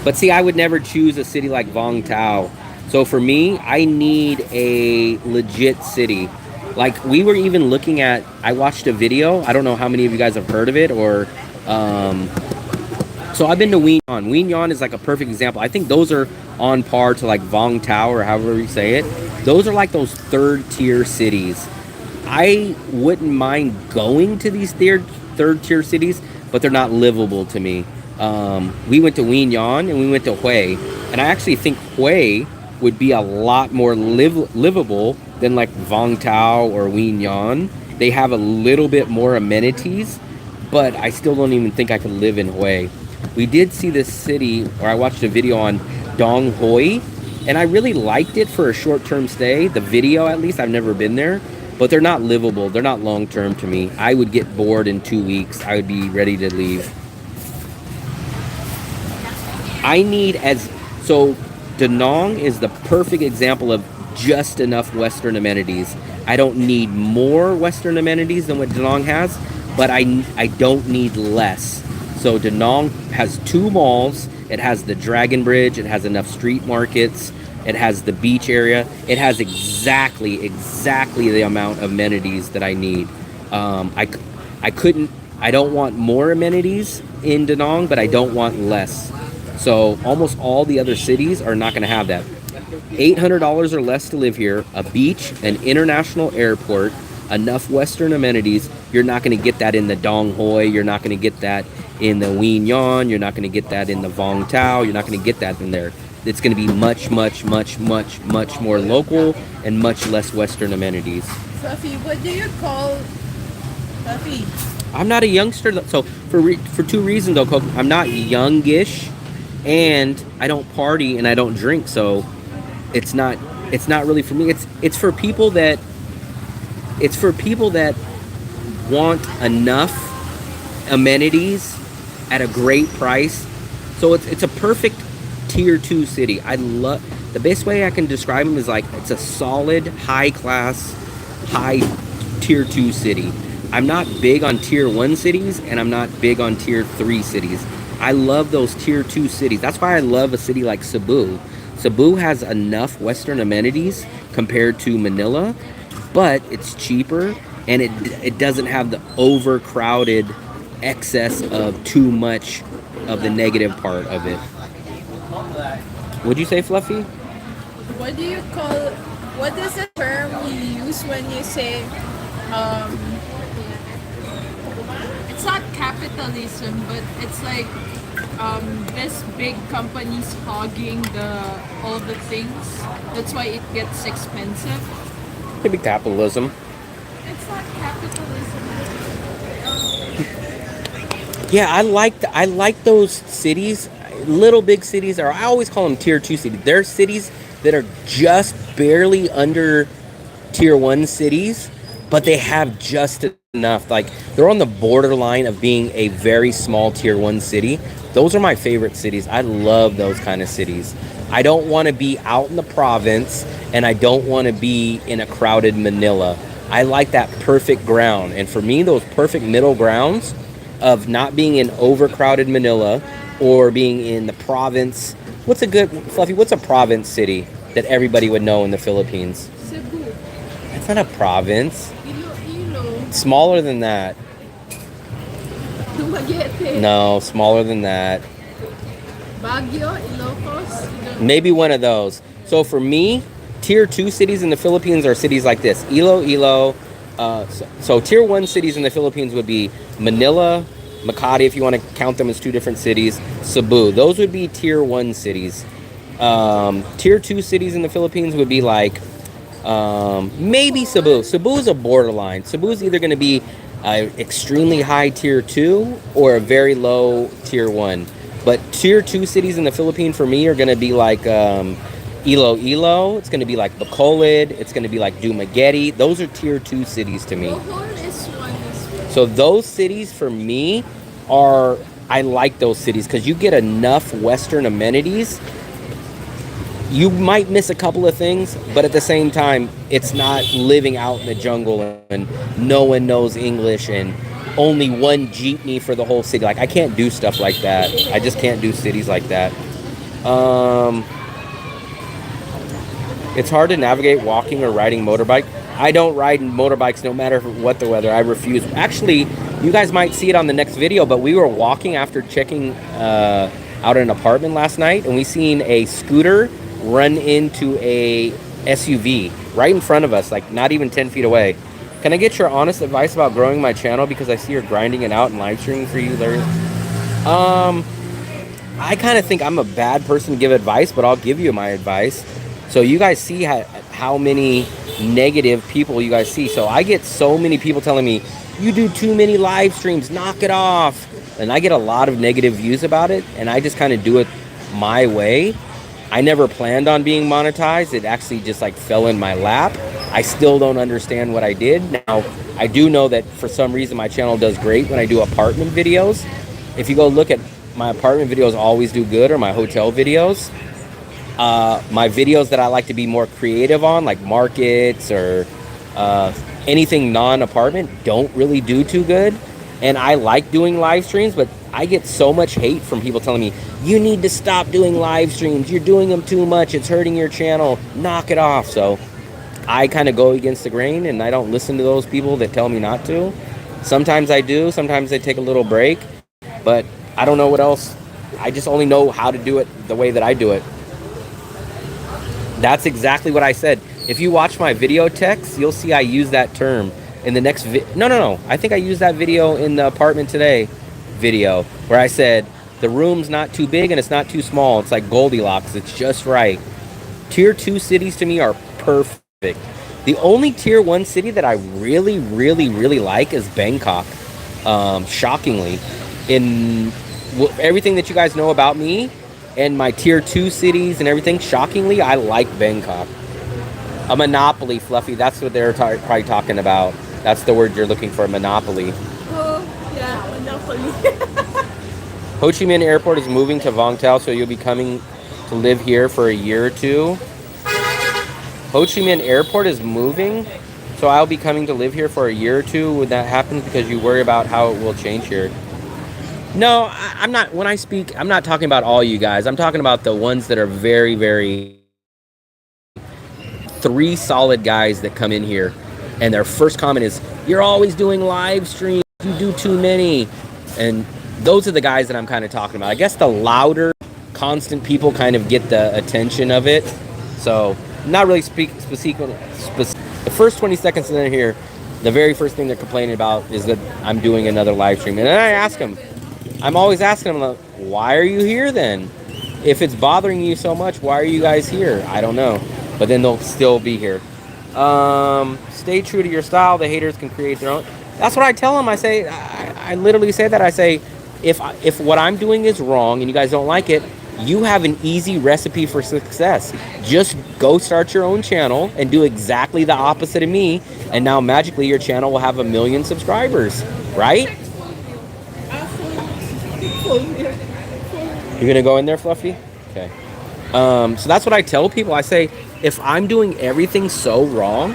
But see, I would never choose a city like Vong Tau. So for me, I need a legit city. Like we were even looking at, I watched a video. I don't know how many of you guys have heard of it, or so I've been to Wien Yan. Wien Yan is like a perfect example. I think those are on par to like Vong Tau, or however you say it. Those are like those third tier cities. I wouldn't mind going to these third tier cities, but they're not livable to me. We went to Wien Yan and we went to Hue, and I actually think Hue would be a lot more livable than like Vong Tau or Wien Yan. They have a little bit more amenities, but I still don't even think I could live in Hue. We did see this city, or I watched a video on Dong Hoi, and I really liked it for a short-term stay. The video, at least, I've never been there, but they're not livable. They're not long-term to me. I would get bored in 2 weeks. I would be ready to leave. So Da Nang is the perfect example of just enough Western amenities. I don't need more Western amenities than what Da Nang has, but I don't need less. So Da Nang has 2 malls. It has the Dragon Bridge. It has enough street markets. It has the beach area. It has exactly the amount of amenities that I need. I don't want more amenities in Da Nang, but I don't want less. So almost all the other cities are not going to have that. $800 or less to live here, a beach, an international airport, enough Western amenities. You're not going to get that in the Dong Hoi. You're not going to get that in the Wien Yan. You're not going to get that in the Vong Tau. You're not going to get that in there. It's going to be much more local and much less Western amenities. Fluffy, what do you call Fluffy? I'm not a youngster, so for 2 reasons though, Coco. I'm not youngish, and I don't party and I don't drink, so it's not really for me. It's for people that want enough amenities at a great price. So it's a perfect tier 2 city. The best way I can describe them is like it's a solid, high class, high tier 2 city. I'm not big on tier 1 cities, and I'm not big on tier 3 cities. I love those tier 2 cities. That's why I love a city like Cebu. Cebu has enough Western amenities compared to Manila, but it's cheaper, and it doesn't have the overcrowded excess of too much of the negative part of it. What'd you say, Fluffy? What is the term you use when you say it's not capitalism, but it's like this big companies hogging all the things. That's why it gets expensive. Maybe capitalism. It's not capitalism. Yeah, I like those cities, little big cities, or I always call them tier 2 cities. They're cities that are just barely under tier 1 cities, but they have just enough. Like, they're on the borderline of being a very small tier 1 city. Those are my favorite cities. I love those kind of cities. I don't want to be out in the province, and I don't want to be in a crowded Manila. I like that perfect ground. And for me, those perfect middle grounds of not being in overcrowded Manila or being in the province. What's a province city that everybody would know in the Philippines? Cebu. It's not a province. Iloilo. Smaller than that. Dumaguete. No, smaller than that. Baguio, Ilocos. Maybe one of those. So for me, tier 2 cities in the Philippines are cities like this. Iloilo. So tier 1 cities in the Philippines would be Manila, Makati, if you want to count them as two different cities, Cebu. Those would be tier 1 cities. Tier 2 cities in the Philippines would be like maybe Cebu. Cebu is a borderline. Cebu is either going to be extremely high tier 2 or a very low tier 1. But tier 2 cities in the Philippines for me are going to be like Iloilo. It's going to be like Bacolod. It's going to be like Dumaguete. Those are tier 2 cities to me. So those cities for me I like those cities because you get enough Western amenities. You might miss a couple of things, but at the same time, it's not living out in the jungle and no one knows English and only one jeepney for the whole city. Like, I can't do stuff like that. I just can't do cities like that. It's hard to navigate walking or riding motorbike. I don't ride motorbikes no matter what the weather. I refuse. Actually, you guys might see it on the next video, but we were walking after checking out an apartment last night, and we seen a scooter run into a SUV right in front of us, like not even 10 feet away. Can I get your honest advice about growing my channel? Because I see you're grinding it out and live streaming for you, Larry. I kind of think I'm a bad person to give advice, but I'll give you my advice. So you guys see how many negative people you guys see. So I get so many people telling me, you do too many live streams, knock it off. And I get a lot of negative views about it, and I just kind of do it my way. I never planned on being monetized. It actually just like fell in my lap. I still don't understand what I did. Now, I do know that for some reason my channel does great when I do apartment videos. If you go look at my apartment videos, always do good, or my hotel videos. My videos that I like to be more creative on, like markets or anything non-apartment, don't really do too good. And I like doing live streams, but I get so much hate from people telling me, you need to stop doing live streams. You're doing them too much. It's hurting your channel. Knock it off. So I kind of go against the grain, and I don't listen to those people that tell me not to. Sometimes I do. Sometimes I take a little break. But I don't know what else. I just only know how to do it the way that I do it. That's exactly what I said. If you watch my video text, you'll see I use that term in the next No. I think I used that video in the apartment today video where I said the room's not too big and it's not too small. It's like Goldilocks. It's just right. Tier 2 cities to me are perfect. The only tier 1 city that I really, really, really like is Bangkok. Shockingly, in everything that you guys know about me and my tier 2 cities and everything, shockingly, I like Bangkok. A monopoly, Fluffy. That's what they're probably talking about. That's the word you're looking for, monopoly. Oh, yeah, monopoly. Ho Chi Minh Airport is moving to Vung Tau, so you'll be coming to live here for a year or two. Ho Chi Minh Airport is moving, so I'll be coming to live here for a year or two when that happens, because you worry about how it will change here. No, I'm not. When I speak, I'm not talking about all you guys. I'm talking about the ones that are very, very 3 solid guys that come in here, and their first comment is, "You're always doing live streams. You do too many." And those are the guys that I'm kind of talking about. I guess the louder, constant people kind of get the attention of it. So, not really specific. The first 20 seconds in here, the very first thing they're complaining about is that I'm doing another live stream. And then I ask them, I'm always asking them, like, why are you here then? If it's bothering you so much, why are you guys here? I don't know. But then they'll still be here. Stay true to your style. The haters can create their own. That's what I tell them. I say, I literally say that. I say, if what I'm doing is wrong and you guys don't like it, you have an easy recipe for success. Just go start your own channel and do exactly the opposite of me. And now magically your channel will have 1 million subscribers, right? You're gonna go in there, Fluffy? Okay. So that's what I tell people. I say, if I'm doing everything so wrong,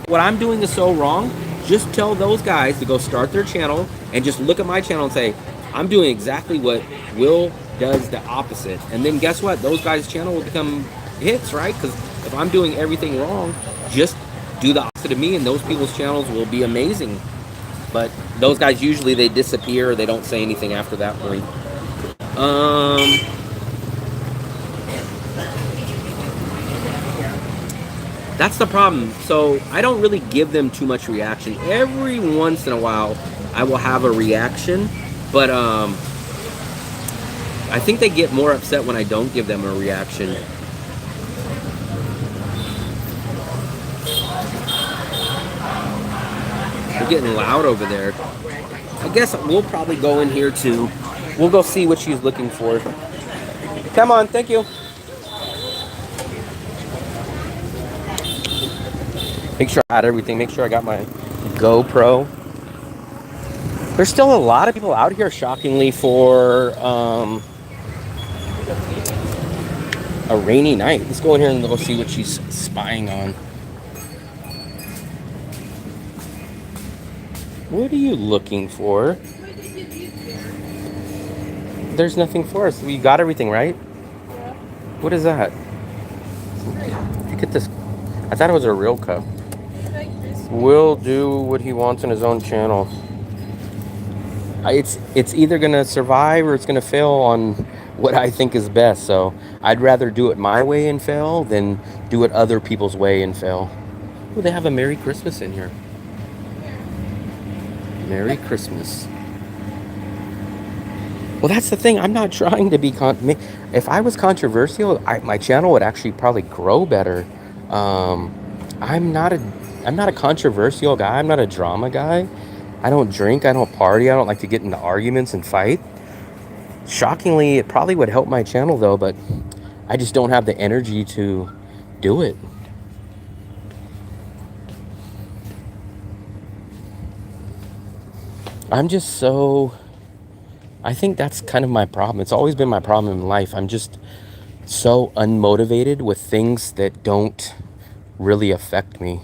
what I'm doing is so wrong, just tell those guys to go start their channel and just look at my channel and say, I'm doing exactly what Will does the opposite. And then guess what? Those guys' channel will become hits, right? Because if I'm doing everything wrong, just do the opposite of me and those people's channels will be amazing. But those guys usually, they disappear. They don't say anything after that point. That's the problem. So I don't really give them too much reaction. Every once in a while, I will have a reaction, but I think they get more upset when I don't give them a reaction. They're getting loud over there. I guess we'll probably go in here too. We'll go see what she's looking for. Come on, thank you. Make sure I had everything. Make sure I got my GoPro. There's still a lot of people out here, shockingly, for a rainy night. Let's go in here and go see what she's spying on. What are you looking for? There's nothing for us. We got everything, right? Yeah. What is that? Look at this. I thought it was a real cup. Like this. Will do what he wants on his own channel. It's either gonna survive or it's gonna fail on what I think is best. So I'd rather do it my way and fail than do it other people's way and fail. Oh, they have a Merry Christmas in here. Merry Christmas. Well, that's the thing. I'm not trying to be if I was controversial, my channel would actually probably grow better. I'm not a controversial guy. I'm not a drama guy. I don't drink. I don't party. I don't like to get into arguments and fight. Shockingly, it probably would help my channel though, but I just don't have the energy to do it. I'm just so... I think that's kind of my problem. It's always been my problem in life. I'm just so unmotivated with things that don't really affect me.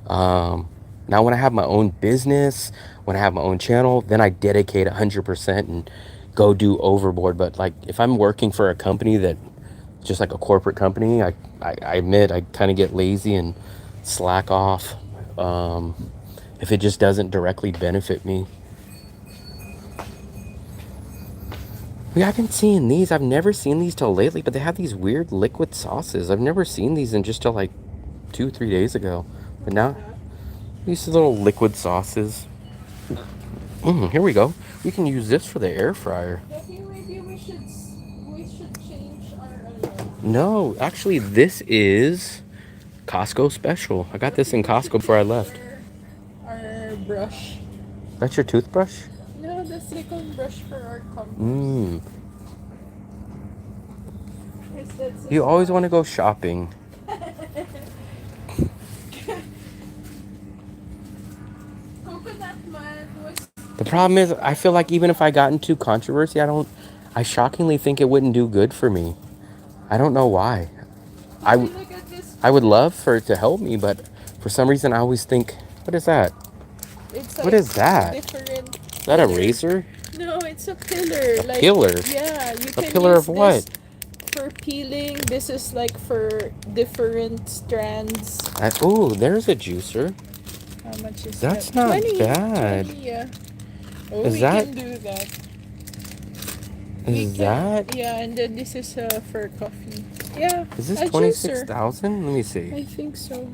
Now, when I have my own business, when I have my own channel, then I dedicate 100% and go do overboard. But like, if I'm working for a company that just like a corporate company, I admit I kind of get lazy and slack off if it just doesn't directly benefit me. Yeah, I've been seeing these. I've never seen these till lately, but they have these weird liquid sauces. I've never seen these in just till like 2-3 days ago. But now, these little liquid sauces. Here we go. We can use this for the air fryer. Maybe we should change our... No, actually, this is Costco special. I got this in Costco before I left. Our brush. That's your toothbrush? No, the silicone brush for our compass. You always want to go shopping. Coconut mud was... The problem is, I feel like even if I got into controversy, I shockingly think it wouldn't do good for me. I don't know why. I would love for it to help me, but for some reason I always think, what is that? It's What is that? Different. Is that a razor? No, it's a pillar. A pillar? Yeah, you A can pillar use of what? this for peeling. This is like for different strands. Oh, there's a juicer. How much is That's that? not 20, bad. 20, yeah. Oh, Is we that- can do that. Is that? Yeah, and then this is for coffee. Yeah. Is this a 26,000? Let me see. juicer. I think so.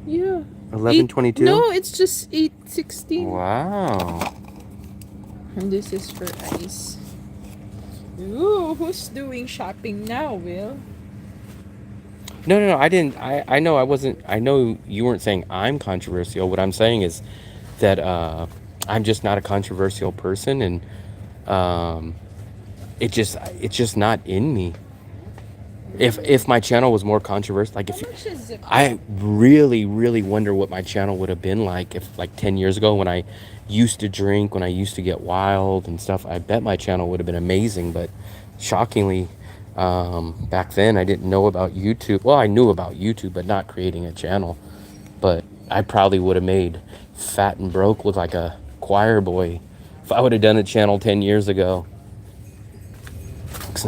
Yeah. 1122? No, it's just 816. Wow. And this is for ice. Ooh, who's doing shopping now, Will? No, I didn't. I know I wasn't. I know you weren't saying I'm controversial. What I'm saying is that I'm just not a controversial person, and um, it's just not in me. If my channel was more controversial, like How much is it? I really wonder what my channel would have been like if like 10 years ago when I used to drink, when I used to get wild and stuff. I bet my channel would have been amazing, but shockingly, back then I didn't know about YouTube. Well, I knew about YouTube, but not creating a channel. But I probably would have made Fat and Broke look like a choir boy if I would have done a channel 10 years ago.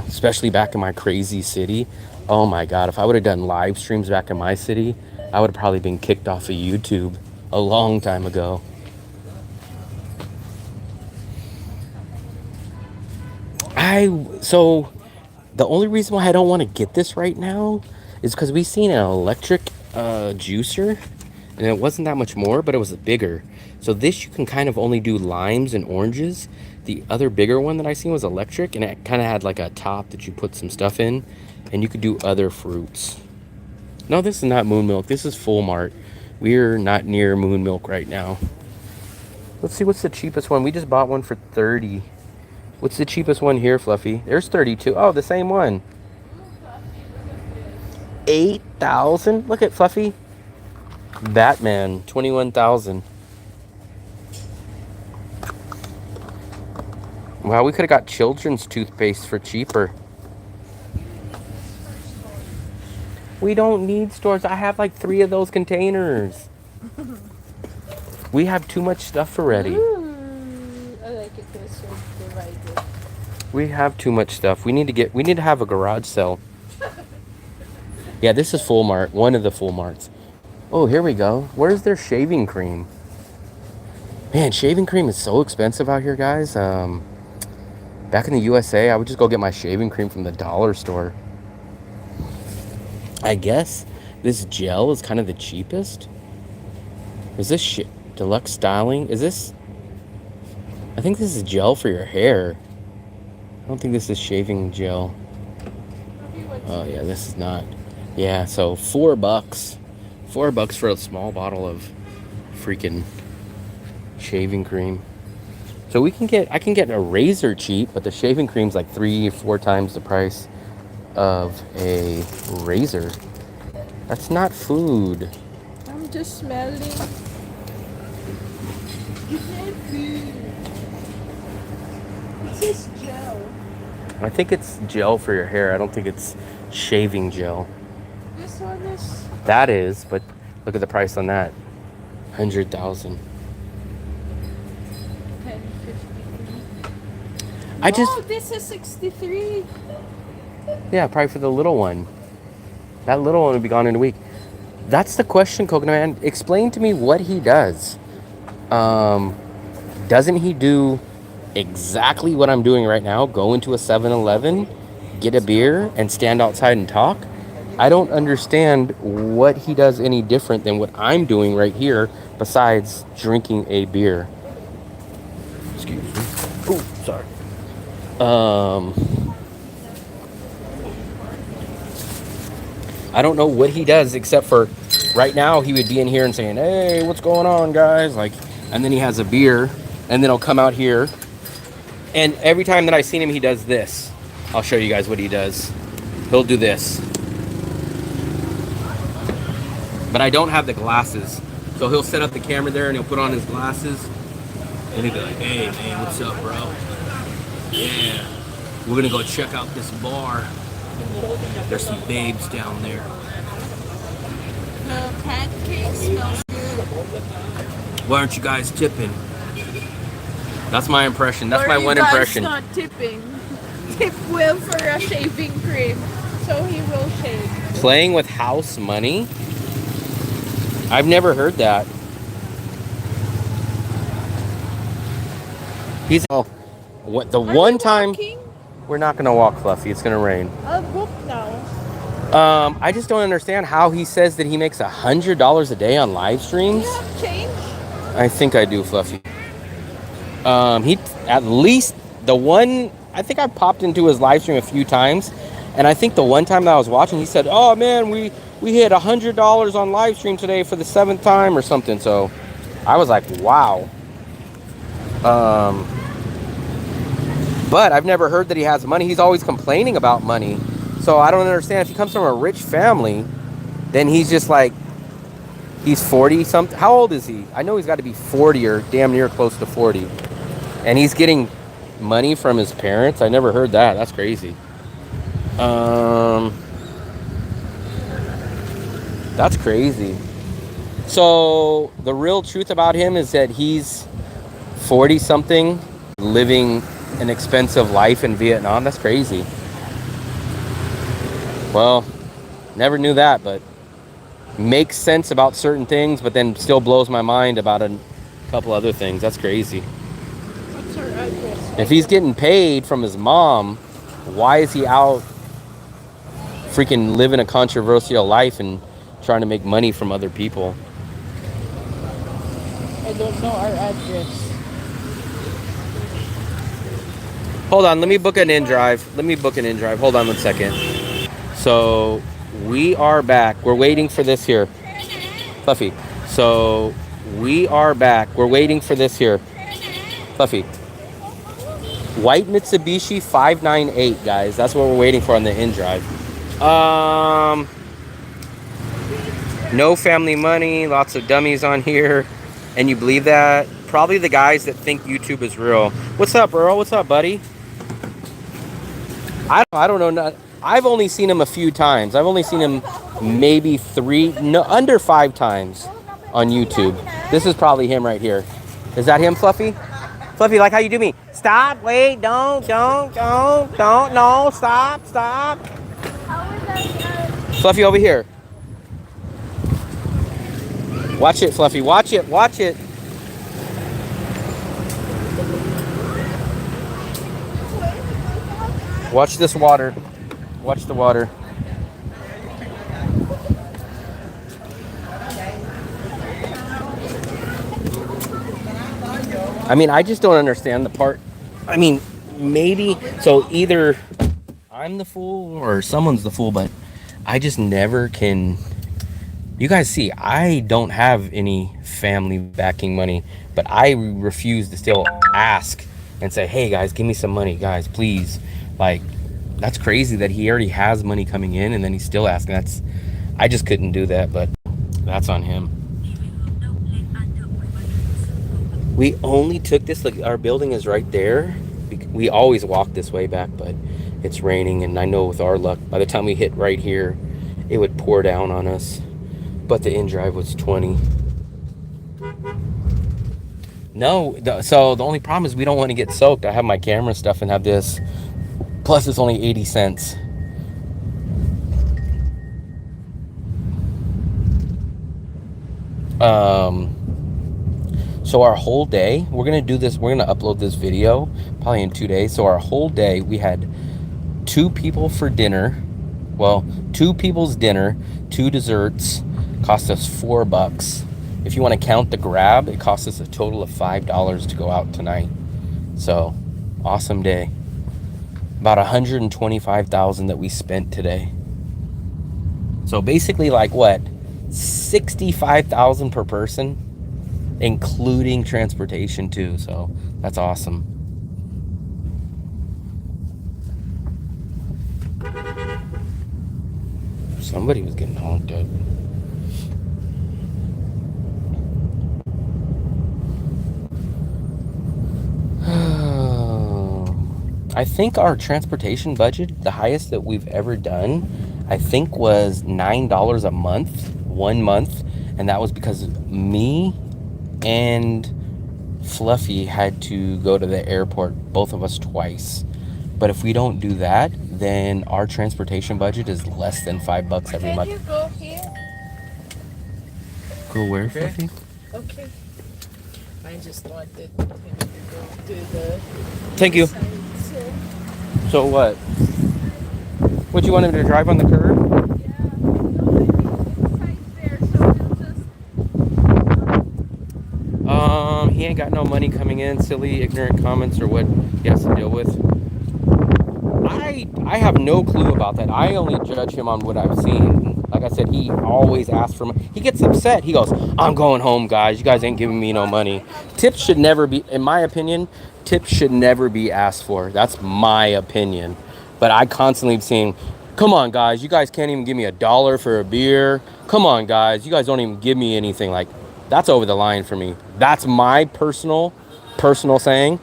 Especially back in my crazy city. Oh my God, if I would have done live streams back in my city, I would have probably been kicked off of YouTube a long time ago. So the only reason why I don't want to get this right now is because we seen an electric juicer, and it wasn't that much more, but it was bigger. So this you can kind of only do limes and oranges. The other bigger one that I seen was electric, and it kind of had like a top that you put some stuff in, and you could do other fruits. No, this is not Moon Milk. This is Full Mart. We're not near Moon Milk right now. Let's see what's the cheapest one. We just bought one for 30. What's the cheapest one here, Fluffy? There's 32. Oh, the same one. 8,000. Look at Fluffy. Batman, 21,000. Wow, we could have got children's toothpaste for cheaper. We don't need stores. I have like 3 of those containers. We have too much stuff already. Ooh, I like it this way divided. We have too much stuff. We need to have a garage sale. Yeah, this is Full Mart. One of the Full Marts. Oh, here we go. Where's their shaving cream? Man, shaving cream is so expensive out here, guys. Back in the USA, I would just go get my shaving cream from the dollar store. I guess this gel is kind of the cheapest. Is this deluxe styling? Is this... I think this is gel for your hair. I don't think this is shaving gel. Oh yeah, this is not. Yeah, so $4. $4 for a small bottle of freaking shaving cream. So I can get a razor cheap, but the shaving cream's like 3 or 4 times the price of a razor. That's not food. I'm just smelling. It's not food. It's just gel. I think it's gel for your hair. I don't think it's shaving gel. This one is... That is, but look at the price on that. 100,000. 10.53. Oh, this is 63. Yeah, probably for the little one. That little one would be gone in a week. That's the question, Coconut Man. Explain to me what he does. Doesn't he do exactly what I'm doing right now? Go into a 7-Eleven, get a beer, and stand outside and talk? I don't understand what he does any different than what I'm doing right here besides drinking a beer. Excuse me. Oh, sorry. I don't know what he does except for right now he would be in here and saying, "Hey, what's going on, guys?" Like, and then he has a beer, and then he'll come out here, and every time that I've seen him, he does this. I'll show you guys what he does. He'll do this, but I don't have the glasses, so he'll set up the camera there and he'll put on his glasses, and he'll be like, "Hey, man, what's up, bro? Yeah, we're gonna go check out this bar. There's some babes down there." The pancakes smell good. Why aren't you guys tipping? That's my impression. That's my one Or impression. you guys not tipping. Tip Will for a shaving cream, so he will shave. Playing with house money? I've never heard that. He's what the Are one you time walking? we're not gonna walk, Fluffy. It's gonna rain. I'll book now. I just don't understand how he says that he makes $100 a day on live Do streams. you have change? I think I do, Fluffy. He at least the one. I think I popped into his live stream a few times, and I think the one time that I was watching, he said, "Oh man, we hit $100 on live stream today for the 7th time or something." So I was like, "Wow." But I've never heard that he has money. He's always complaining about money. So I don't understand. If he comes from a rich family, then he's just like, he's 40 something. How old is he? I know he's got to be 40 or damn near close to 40. And he's getting money from his parents. I never heard that. That's crazy. That's crazy. So the real truth about him is that he's 40 something, living an expensive life in Vietnam. That's crazy. Well, never knew that, but makes sense about certain things, but then still blows my mind about a couple other things. That's crazy. What's her address? If he's getting paid from his mom, why is he out freaking living a controversial life and trying to make money from other people? I don't know our address. Hold on, let me book an in drive. Hold on 1 second. So we are back. We're waiting for this here. Fluffy. So we are back. We're waiting for this here. Fluffy. White Mitsubishi 598, guys. That's what we're waiting for on the in drive. No family money, lots of dummies on here. And you believe that? Probably the guys that think YouTube is real. What's up, Earl? What's up, buddy? I don't know. I've only seen him a few times. I've only seen him maybe under 5 times on YouTube. This is probably him right here. Is that him, Fluffy? Fluffy, like how you do me. Stop, wait, don't, no, stop. Fluffy, over here. Watch it, Fluffy, watch it. Watch this water. Watch the water. I mean, I just don't understand the part. I mean, maybe, so either I'm the fool or someone's the fool, but I just never can. You guys see, I don't have any family backing money, but I refuse to still ask and say, hey guys, give me some money, guys, please. Like, that's crazy that he already has money coming in and then he's still asking. I just couldn't do that, but that's on him. We only took this, like, our building is right there. We always walk this way back, but it's raining, and I know with our luck, by the time we hit right here, it would pour down on us. But the in drive was 20. No, so the only problem is we don't want to get soaked. I have my camera stuff and have this. Plus, it's only 80 cents. So our whole day, we're going to do this. We're going to upload this video probably in 2 days. So our whole day, we had 2 people for dinner. Well, 2 people's dinner, 2 desserts, cost us $4. If you want to count the grab, it cost us a total of $5 to go out tonight. So, awesome day. About $125,000 that we spent today. So basically, like what, $65,000 per person, including transportation too. So that's awesome. Somebody was getting honked at. I think our transportation budget, the highest that we've ever done, I think was $9 a month, 1 month. And that was because me and Fluffy had to go to the airport, both of us twice. But if we don't do that, then our transportation budget is less than $5 every month. Can you go here? Go where, Okay. Fluffy? Okay. I just wanted him to go to the Thank you. side, so. So what? What, you want him to drive on the curb? He ain't got no money coming in, silly, ignorant comments or what he has to deal with. I have no clue about that. I only judge him on what I've seen. Like I said, he always asks for money. He gets upset. He goes, I'm going home, guys. You guys ain't giving me no money. Tips should never be, in my opinion, tips should never be asked for. That's my opinion. But I constantly am saying, come on, guys. You guys can't even give me $1 for a beer. Come on, guys. You guys don't even give me anything. Like, that's over the line for me. That's my personal saying.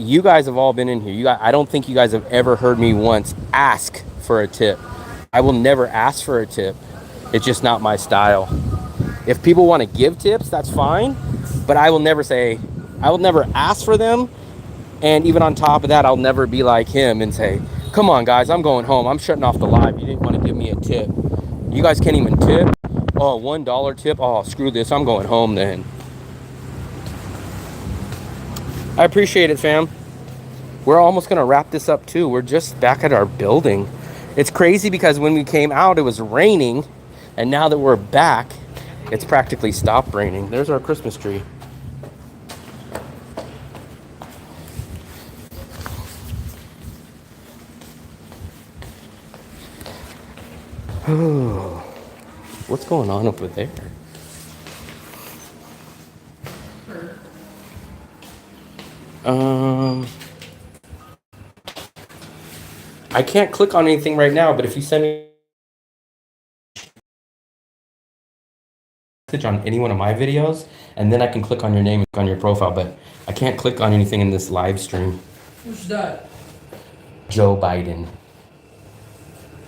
You guys have all been in here. I don't think you guys have ever heard me once ask for a tip. I will never ask for a tip. It's just not my style. If people want to give tips, that's fine. But I will never ask for them. And even on top of that, I'll never be like him and say, come on, guys, I'm going home. I'm shutting off the live. You didn't want to give me a tip. You guys can't even tip. Oh, $1 tip. Oh, screw this. I'm going home then. I appreciate it, fam. We're almost going to wrap this up, too. We're just back at our building. It's crazy because when we came out, it was raining. And now that we're back, it's practically stopped raining. There's our Christmas tree. Oh, what's going on over there? I can't click on anything right now, but if you send me a message on any one of my videos, and then I can click on your name on your profile, but I can't click on anything in this live stream. Who's that? Joe Biden.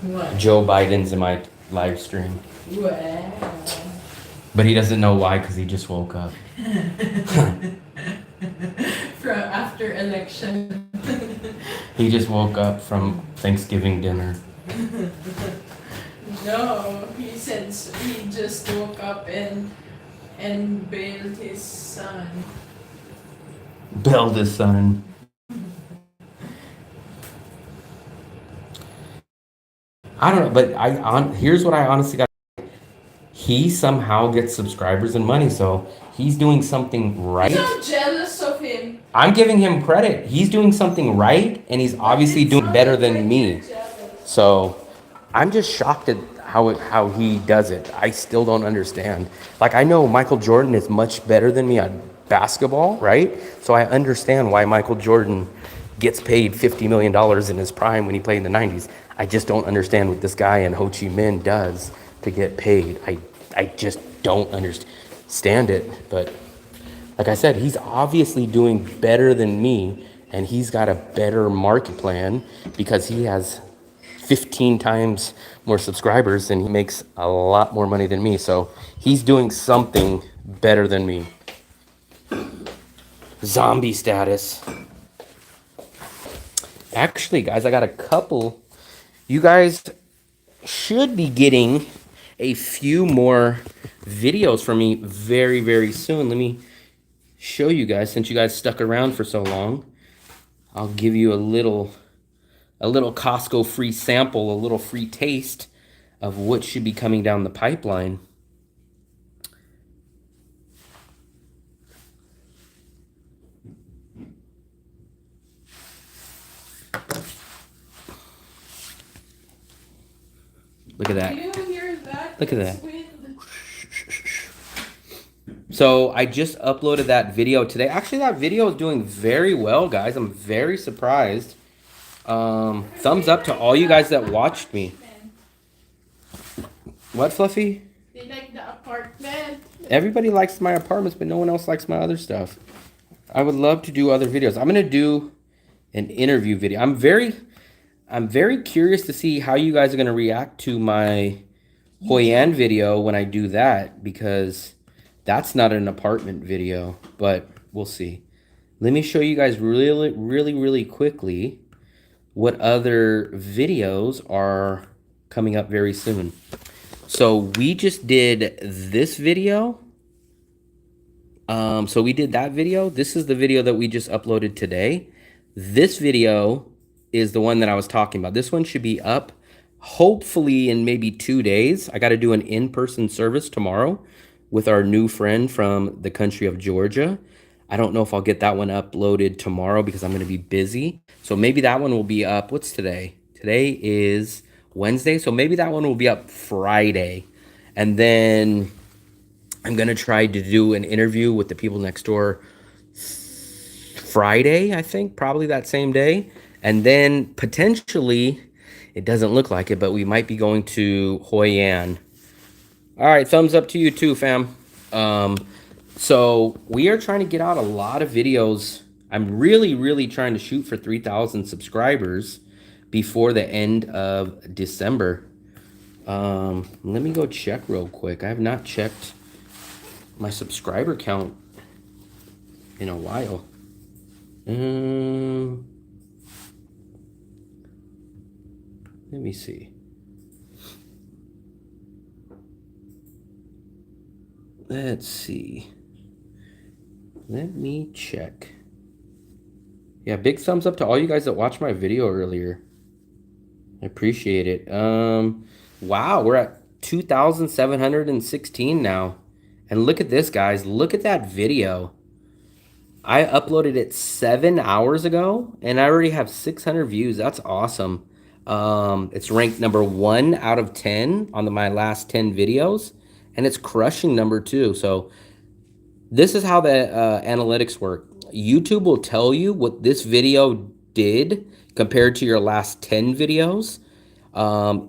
What? Joe Biden's in my live stream. Wow. But he doesn't know why, because he just woke up. From after election. He just woke up from Thanksgiving dinner. No, he said he just woke up and bailed his son. Bailed his son. I don't know, but here's what I honestly got. He somehow gets subscribers and money, so he's doing something right. I'm jealous of him. I'm giving him credit. He's doing something right, and he's obviously doing better than me. So I'm just shocked at how he does it. I still don't understand. Like, I know Michael Jordan is much better than me on basketball, right? So I understand why Michael Jordan gets paid $50 million in his prime when he played in the 90s. I just don't understand what this guy in Ho Chi Minh does to get paid. I just don't understand it. But like I said, he's obviously doing better than me, and he's got a better market plan because he has 15 times more subscribers and he makes a lot more money than me. So he's doing something better than me. Zombie status. Actually, guys, I got a couple. You guys should be getting a few more videos from me very, very soon. Let me show you guys, since you guys stuck around for so long. I'll give you a little Costco free sample, a little free taste of what should be coming down the pipeline. Look at that. You hear that? Look at that. So I just uploaded that video today. Actually, that video is doing very well, guys. I'm very surprised. Thumbs up to all you guys that watched me. What, Fluffy? They like the apartment. Everybody likes my apartments, but no one else likes my other stuff. I would love to do other videos. I'm gonna do an interview video. I'm very curious to see how you guys are gonna react to my Hoi An video when I do that, because that's not an apartment video, but we'll see. Let me show you guys really quickly what other videos are coming up very soon. So we just did this video. So we did that video. This is the video that we just uploaded today. This video is the one that I was talking about. This one should be up hopefully in maybe 2 days. I got to do an in-person service tomorrow. with our new friend from the country of Georgia. I don't know if I'll get that one uploaded tomorrow because I'm going to be busy. So maybe that one will be up. What's today? Today is Wednesday. So maybe that one will be up Friday. And then I'm going to try to do an interview with the people next door Friday, I think, probably that same day. And then potentially, it doesn't look like it, but we might be going to Hoi An. All right, thumbs up to you too, fam. So we are trying to get out a lot of videos. I'm really trying to shoot for 3,000 subscribers before the end of December. Let me go check real quick. I have not checked my subscriber count in a while. Let me see. Let's see. Let me check. Yeah, big thumbs up to all you guys that watched my video earlier. I appreciate it. Wow, we're at 2,716 now. And look at this, guys. Look at that video. I uploaded it 7 hours ago, and I already have 600 views. That's awesome. It's ranked number 1 out of 10 on my last 10 videos, and it's crushing number 2. So this is how the analytics work. YouTube will tell you what this video did compared to your last 10 videos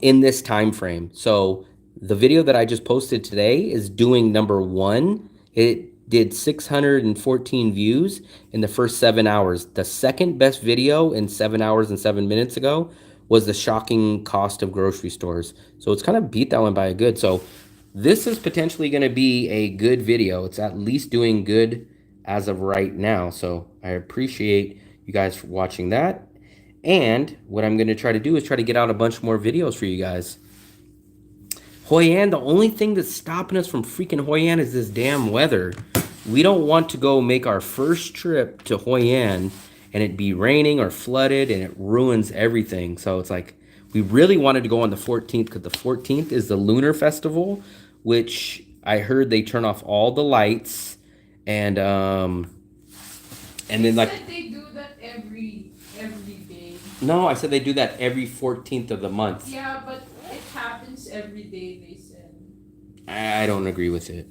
in this time frame. So the video that I just posted today is doing number 1. It did 614 views in the first 7 hours. The second best video in 7 hours and 7 minutes ago was the shocking cost of grocery stores. So it's kind of beat that one by a good. So this is potentially going to be a good video. It's at least doing good as of right now. So I appreciate you guys for watching that. And what I'm going to try to do is try to get out a bunch more videos for you guys. Hoi An, the only thing that's stopping us from freaking Hoi An is this damn weather. We don't want to go make our first trip to Hoi An and it be raining or flooded and it ruins everything. So it's like, we really wanted to go on the 14th because the 14th is the Lunar Festival, which I heard they turn off all the lights and then like they do that every day. No, I said they do that every 14th of the month. Yeah, but it happens every day, they said. I don't agree with it.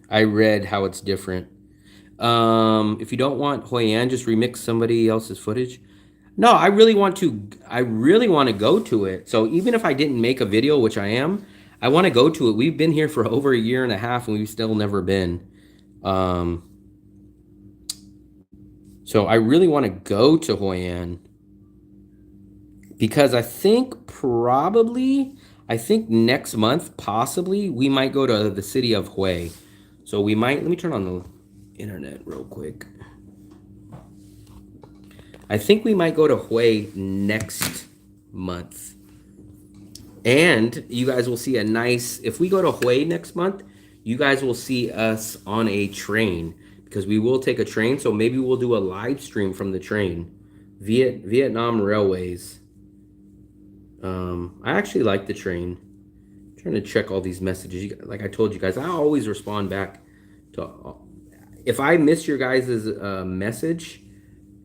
I read how it's different. If you don't want Hoi An, just remix somebody else's footage. No, I really want to go to it. So even if I didn't make a video, which I am, I want to go to it. We've been here for over a year and a half and we've still never been. So I really want to go to Hoi An because I think next month, possibly, we might go to the city of Hue. So we might, let me turn on the internet real quick. I think we might go to Hue next month. And you guys will see a nice, if we go to Hue next month, you guys will see us on a train because we will take a train. So maybe we'll do a live stream from the train. Vietnam Railways. I actually like the train. I'm trying to check all these messages. Like I told you guys, I always respond back to, if I miss your guys' message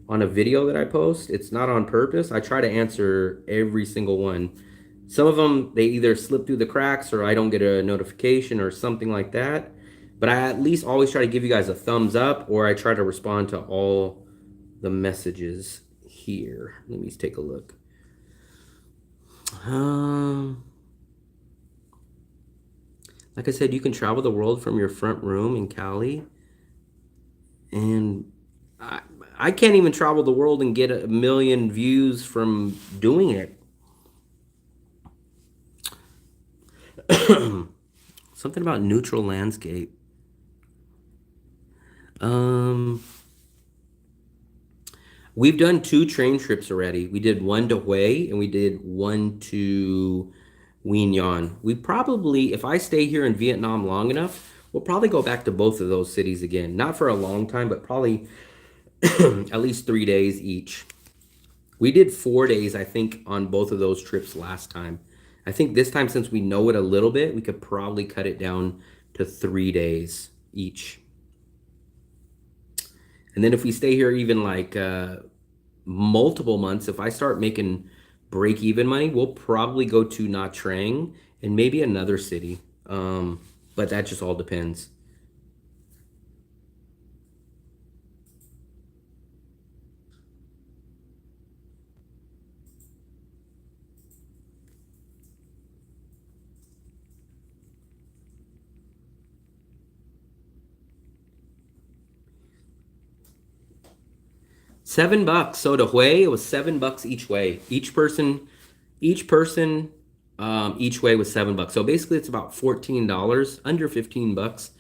on a video that I post, it's not on purpose. I try to answer every single one. Some of them, they either slip through the cracks or I don't get a notification or something like that. But I at least always try to give you guys a thumbs up or I try to respond to all the messages here. Let me take a look. Like I said, you can travel the world from your front room in Cali. And I can't even travel the world and get 1 million views from doing it. Something about neutral landscape. We've done 2 train trips already. We did one to Hue and we did one to Nguyen Nhân. We probably, if I stay here in Vietnam long enough, we'll probably go back to both of those cities again. Not for a long time, but probably at least 3 days each. We did 4 days, I think, on both of those trips last time. I think this time, since we know it a little bit, we could probably cut it down to 3 days each. And then if we stay here even like multiple months, if I start making break even money, we'll probably go to Nha Trang and maybe another city. But that just all depends. $7. So to Hue, it was $7 each way. Each person, each way was $7. So basically, it's about $14, under $15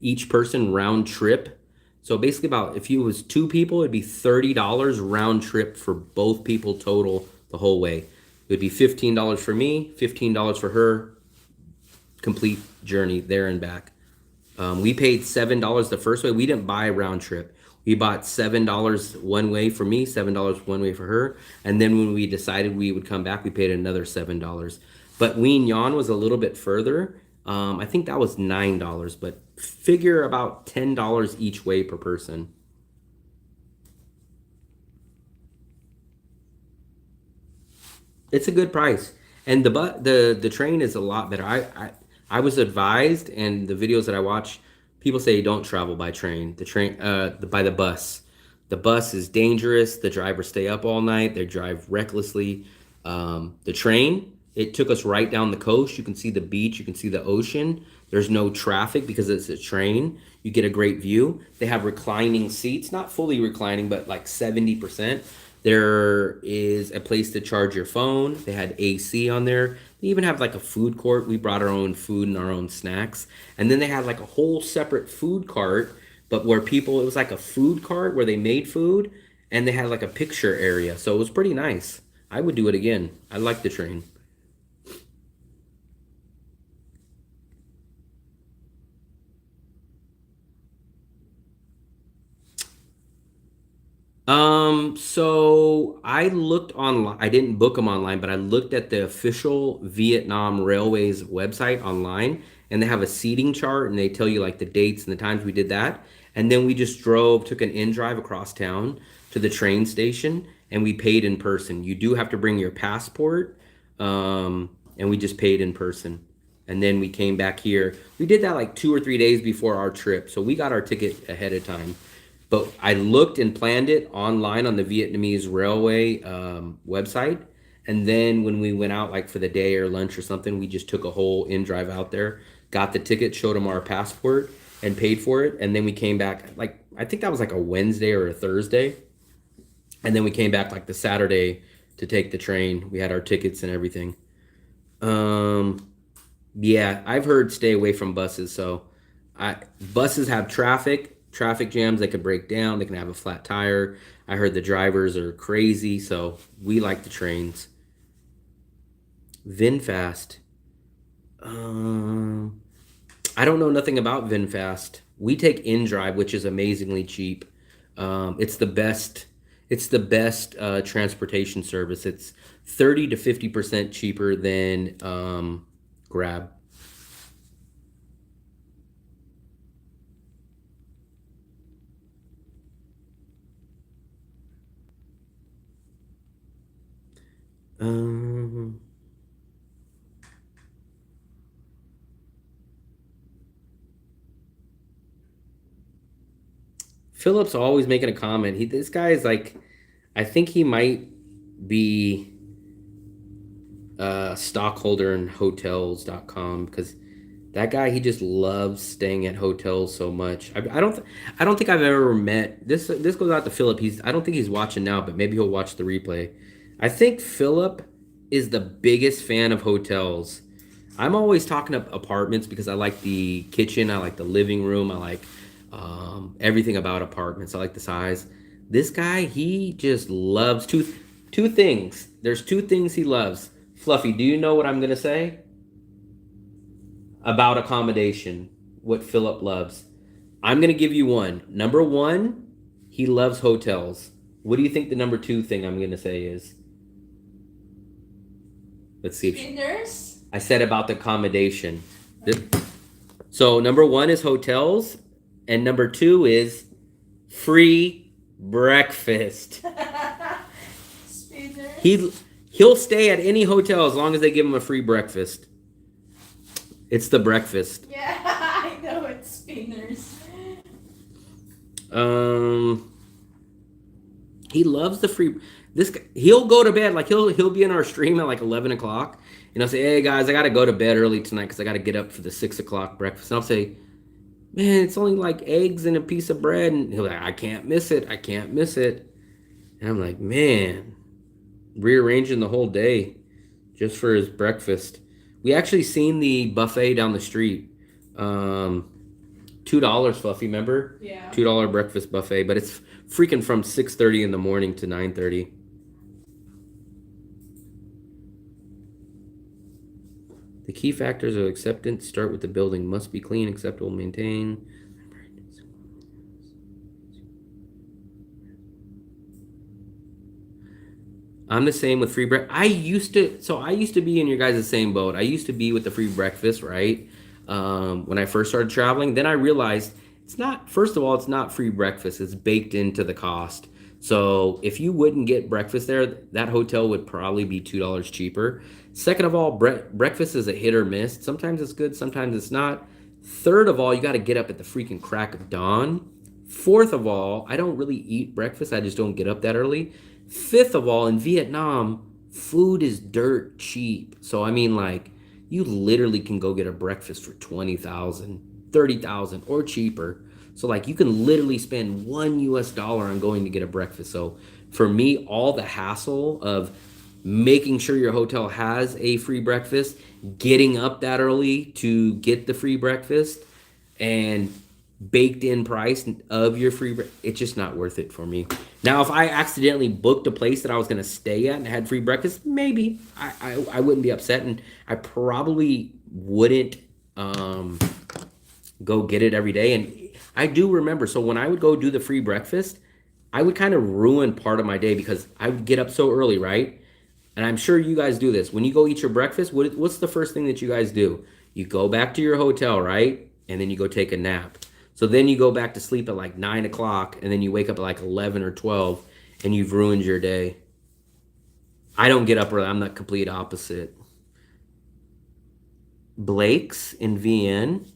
each person round trip. So basically, about if you was 2 people, it'd be $30 round trip for both people total the whole way. It would be $15 for me, $15 for her, complete journey there and back. We paid $7 the first way. We didn't buy a round trip. We bought $7 one way for me, $7 one way for her. And then when we decided we would come back, we paid another $7. But Wien Yan was a little bit further. I think that was $9, but figure about $10 each way per person. It's a good price. And the train is a lot better. I was advised, and the videos that I watch, people say don't travel by train. By the bus. The bus is dangerous. The drivers stay up all night. They drive recklessly. The train, it took us right down the coast. You can see the beach. You can see the ocean. There's no traffic because it's a train. You get a great view. They have reclining seats, not fully reclining, but like 70%. There is a place to charge your phone. They had AC on there. They even have like a food court. We brought our own food and our own snacks. And then they had like a whole separate food cart, but where people, it was like a food cart where they made food and they had like a picture area. So it was pretty nice. I would do it again. I like the train. So I looked online. I didn't book them online, but I looked at the official Vietnam Railways website online, and they have a seating chart, and they tell you like the dates and the times we did that. And then we just took an in drive across town to the train station, and we paid in person. You do have to bring your passport, and we just paid in person. And then we came back here. We did that like 2 or 3 days before our trip, so we got our ticket ahead of time. But I looked and planned it online on the Vietnamese Railway website. And then when we went out like for the day or lunch or something, we just took a whole in drive out there, got the ticket, showed them our passport and paid for it. And then we came back like, I think that was like a Wednesday or a Thursday. And then we came back like the Saturday to take the train. We had our tickets and everything. Yeah, I've heard stay away from buses. So buses have traffic jams. They could break down. They can have a flat tire. I heard the drivers are crazy. So we like the trains. VinFast. I don't know nothing about VinFast. We take InDrive, which is amazingly cheap. It's the best. It's the best transportation service. It's 30 to 50% cheaper than Grab. Philip's always making a comment. This guy is like, I think he might be a stockholder in hotels.com because that guy, he just loves staying at hotels so much. I don't think I've ever met this. This goes out to Philip. I don't think he's watching now, but maybe he'll watch the replay. I think Philip is the biggest fan of hotels. I'm always talking up apartments because I like the kitchen, I like the living room, I like everything about apartments. I like the size. This guy, he just loves two things. There's 2 things he loves. Fluffy, do you know what I'm gonna say about accommodation? What Philip loves? I'm gonna give you one. Number 1, he loves hotels. What do you think the number 2 thing I'm gonna say is? Let's see. Spinners? I said about the accommodation. So number 1 is hotels, and number 2 is free breakfast. Spinners. He'll stay at any hotel as long as they give him a free breakfast. It's the breakfast. Yeah, I know it's spinners. He loves the free. This guy, he'll go to bed like he'll be in our stream at like 11 o'clock, and I'll say, "Hey guys, I gotta go to bed early tonight because I gotta get up for the 6 o'clock breakfast." And I'll say, "Man, it's only like eggs and a piece of bread," and he'll be like, "I can't miss it. I can't miss it." And I'm like, "Man, rearranging the whole day just for his breakfast." We actually seen the buffet down the street. $2, Fluffy, remember? Yeah. $2 breakfast buffet, but it's freaking from 6:30 in the morning to 9:30. The key factors of acceptance start with the building must be clean, acceptable, maintain. I'm the same with free breakfast. I used to be in your guys' same boat. I used to be with the free breakfast, right? When I first started traveling, then I realized it's not. First of all, it's not free breakfast. It's baked into the cost. So if you wouldn't get breakfast there, that hotel would probably be $2 cheaper. Second of all, breakfast is a hit or miss. Sometimes it's good, sometimes it's not. Third of all, you got to get up at the freaking crack of dawn. Fourth of all, I don't really eat breakfast. I just don't get up that early. Fifth of all, in Vietnam, food is dirt cheap. So I mean, like, you literally can go get a breakfast for 20,000, 30,000, or cheaper. So like, you can literally spend $1 on going to get a breakfast. So for me, all the hassle of making sure your hotel has a free breakfast, getting up that early to get the free breakfast, and baked in price of your free it's just not worth it for me. Now if I accidentally booked a place that I was going to stay at and had free breakfast, maybe I wouldn't be upset, and I probably wouldn't go get it every day. And I do remember, so when I would go do the free breakfast, I would kind of ruin part of my day because I would get up so early, right? And I'm sure you guys do this. When you go eat your breakfast, what's the first thing that you guys do? You go back to your hotel, right? And then you go take a nap. So then you go back to sleep at like 9 o'clock, and then you wake up at like 11 or 12, and you've ruined your day. I don't get up early. I'm the complete opposite. Blake's in VN.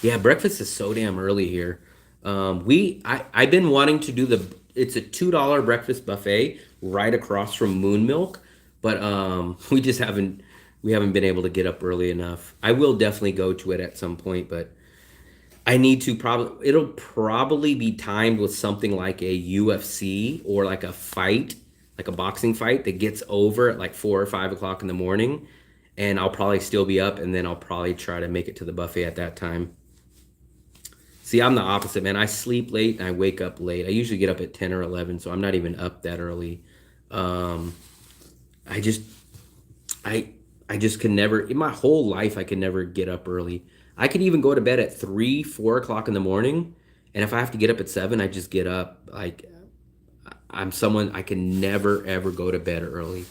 Yeah, breakfast is so damn early here. I've been wanting to do it's a $2 breakfast buffet right across from Moon Milk. But we haven't been able to get up early enough. I will definitely go to it at some point, but I need to it'll probably be timed with something like a UFC or like a fight, like a boxing fight that gets over at like 4 or 5 o'clock in the morning, and I'll probably still be up, and then I'll probably try to make it to the buffet at that time. See, I'm the opposite, man. I sleep late and I wake up late. I usually get up at 10 or 11, so I'm not even up that early. I just can never, in my whole life, I can never get up early. I could even go to bed at 3, 4 o'clock in the morning. And if I have to get up at 7, I just get up. Like, I'm someone, I can never, ever go to bed early.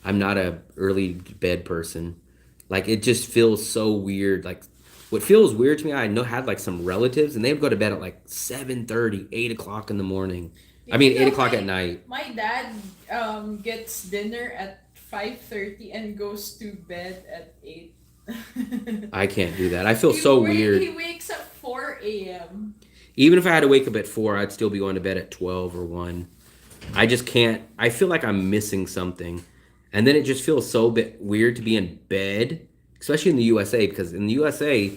I'm not a early bed person. Like, it just feels so weird. Like, what feels weird to me, had like some relatives, and they would go to bed at like 7:30, 8 o'clock in the morning. I mean, 8 o'clock at night. My dad gets dinner at 5:30 and goes to bed at 8. I can't do that. I feel so weird. He wakes up 4 a.m. Even if I had to wake up at 4, I'd still be going to bed at 12 or 1. I just can't. I feel like I'm missing something. And then it just feels so weird to be in bed, especially in the USA, because in the USA,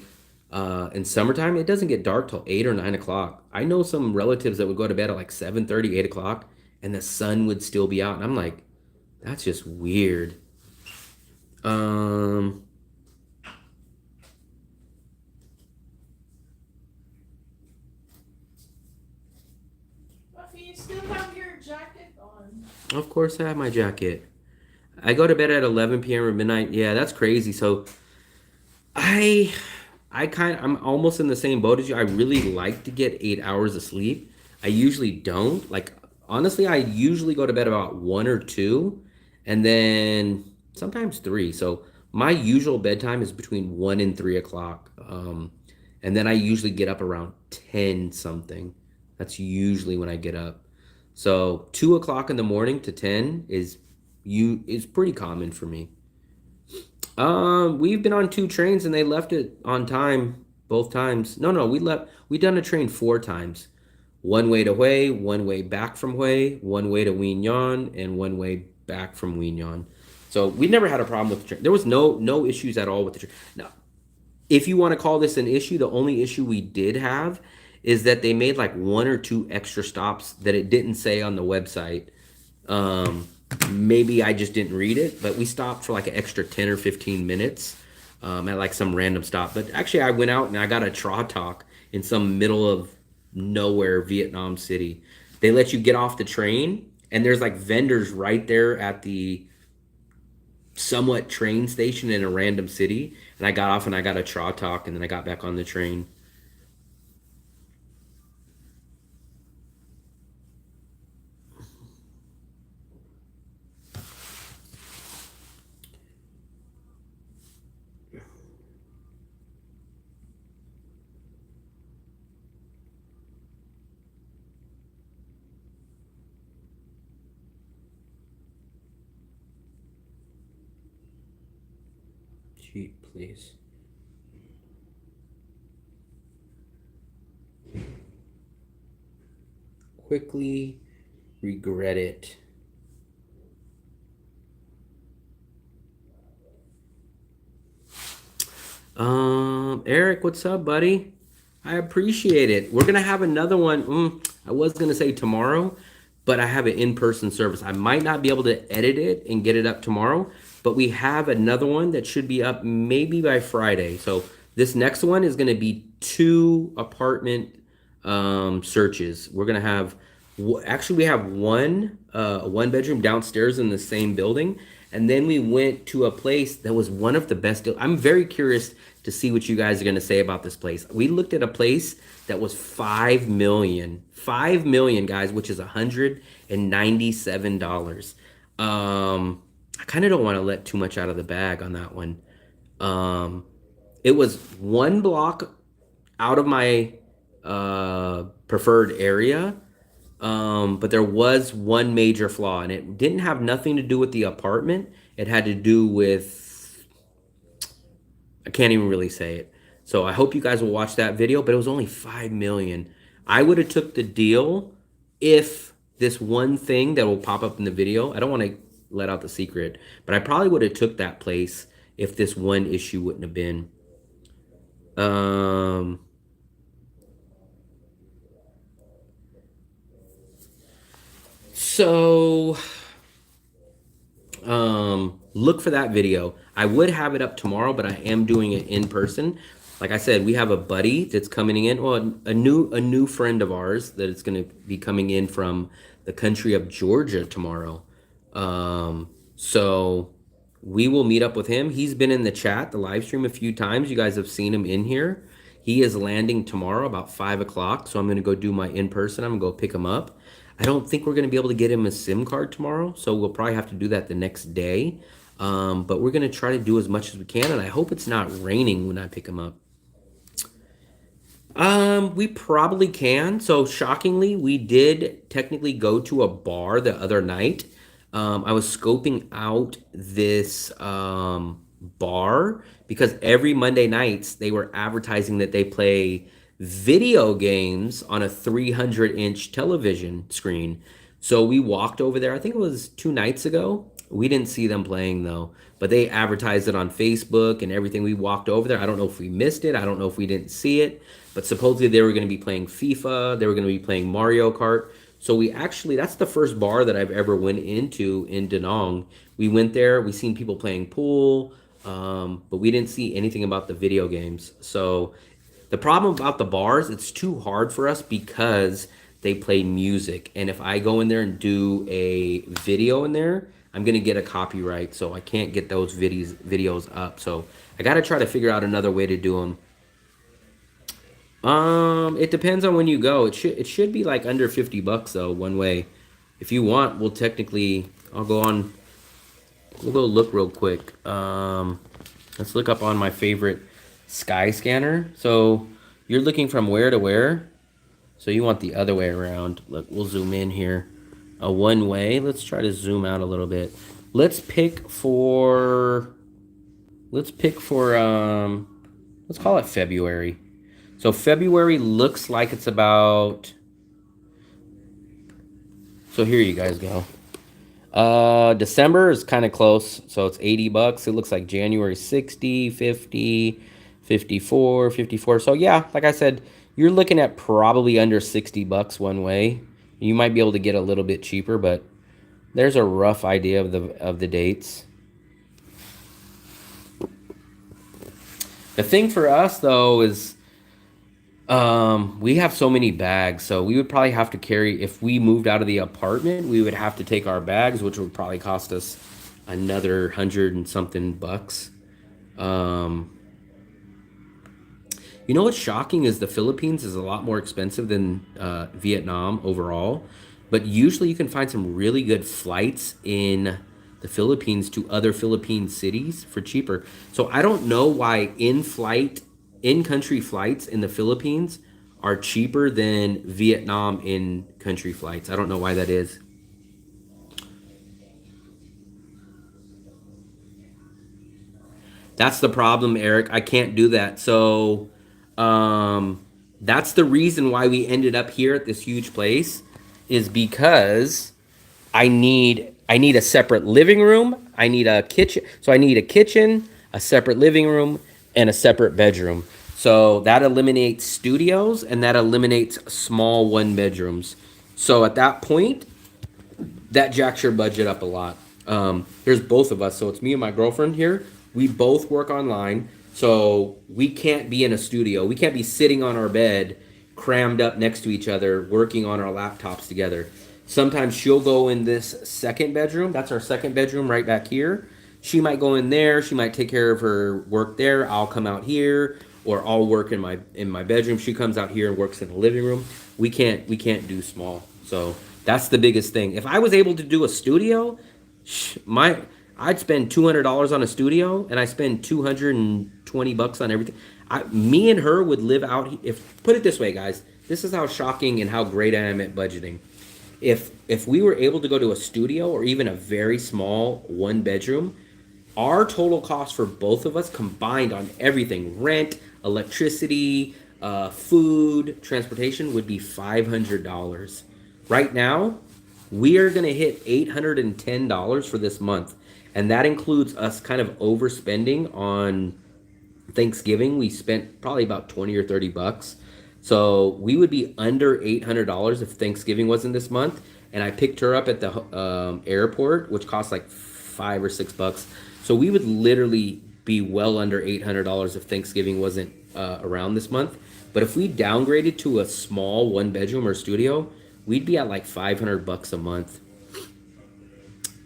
in summertime, it doesn't get dark till 8 or 9 o'clock. I know some relatives that would go to bed at like 7:30, 8 o'clock, and the sun would still be out. And I'm like, that's just weird. Buffy, you still have your jacket on. Of course I have my jacket. I go to bed at 11 p.m. or midnight. Yeah, that's crazy. So I'm almost in the same boat as you. I really like to get 8 hours of sleep. I usually don't. Like, honestly, I usually go to bed about 1 or 2. and then sometimes 3. So my usual bedtime is between 1 and 3 o'clock. And then I usually get up around 10 something. That's usually when I get up. So 2 o'clock in the morning to 10 is pretty common for me. We've been on 2 trains and they left it on time both times. No, we done a train 4 times. One way to Hue, one way back from Hue, one way to Wignon, and one way back from Wignon. So we never had a problem with the train. There was no issues at all with the train. Now, if you want to call this an issue, the only issue we did have is that they made like 1 or 2 extra stops that it didn't say on the website. Maybe I just didn't read it, but we stopped for like an extra 10 or 15 minutes at like some random stop. But actually, I went out and I got a Tra Talk in some middle of nowhere Vietnam City. They let you get off the train, and there's like vendors right there at the somewhat train station in a random city. And I got off and I got a Tra Talk, and then I got back on the train. Cheat, please. Quickly regret it. Eric, what's up, buddy? I appreciate it. We're gonna have another one. I was gonna say tomorrow, but I have an in-person service. I might not be able to edit it and get it up tomorrow, but we have another one that should be up maybe by Friday. So this next one is gonna be 2 apartment searches. We're gonna have actually we have one bedroom downstairs in the same building, and then we went to a place that was one of the best deals. I'm very curious to see what you guys are going to say about this place. We looked at a place that was 5 million, 5 million, guys, which is $197. I kind of don't want to let too much out of the bag on that one. It was 1 block out of my preferred area. But there was one major flaw, and it didn't have nothing to do with the apartment. It had to do with, I can't even really say it. So I hope you guys will watch that video, but it was only 5 million. I would have took the deal if this one thing that will pop up in the video, I don't want to let out the secret, but I probably would have took that place if this one issue wouldn't have been. So, look for that video. I would have it up tomorrow, but I am doing it in person. Like I said, we have a buddy that's coming in, well, a new friend of ours that is going to be coming in from the country of Georgia tomorrow. So we will meet up with him. He's been in the chat, the live stream a few times. You guys have seen him in here. He is landing tomorrow about 5 o'clock. So I'm going to go do my in-person. I'm going to go pick him up. I don't think we're going to be able to get him a SIM card tomorrow, so we'll probably have to do that the next day. But we're going to try to do as much as we can, and I hope it's not raining when I pick him up. We probably can. So shockingly, we did technically go to a bar the other night. I was scoping out this bar because every Monday nights they were advertising that they play video games on a 300-inch television screen. So we walked over there. I think it was 2 nights ago. We didn't see them playing though, but they advertised it on Facebook and everything. We walked over there. I don't know if we missed it. I don't know if we didn't see it, but supposedly they were going to be playing FIFA. They were going to be playing Mario Kart. So we actually, that's the first bar that I've ever went into in Da Nang. We went there. We seen people playing pool, but we didn't see anything about the video games. So the problem about the bars, it's too hard for us because they play music. And if I go in there and do a video in there, I'm going to get a copyright. So I can't get those videos up. So I got to try to figure out another way to do them. It depends on when you go. It should be like under $50 though, one way. If you want, we'll technically, I'll go on We'll go look real quick. Let's look up on my favorite sky scanner. So you're looking from where to where? So you want the other way around. Look, we'll zoom in here. A one way. Let's try to zoom out a little bit. Let's pick for let's call it February. So February looks like it's about, so here you guys go. December is kind of close, so it's $80. It looks like January 60, 50, 54, 54. So yeah, like I said, you're looking at probably under $60 one way. You might be able to get a little bit cheaper, but there's a rough idea of the dates. The thing for us though is we have so many bags, so we would probably have to carry, if we moved out of the apartment, we would have to take our bags, which would probably cost us another 100 and something bucks. You know what's shocking is the Philippines is a lot more expensive than Vietnam overall, but usually you can find some really good flights in the Philippines to other Philippine cities for cheaper. So I don't know why in-country flights in the Philippines are cheaper than Vietnam in-country flights. I don't know why that is. That's the problem, Eric. I can't do that. So that's the reason why we ended up here at this huge place, is because I need a separate living room. I need a kitchen. So I need a kitchen, a separate living room, and a separate bedroom. So that eliminates studios and that eliminates small one bedrooms. So at that point, that jacks your budget up a lot. Here's both of us. So it's me and my girlfriend here. We both work online. So we can't be in a studio. We can't be sitting on our bed, crammed up next to each other, working on our laptops together. Sometimes she'll go in this second bedroom. That's our second bedroom right back here. She might go in there. She might take care of her work there. I'll come out here, or I'll work in my bedroom. She comes out here and works in the living room. We can't do small. So that's the biggest thing. If I was able to do a studio, I'd spend $200 on a studio, and I spend $220 on everything. Me and her would live out. If put it this way, guys, this is how shocking and how great I am at budgeting. If we were able to go to a studio or even a very small one bedroom, our total cost for both of us combined on everything, rent, electricity, food, transportation, would be $500. Right now, we are going to hit $810 for this month. And that includes us kind of overspending on Thanksgiving. We spent probably about 20 or 30 bucks. So we would be under $800 if Thanksgiving wasn't this month. And I picked her up at the airport, which cost like $5 or $6. So we would literally be well under $800 if Thanksgiving wasn't around this month. But if we downgraded to a small one bedroom or studio, we'd be at like $500 a month.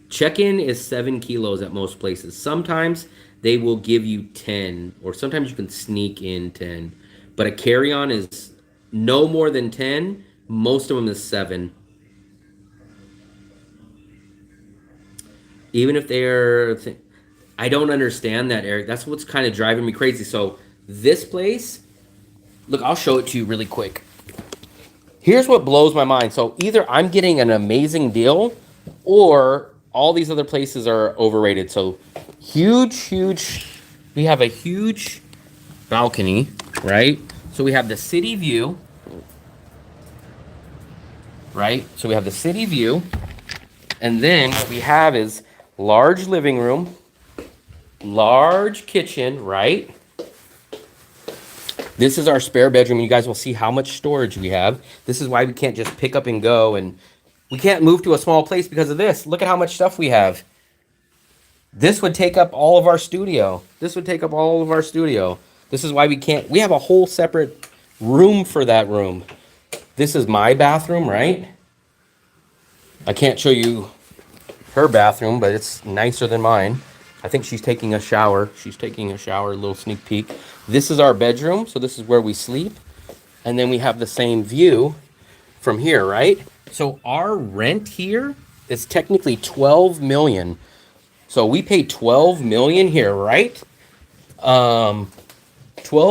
Check-in is 7 kilos at most places. Sometimes they will give you 10, or sometimes you can sneak in 10. But a carry-on is no more than 10. Most of them is 7. Even if they're... I don't understand that, Eric. That's what's kind of driving me crazy. So this place... Look, I'll show it to you really quick. Here's what blows my mind. So either I'm getting an amazing deal, or all these other places are overrated. So huge. We have a huge balcony, right? So we have the city view, right? So we have the city view. And then what we have is large living room, large kitchen, right? This is our spare bedroom. You guys will see how much storage we have. This is why we can't just pick up and go, and we can't move to a small place because of this. Look at how much stuff we have. This would take up all of our studio. This would take up all of our studio. This is why we can't. We have a whole separate room for that room. This is my bathroom, right? I can't show you her bathroom, but it's nicer than mine. I think she's taking a shower. She's taking a shower, a little sneak peek. This is our bedroom, so this is where we sleep. And then we have the same view from here, right? So our rent here is technically $12 million. So we paid 12 million here, right? 12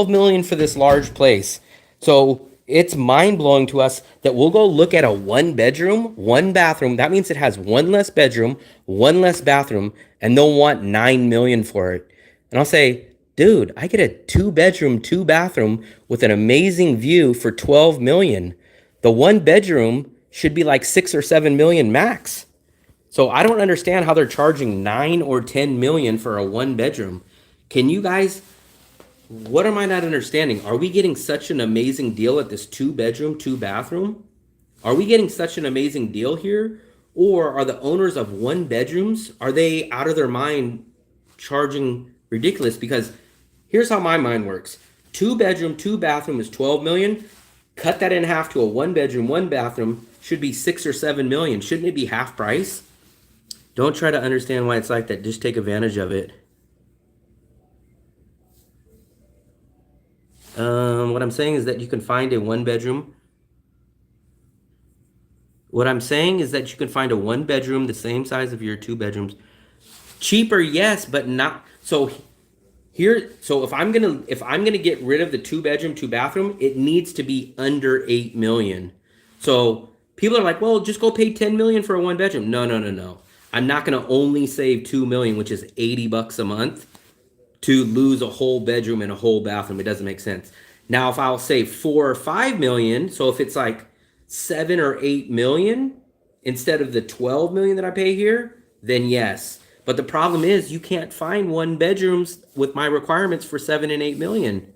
million for this large place. So it's mind blowing to us that we'll go look at a 1 bedroom, 1 bathroom. That means it has one less bedroom, one less bathroom, and they'll want 9 million for it. And I'll say, dude, I get a 2 bedroom, 2 bathroom with an amazing view for 12 million. The 1 bedroom should be like 6 or 7 million max. So I don't understand how they're charging 9 or 10 million for a 1 bedroom. Can you guys, what am I not understanding? Are we getting such an amazing deal at this 2 bedroom, 2 bathroom? Are we getting such an amazing deal here? Or are the owners of 1 bedrooms, are they out of their mind charging ridiculous? Because here's how my mind works. 2 bedroom, 2 bathroom is 12 million. Cut that in half to a 1 bedroom, 1 bathroom should be 6 or 7 million. Shouldn't it be half price? Don't try to understand why it's like that. Just take advantage of it. What I'm saying is that you can find a 1 bedroom. What I'm saying is that you can find a 1 bedroom the same size of your 2 bedrooms. Cheaper, yes, but not so here. So if I'm gonna get rid of the 2 bedroom, 2 bathroom, it needs to be under 8 million. So people are like, well, just go pay 10 million for a 1 bedroom. No, no, no, no. I'm not gonna only save 2 million, which is $80 a month, to lose a whole bedroom and a whole bathroom. It doesn't make sense. Now, if I'll save 4 or 5 million, so if it's like 7 or 8 million instead of the 12 million that I pay here, then yes. But the problem is you can't find 1 bedrooms with my requirements for 7 and 8 million.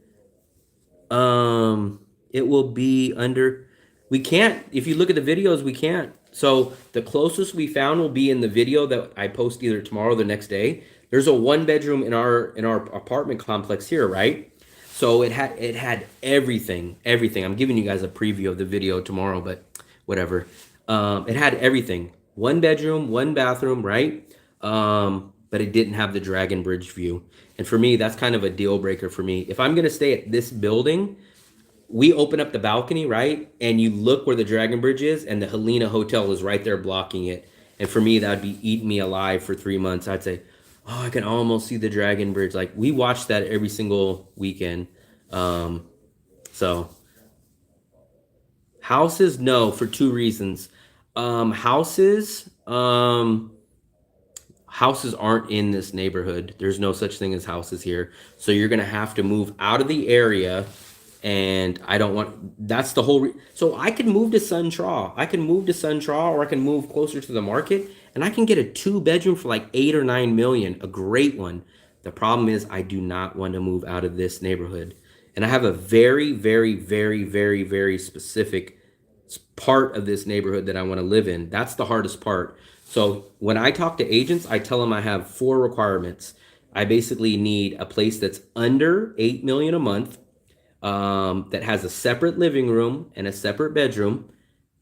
It will be under. We can't. If you look at the videos, we can't. So the closest we found will be in the video that I post either tomorrow or the next day. There's a 1 bedroom in our apartment complex here, right? So it had everything. I'm giving you guys a preview of the video tomorrow, but whatever. It had everything. 1 bedroom, 1 bathroom, right? But it didn't have the Dragon Bridge view. And for me, that's kind of a deal breaker for me. If I'm gonna stay at this building, we open up the balcony, right? And you look where the Dragon Bridge is, and the Helena Hotel is right there blocking it. And for me, that would be eating me alive for 3 months. I'd say, oh, I can almost see the Dragon Bridge. Like, we watch that every single weekend. So houses, no, for 2 reasons. Houses aren't in this neighborhood. There's no such thing as houses here. So you're gonna have to move out of the area, and I don't want. That's the whole. So I can move to Sun Tra. I can move to Sun Tra, or I can move closer to the market, and I can get a 2 bedroom for like 8 or 9 million, a great one. The problem is I do not want to move out of this neighborhood, and I have a very, very, very, very, very specific part of this neighborhood that I want to live in. That's the hardest part. So when I talk to agents, I tell them I have 4 requirements. I basically need a place that's under 8 million a month, that has a separate living room and a separate bedroom.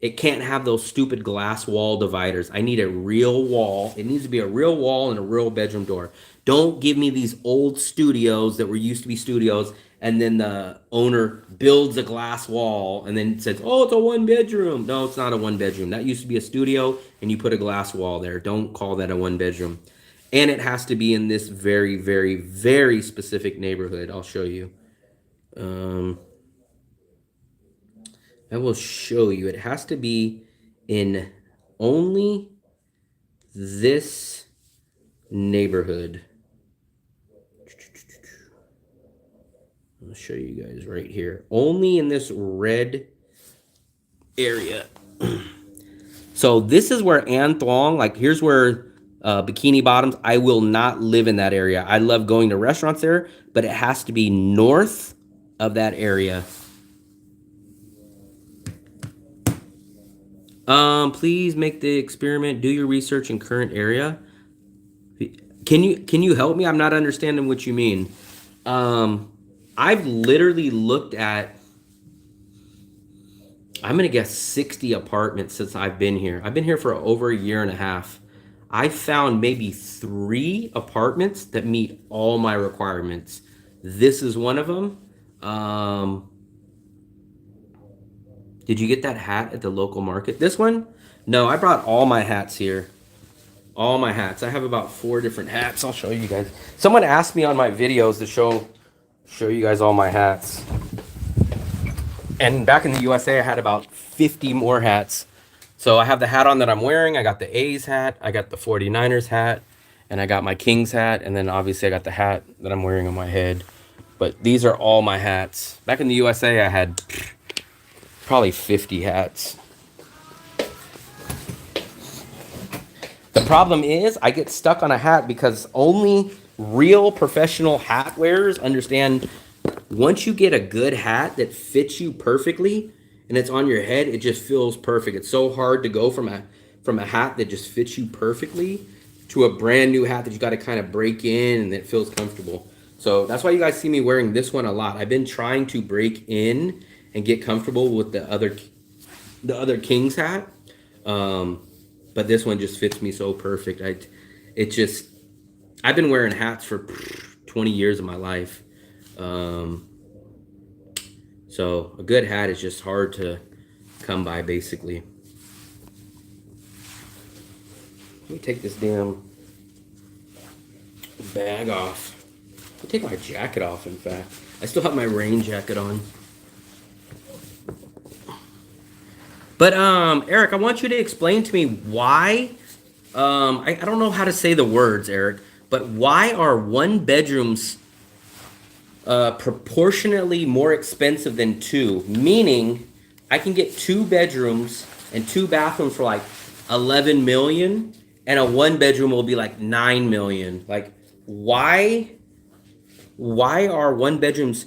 It can't have those stupid glass wall dividers. I need a real wall. It needs to be a real wall and a real bedroom door. Don't give me these old studios that were used to be studios, and then the owner builds a glass wall and then says, oh, it's a 1 bedroom. No, it's not a 1 bedroom. That used to be a studio, and you put a glass wall there. Don't call that a 1 bedroom. And it has to be in this very, very, very specific neighborhood. I'll show you. I will show you. It has to be in only this neighborhood. I'll show you guys right here. Only in this red area. So this is where An Thuong, like here's where Bikini Bottoms, I will not live in that area. I love going to restaurants there, but it has to be north of that area. Please make the experiment. Do your research in current area. Can you help me? I'm not understanding what you mean. I've literally looked at, I'm gonna guess 60 apartments since I've been here. I've been here for over a year and a half. I found maybe 3 apartments that meet all my requirements. This is one of them. Did you get that hat at the local market? This one? No, I brought all my hats here. All my hats. I have about 4 different hats. I'll show you guys. Someone asked me on my videos to show you guys all my hats. And back in the USA, I had about 50 more hats. So I have the hat on that I'm wearing. I got the A's hat. I got the 49ers hat. And I got my Kings hat. And then obviously I got the hat that I'm wearing on my head. But these are all my hats. Back in the USA, I had probably 50 hats. The problem is I get stuck on a hat because only real professional hat wearers understand once you get a good hat that fits you perfectly and it's on your head, it just feels perfect. It's so hard to go from a hat that just fits you perfectly to a brand new hat that you got to kind of break in and it feels comfortable. So that's why you guys see me wearing this one a lot. I've been trying to break in and get comfortable with the other King's hat. But this one just fits me so perfect. I've been wearing hats for 20 years of my life. So a good hat is just hard to come by, basically. Let me take this damn bag off. Let me take my jacket off, in fact. I still have my rain jacket on. But, Eric, I want you to explain to me why, I don't know how to say the words, Eric, but why are 1 bedrooms proportionately more expensive than 2? Meaning, I can get 2 bedrooms and 2 bathrooms for like 11 million, and a 1 bedroom will be like 9 million. Like, why are 1 bedrooms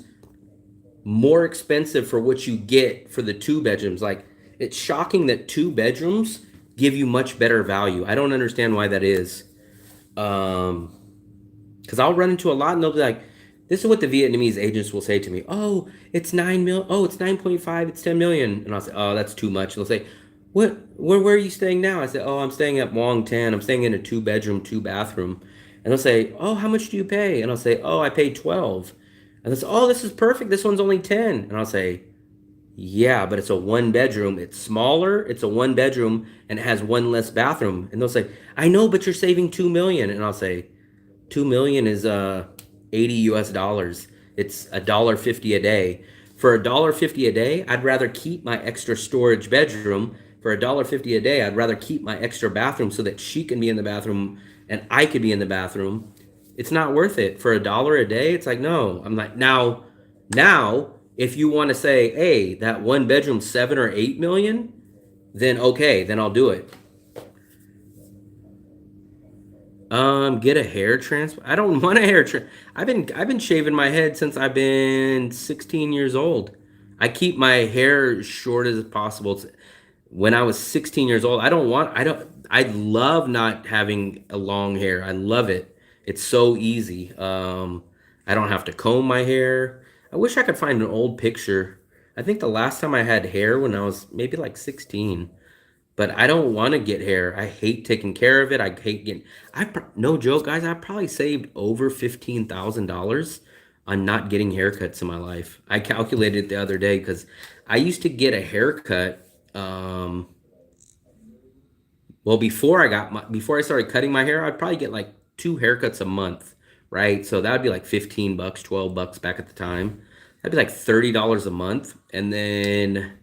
more expensive for what you get for the 2 bedrooms? Like, it's shocking that 2 bedrooms give you much better value. I don't understand why that is. Because I'll run into a lot and they'll be like, this is what the Vietnamese agents will say to me. Oh, it's 9 mil. Oh, it's 9.5. It's 10 million. And I'll say, oh, that's too much. And they'll say, where are you staying now? I say, oh, I'm staying at Wong Tan. I'm staying in a 2 bedroom, 2 bathroom. And they'll say, oh, how much do you pay? And I'll say, oh, I paid 12. And they'll say, oh, this is perfect. This one's only 10. And I'll say, yeah, but it's a 1 bedroom. It's smaller. It's a 1 bedroom and it has 1 less bathroom. And they'll say, I know, but you're saving 2 million. And I'll say, 2 million is 80 US dollars. It's $1.50 a day. For $1.50 a day, I'd rather keep my extra storage bedroom. For $1.50 a day, I'd rather keep my extra bathroom so that she can be in the bathroom and I could be in the bathroom. It's not worth it. For $1 a day, it's like, no. I'm like, now, if you want to say, hey, that 1 bedroom 7 or 8 million, then okay, then I'll do it. Get a hair transplant. I don't want a hair I've been shaving my head since I've been 16 years old. I keep my hair short as possible. When I was 16 years old, I love not having a long hair. I love it. It's so easy. I don't have to comb my hair. I wish I could find an old picture. I think the last time I had hair when I was maybe like 16. But I don't want to get hair. I hate taking care of it. I hate getting. No joke, guys. I probably saved over $15,000 on not getting haircuts in my life. I calculated it the other day because I used to get a haircut. Well, before I started cutting my hair, I'd probably get like 2 haircuts a month, right? So that would be like $15, $12 back at the time. That'd be like $30 a month, and then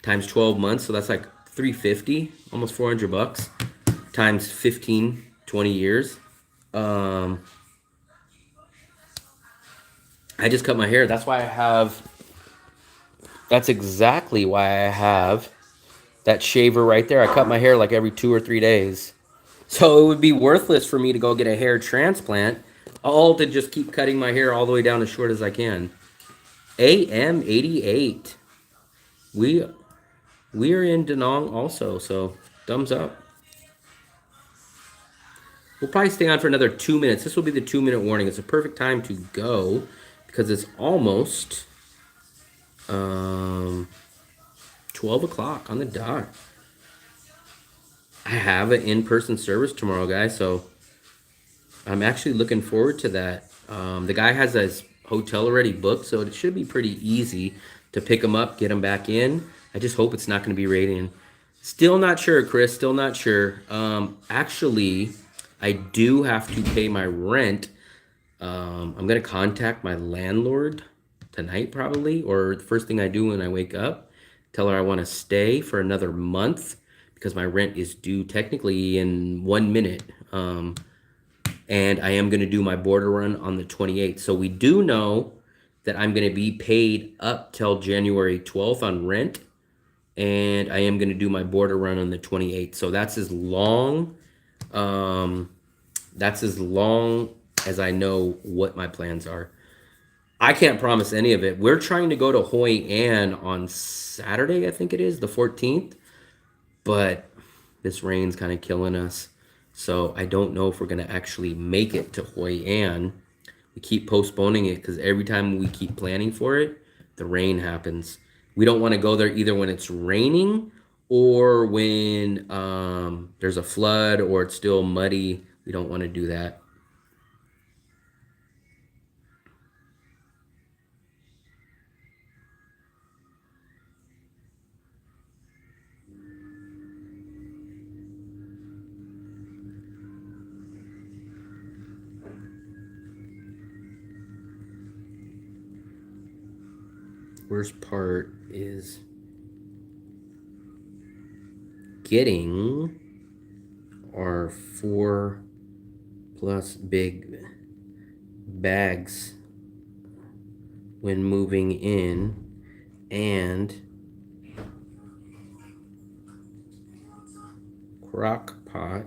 times 12 months, so that's like $350, almost $400 times 15, 20 years. I just cut my hair. That's exactly why I have that shaver right there. I cut my hair like every 2 or 3 days. So it would be worthless for me to go get a hair transplant, all to just keep cutting my hair all the way down as short as I can. AM88. We are in Da Nang also, so thumbs up. We'll probably stay on for another 2 minutes. This will be the 2-minute warning. It's a perfect time to go because it's almost 12 o'clock on the dot. I have an in-person service tomorrow, guys, so I'm actually looking forward to that. The guy has his hotel already booked, so it should be pretty easy to pick him up, get him back in. I just hope it's not going to be raining. Still not sure, Chris. Still not sure. Actually, I do have to pay my rent. I'm gonna contact my landlord tonight probably, or the first thing I do when I wake up, tell her I want to stay for another month because my rent is due technically in 1 minute. And I am gonna do my border run on the 28th. So we do know that I'm gonna be paid up till January 12th on rent, and I am gonna do my border run on the 28th. So um, that's as long as I know what my plans are. I can't promise any of it. We're trying to go to Hoi An on Saturday, I think it is, the 14th, but this rain's kind of killing us. So I don't know if we're going to actually make it to Hoi An. We keep postponing it because every time we keep planning for it, the rain happens. We don't want to go there either when it's raining or when there's a flood or it's still muddy. We don't want to do that. Worst part is getting our 4+ big bags when moving in, and crock pot.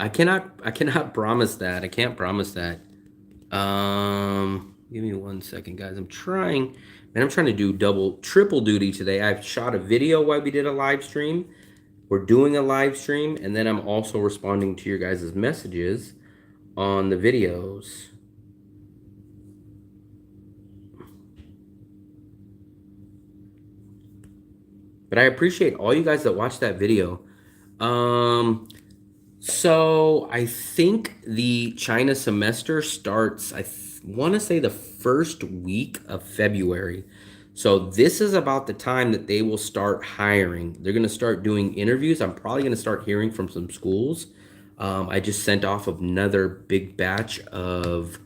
I cannot promise that. I can't promise that. Give me 1 second, guys. I'm trying to do triple duty today. I've shot a video while we did a live stream. We're doing a live stream, and then I'm also responding to your guys' messages on the videos. But I appreciate all you guys that watched that video. So I think the China semester starts, I want to say the first week of February. So this is about the time that they will start hiring. They're going to start doing interviews. I'm probably going to start hearing from some schools. I just sent off another big batch of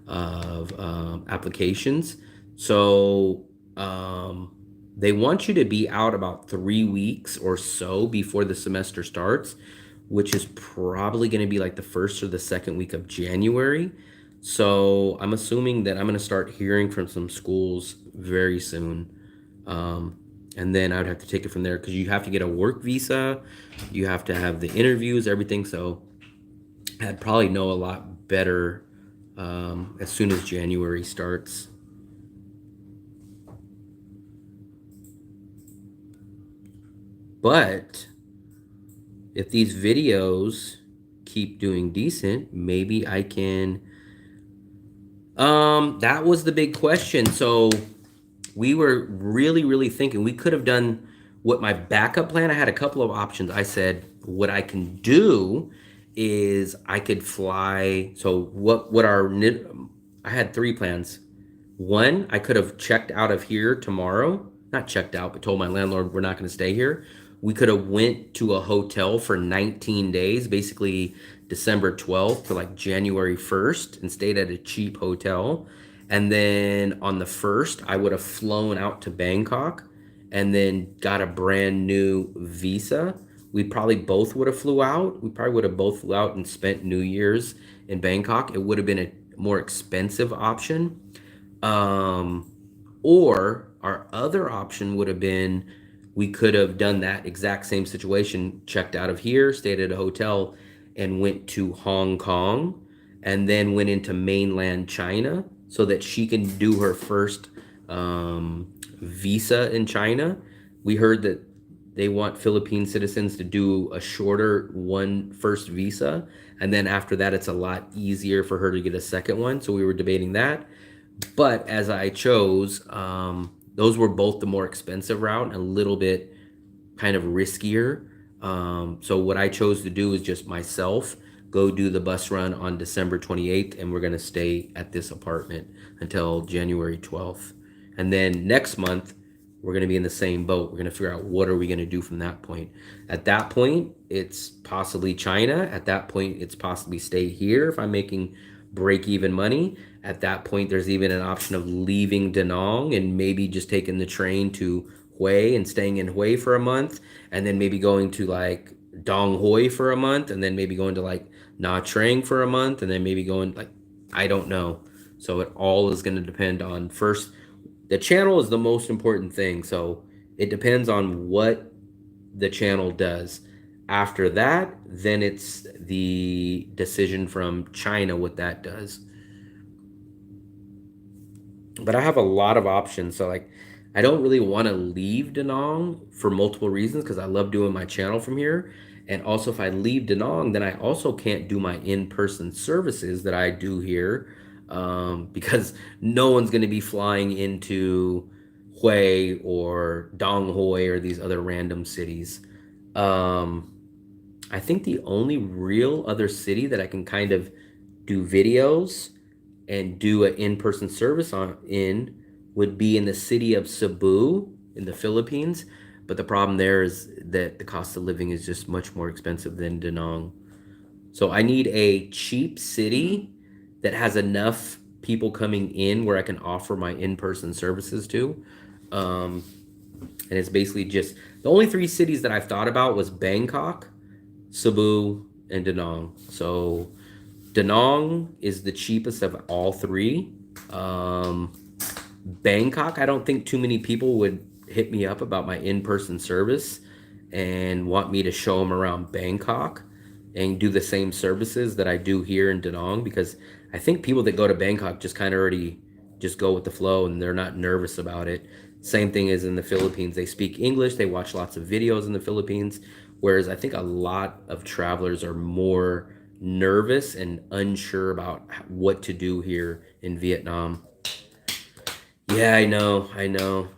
applications. So they want you to be out about 3 weeks or so before the semester starts, which is probably going to be like the first or the second week of January. So I'm assuming that I'm going to start hearing from some schools very soon. And then I would have to take it from there because you have to get a work visa. You have to have the interviews, everything. So I'd probably know a lot better as soon as January starts. But if these videos keep doing decent, maybe I can. That was the big question. So we were really thinking we could have done what my backup plan. I had a couple of options. I said, what I can do is I could fly. So I had 3 plans. One, I could have checked out of here tomorrow. Not checked out, but told my landlord we're not going to stay here. We could have went to a hotel for 19 days, basically December 12th to like January 1st, and stayed at a cheap hotel. And then on the 1st, I would have flown out to Bangkok and then got a brand new visa. We probably both would have flew out. We probably would have both flew out and spent New Year's in Bangkok. It would have been a more expensive option. Or our other option would have been we could have done that exact same situation, checked out of here, stayed at a hotel, and went to Hong Kong, and then went into mainland China so that she can do her first visa in China. We heard that they want Philippine citizens to do a shorter first visa, and then after that, it's a lot easier for her to get a second one. So we were debating that. But as I chose, those were both the more expensive route and a little bit kind of riskier. So what I chose to do is just myself go do the bus run on December 28th, and we're going to stay at this apartment until January 12th. And then next month, we're going to be in the same boat. We're going to figure out what are we going to do from that point. At that point, it's possibly China. At that point, it's possibly stay here if I'm making break even money. At that point, there's even an option of leaving Danong and maybe just taking the train to Hue and staying in Hue for a month, and then maybe going to like Dong Hoi for a month, and then maybe going to like Nha Trang for a month, and then maybe going like, I don't know. So it all is going to depend on first, the channel is the most important thing. So it depends on what the channel does. After that, then it's the decision from China what that does. But I have a lot of options. So like, I don't really want to leave Danong for multiple reasons because I love doing my channel from here. And also, if I leave Danong, then I also can't do my in-person services that I do here, because no one's going to be flying into Hue or Dong Hoi or these other random cities. Um, I think the only real other city that I can kind of do videos and do an in-person service on in would be in the city of Cebu in the Philippines. But the problem there is that the cost of living is just much more expensive than Danong. So I need a cheap city that has enough people coming in where I can offer my in-person services to. Um, and it's basically just the only three cities that I've thought about was Bangkok, Cebu, and Danong. So Danong is the cheapest of all three. Bangkok, I don't think too many people would hit me up about my in-person service and want me to show them around Bangkok and do the same services that I do here in Danong, because I think people that go to Bangkok just kind of already just go with the flow and they're not nervous about it. Same thing as in the Philippines. They speak English, they watch lots of videos in the Philippines, whereas I think a lot of travelers are more nervous and unsure about what to do here in Vietnam. Yeah, I know, I know.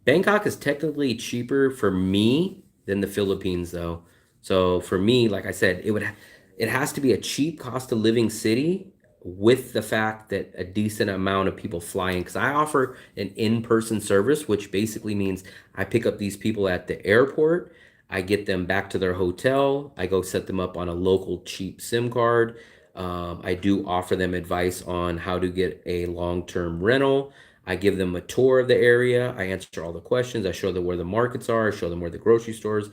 Bangkok is technically cheaper for me than the Philippines, though. So for me, like I said, it has to be a cheap cost of living city with the fact that a decent amount of people fly in. Because I offer an in-person service, which basically means I pick up these people at the airport, I get them back to their hotel, I go set them up on a local cheap SIM card. I do offer them advice on how to get a long-term rental. I give them a tour of the area. I answer all the questions. I show them where the markets are. I show them where the grocery stores,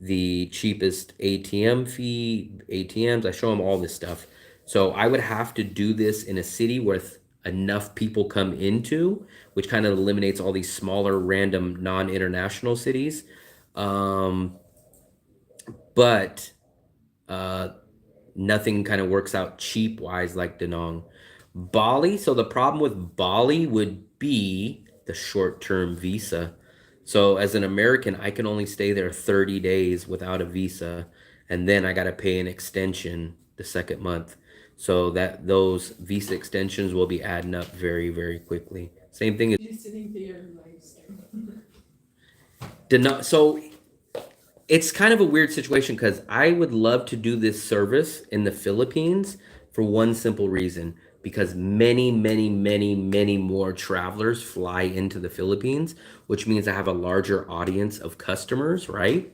the cheapest ATM fee, ATMs. I show them all this stuff. So I would have to do this in a city with enough people come into, which kind of eliminates all these smaller, random, non-international cities. Um, but uh, nothing kind of works out cheap wise like Danong. Bali, so the problem with Bali would be the short-term visa. So as an American, I can only stay there 30 days without a visa, and then I got to pay an extension the second month. So that those visa extensions will be adding up very, very quickly. Same thing as Listening to your live stream. so it's kind of a weird situation because I would love to do this service in the Philippines for one simple reason, because many, many, many, many more travelers fly into the Philippines, which means I have a larger audience of customers, right?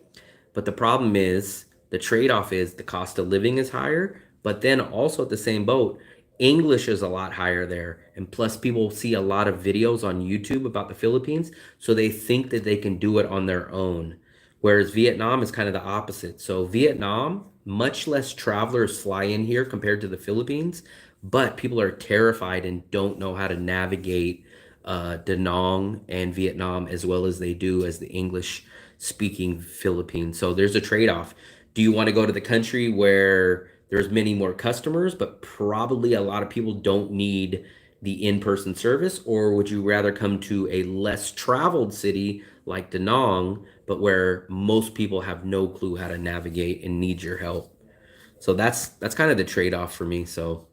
But the problem is the trade-off is the cost of living is higher, but then also at the same boat, English is a lot higher there. And plus people see a lot of videos on YouTube about the Philippines, so they think that they can do it on their own. Whereas Vietnam is kind of the opposite. So Vietnam, much less travelers fly in here compared to the Philippines, but people are terrified and don't know how to navigate Da Nang and Vietnam as well as they do as the English speaking Philippines. So there's a trade-off. Do you want to go to the country where there's many more customers, but probably a lot of people don't need the in-person service, or would you rather come to a less traveled city like Da Nang, but where most people have no clue how to navigate and need your help? So that's kind of the trade-off for me. So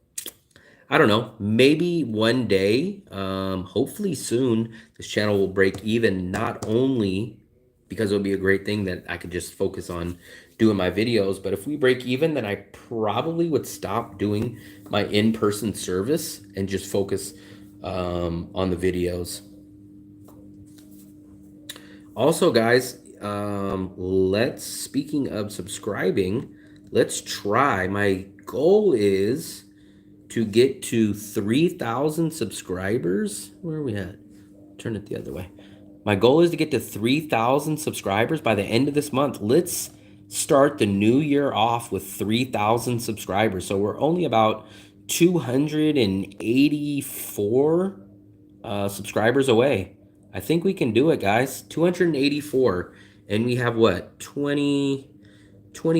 I don't know, maybe one day, hopefully soon, this channel will break even, not only because it'll be a great thing that I could just focus on doing my videos, but if we break even, then I probably would stop doing my in-person service and just focus on the videos. Also, guys, speaking of subscribing, let's try. My goal is to get to 3,000 subscribers. Where are we at? Turn it the other way. My goal is to get to 3,000 subscribers by the end of this month. Let's start the new year off with 3,000 subscribers. So we're only about 284 subscribers away. I think we can do it, guys. 284. And we have what? 20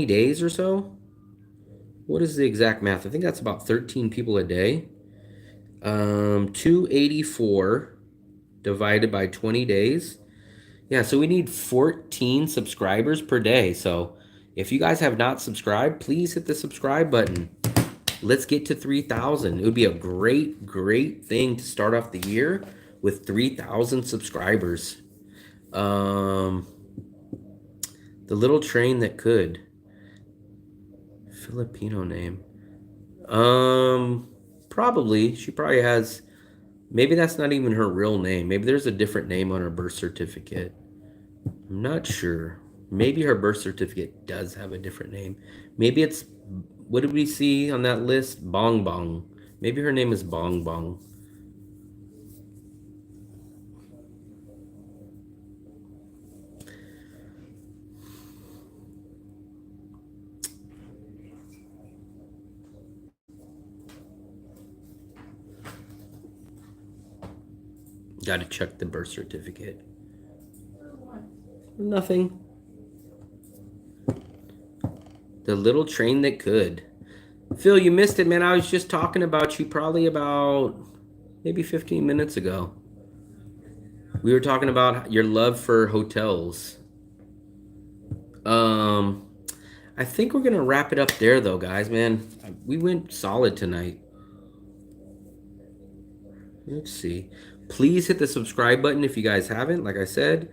days or so? What is the exact math? I think that's about 13 people a day. 284 divided by 20 days. Yeah, so we need 14 subscribers per day. So if you guys have not subscribed, please hit the subscribe button. Let's get to 3,000. It would be a great, great thing to start off the year with 3,000 subscribers. The little train that could. Filipino name. Probably. She probably has. Maybe that's not even her real name. Maybe there's a different name on her birth certificate. I'm not sure. Maybe her birth certificate does have a different name. Maybe it's, what did we see on that list? Bong Bong. Maybe her name is Bong Bong. Got to check the birth certificate. Nothing. The little train that could. Phil, you missed it, man. I was just talking about you probably about maybe 15 minutes ago. We were talking about your love for hotels. I think we're going to wrap it up there, though, guys, man. We went solid tonight. Let's see. Please hit the subscribe button if you guys haven't. Like I said,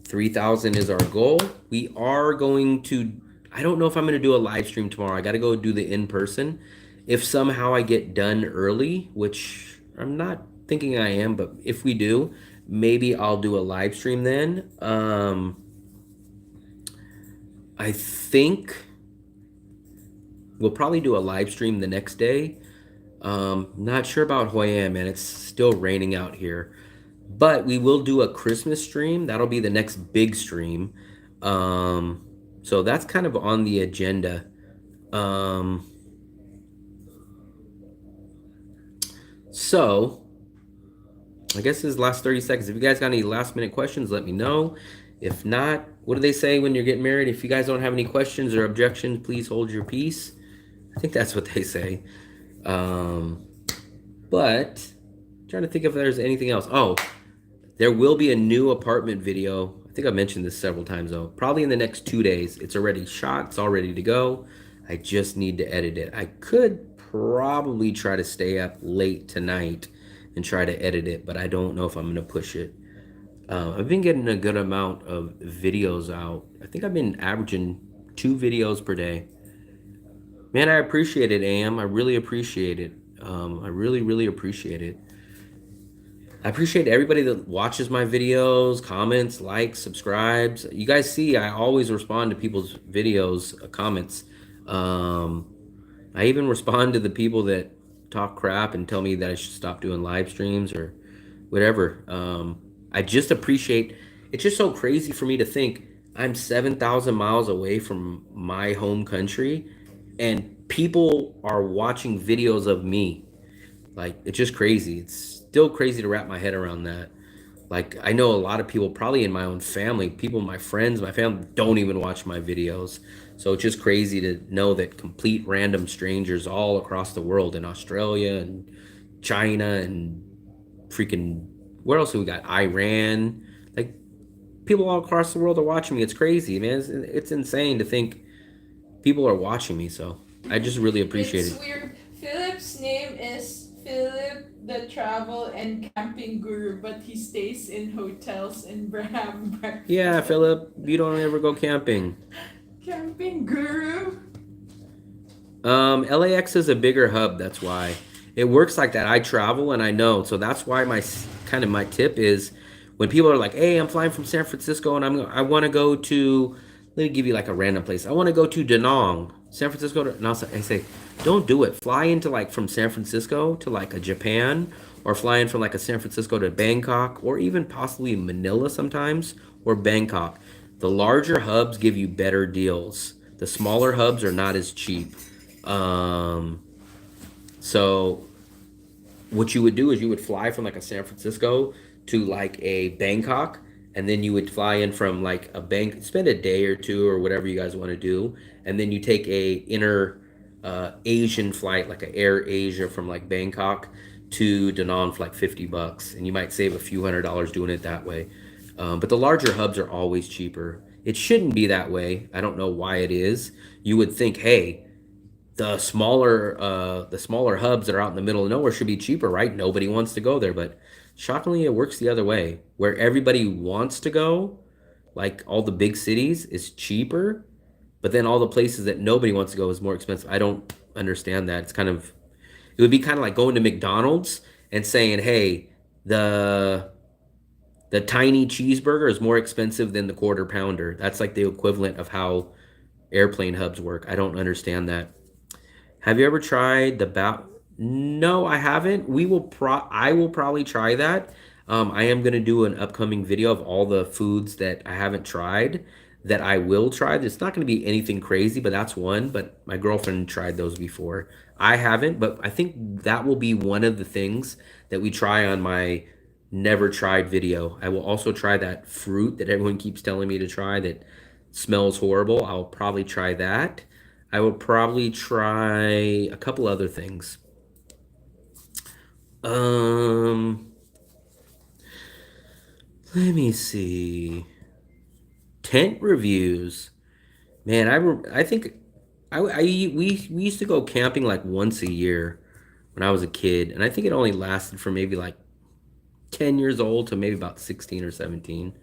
3,000 is our goal. We are going to, I don't know if I'm going to do a live stream tomorrow. I got to go do the in-person. If somehow I get done early, which I'm not thinking I am, but if we do, maybe I'll do a live stream then. I think we'll probably do a live stream the next day. Not sure about Hoi An, man. It's still raining out here. But we will do a Christmas stream. That'll be the next big stream. So that's kind of on the agenda. So I guess this is the last 30 seconds. If you guys got any last minute questions, let me know. If not, what do they say when you're getting married? If you guys don't have any questions or objections, please hold your peace. I think that's what they say. But trying to think if there's anything else. Oh, there will be a new apartment video. I think I mentioned this several times though. Probably in the next 2 days. It's already shot. It's all ready to go. I just need to edit it. I could probably try to stay up late tonight and try to edit it, but I don't know if I'm going to push it. I've been getting a good amount of videos out. I think I've been averaging 2 videos per day. Man, I appreciate it, Am. I really appreciate it. I really, really appreciate it. I appreciate everybody that watches my videos, comments, likes, subscribes. You guys see, I always respond to people's videos, comments. I even respond to the people that talk crap and tell me that I should stop doing live streams or whatever. I just appreciate, it's just so crazy for me to think I'm 7,000 miles away from my home country and people are watching videos of me. Like, it's just crazy. It's still crazy to wrap my head around that. Like, I know a lot of people, probably in my own family, people, my friends, my family, don't even watch my videos. So it's just crazy to know that complete random strangers all across the world, in Australia and China and freaking, where else have we got? Iran. Like, people all across the world are watching me. It's crazy, man. It's insane to think people are watching me. So I just really appreciate it. It's weird. Philip's name is Philip the Travel and Camping Guru, but he stays in hotels in Braham. Yeah, Philip, you don't ever go camping. Camping Guru. LAX is a bigger hub. That's why it works like that. I travel and I know. So that's why my tip is when people are like, "Hey, I'm flying from San Francisco and I want to go to," let me give you like a random place. I want to go to Da Nang, San Francisco. And I say, don't do it. Fly into like from San Francisco to like a Japan, or fly in from like a San Francisco to Bangkok, or even possibly Manila sometimes, or Bangkok. The larger hubs give you better deals. The smaller hubs are not as cheap. So what you would do is you would fly from like a San Francisco to like a Bangkok, and then you would fly in from like a bank, spend a day or two or whatever you guys want to do, and then you take a inner Asian flight, like a Air Asia from like Bangkok to Da Nang for like $50, and you might save a few $100 doing it that way. But the larger hubs are always cheaper. It shouldn't be that way. I don't know why it is. You would think, hey, the smaller hubs that are out in the middle of nowhere should be cheaper, right? Nobody wants to go there, but shockingly, it works the other way. Where everybody wants to go, like all the big cities, is cheaper, but then all the places that nobody wants to go is more expensive. I don't understand that. It would be kind of like going to McDonald's and saying, "Hey, the tiny cheeseburger is more expensive than the quarter pounder." That's like the equivalent of how airplane hubs work. I don't understand that. Have you ever tried the No, I haven't. I will probably try that. I am gonna do an upcoming video of all the foods that I haven't tried that I will try. It's not gonna be anything crazy, but that's one. But my girlfriend tried those before. I haven't, but I think that will be one of the things that we try on my never tried video. I will also try that fruit that everyone keeps telling me to try that smells horrible. I'll probably try that. I will probably try a couple other things. Let me see. Tent reviews. Man, I think we used to go camping like once a year when I was a kid, and I think it only lasted from maybe like 10 years old to maybe about 16 or 17.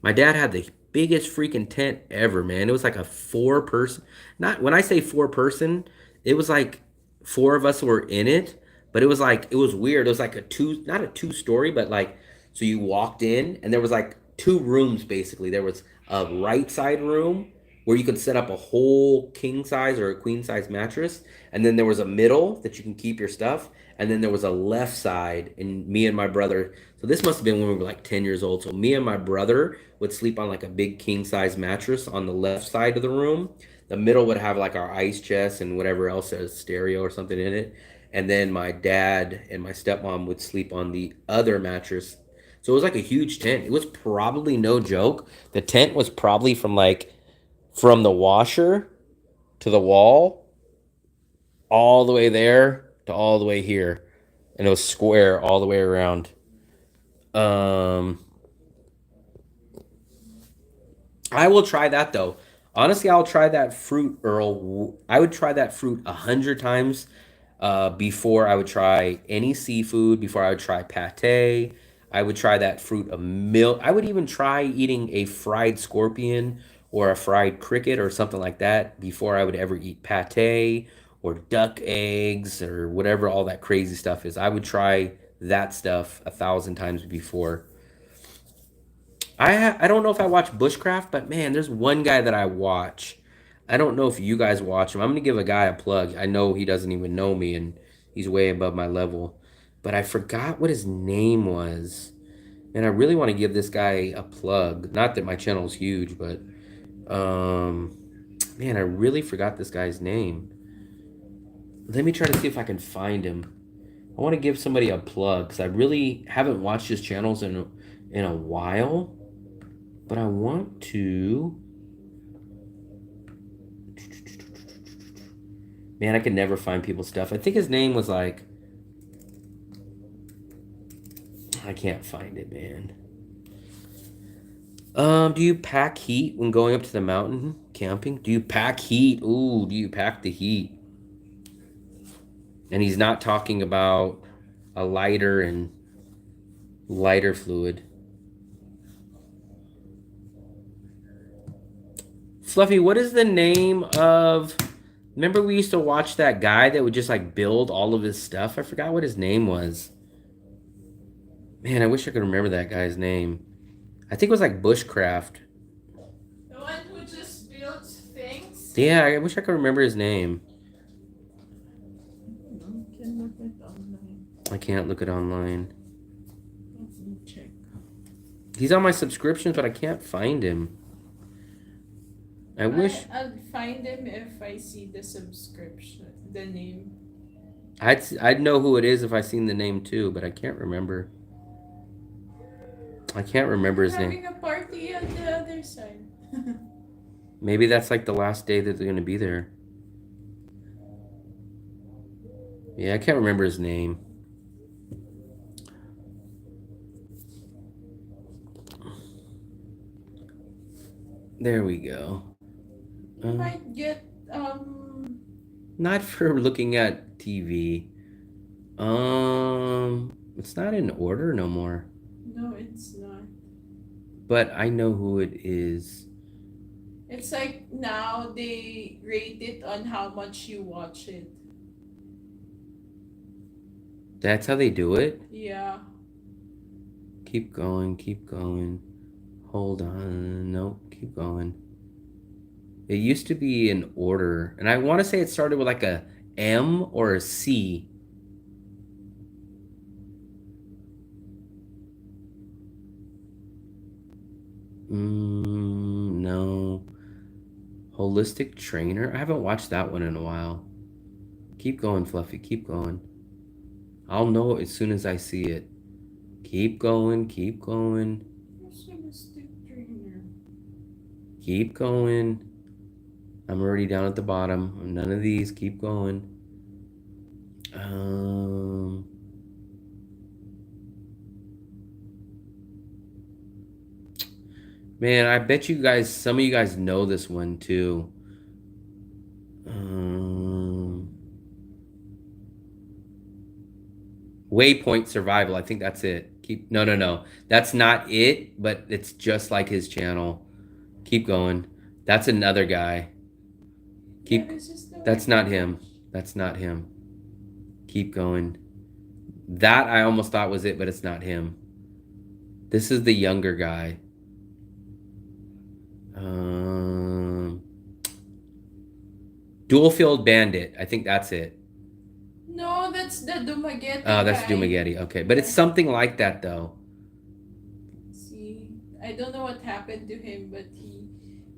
My dad had the biggest freaking tent ever, man. It was like a four person. Not when I say four person, it was like four of us were in it, but it was like it was weird. It was like a two, not a two-story, but like so you walked in and there was like two rooms basically. There was a right side room where you could set up a whole king size or a queen size mattress, and then there was a middle that you can keep your stuff, and then there was a left side, and me and my brother, so this must have been when we were like 10 years old, so me and my brother would sleep on like a big king size mattress on the left side of the room. The middle would have like our ice chest and whatever else, a stereo or something in it, and then my dad and my stepmom would sleep on the other mattress. So it was like a huge tent. It was probably, no joke, the tent was probably from the washer to the wall all the way there to all the way here, and it was square all the way around. I will try that though. Honestly, I'll try that fruit, Earl. I would try that fruit 100 times before I would try any seafood, before I would try pate. I would try that fruit a mil. I would even try eating a fried scorpion or a fried cricket or something like that before I would ever eat pate or duck eggs or whatever all that crazy stuff is. I would try that stuff 1,000 times before. I don't know if I watch bushcraft, but man, there's one guy that I watch. I don't know if you guys watch him. I'm gonna give a guy a plug. I know he doesn't even know me, and he's way above my level. But I forgot what his name was. And I really want to give this guy a plug. Not that my channel is huge, but man, I really forgot this guy's name. Let me try to see if I can find him. I want to give somebody a plug because I really haven't watched his channels in a while. But I want to. Man, I can never find people's stuff. I think his name was like. I can't find it, man. Do you pack heat when going up to the mountain camping? Do you pack heat? Ooh, do you pack the heat? And he's not talking about a lighter and lighter fluid. Fluffy, what is the name of... Remember we used to watch that guy that would just like build all of his stuff? I forgot what his name was. Man, I wish I could remember that guy's name. I think it was like Bushcraft. The one who just builds things? Yeah, I wish I could remember his name. Can look it online. I can't look it online. Let me check. He's on my subscriptions, but I can't find him. I wish I'll find him if I see the subscription, the name. I'd know who it is if I seen the name too, but I can't remember. I can't remember his name. Having a party on the other side. Maybe that's like the last day that they're gonna be there. Yeah, I can't remember his name. There we go. You might get Not for looking at TV. It's not in order no more. No, it's not. But I know who it is. It's like now they rate it on how much you watch it. That's how they do it? Yeah. Keep going, keep going. Hold on. Nope, keep going. It used to be in order, and I want to say it started with like a M or a C. No. Holistic Trainer? I haven't watched that one in a while. Keep going, Fluffy. Keep going. I'll know as soon as I see it. Keep going. Keep going. Holistic Trainer. Keep going. I'm already down at the bottom. None of these. Keep going. Man, I bet you guys, some of you guys know this one too. Waypoint Survival. I think that's it. No. That's not it, but it's just like his channel. Keep going. That's another guy. That's not him. That's not him. Keep going. That I almost thought was it, but it's not him. This is the younger guy. Dual Field Bandit. I think that's it. No, that's the Dumaguete. Oh, that's Dumaguete. Okay, but it's something like that though. See, I don't know what happened to him, but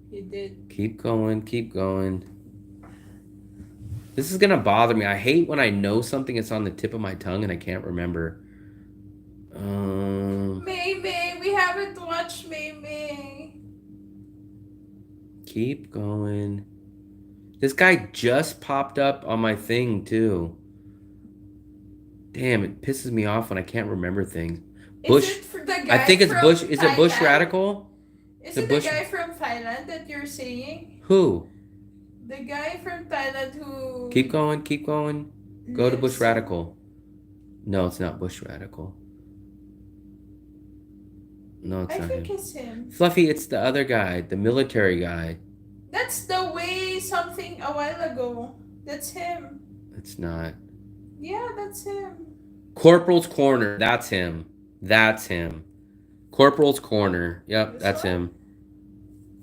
he did. Keep going. Keep going. This is gonna bother me. I hate when I know something, it's on the tip of my tongue and I can't remember. May, we haven't watched May. Keep going. This guy just popped up on my thing too. Damn, it pisses me off when I can't remember things. Bush. Is it for the guy I think it's Bush. Is it Bush Thailand? Radical? Is it the guy from Thailand that you're saying? Who? The guy from Thailand who... Keep going, keep going. Go to Bush Radical. No, it's not Bush Radical. No, it's not him. I think it's him. Fluffy, it's the other guy, the military guy. That's the way something a while ago. That's him. It's not. Yeah, that's him. Corporal's Corner. That's him. That's him. Corporal's Corner. Yep, that's him.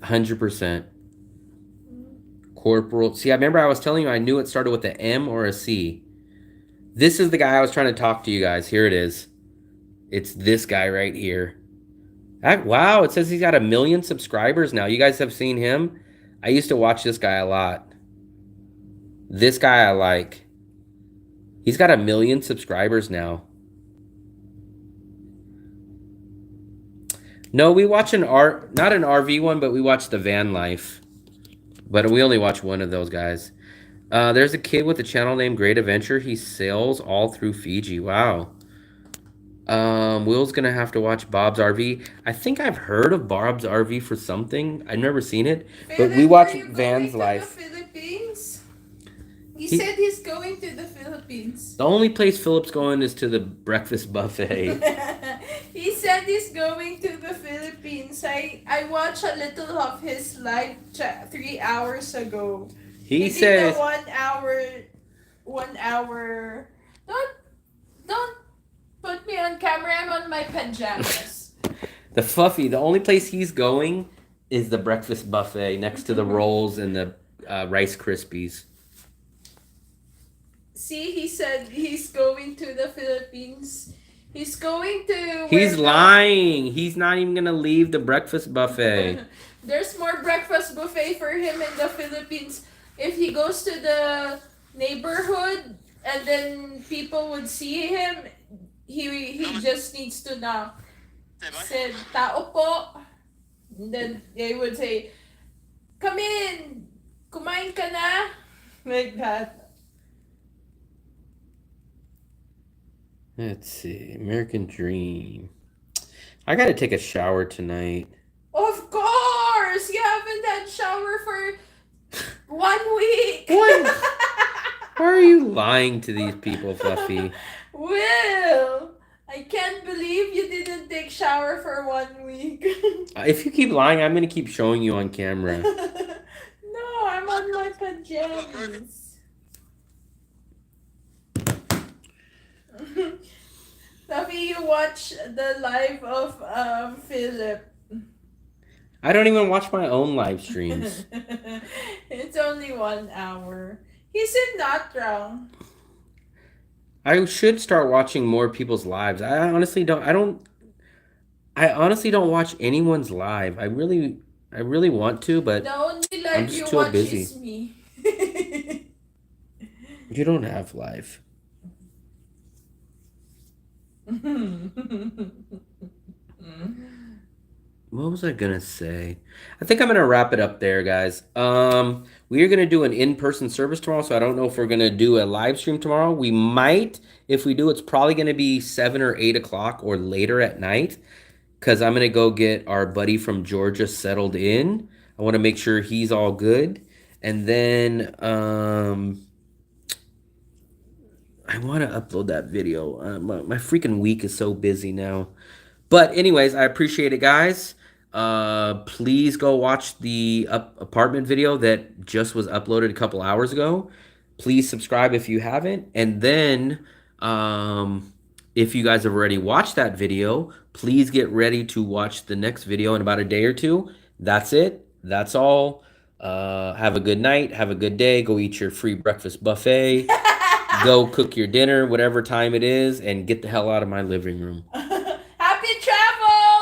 100%. Corporal. See, I remember I was telling you I knew it started with an M or a C. This is the guy I was trying to talk to you guys. Here it is. It's this guy right here. Wow, it says he's got 1 million subscribers now. You guys have seen him? I used to watch this guy a lot. This guy I like. He's got 1 million subscribers now. No, we watch not an RV one, but we watch the van life. But we only watch one of those guys. There's a kid with a channel named Great Adventure. He sails all through Fiji. Wow. Will's gonna have to watch Bob's RV. I think I've heard of Bob's RV for something. I've never seen it, but we watch Van's Life. Philippines? He said he's going to the Philippines. The only place Philip's going is to the breakfast buffet. He said he's going to the Philippines. I watched a little of his live chat 3 hours ago. He says did a 1 hour. Don't Put me on camera. I'm on my pajamas. The Fluffy, the only place he's going is the breakfast buffet next to the rolls and the Rice Krispies. See, he said he's going to the Philippines. He's going to. He's lying. He's not even going to leave the breakfast buffet. There's more breakfast buffet for him in the Philippines. If he goes to the neighborhood and then people would see him, he just needs to knock. Said, tao po. And then they would say, come in. Kumain ka na? Like that. Let's see. American Dream. I got to take a shower tonight. Of course! You haven't had shower for 1 week. What? Why are you lying to these people, Fluffy? Will, I can't believe you didn't take shower for 1 week. If you keep lying, I'm going to keep showing you on camera. No, I'm on my pajamas. Taffy, you watch the live of Philip. I don't even watch my own live streams. It's only 1 hour. He said not wrong. I should start watching more people's lives. I honestly don't watch anyone's live. I really want to, but The only I'm live just you too watch busy. is me. You don't have live. What was I gonna say? I think I'm gonna wrap it up there, guys. We are gonna do an in-person service tomorrow, so I don't know if we're gonna do a live stream tomorrow. We might. If we do, it's probably gonna be 7 or 8 o'clock or later at night, because I'm gonna go get our buddy from Georgia settled in. I want to make sure he's all good, and then I want to upload that video. My freaking week is so busy now. But anyways, I appreciate it, guys. Please go watch the apartment video that just was uploaded a couple hours ago. Please subscribe if you haven't. And then, if you guys have already watched that video, please get ready to watch the next video in about a day or two. That's it. That's all. Have a good night. Have a good day. Go eat your free breakfast buffet. Go cook your dinner, whatever time it is, and get the hell out of my living room.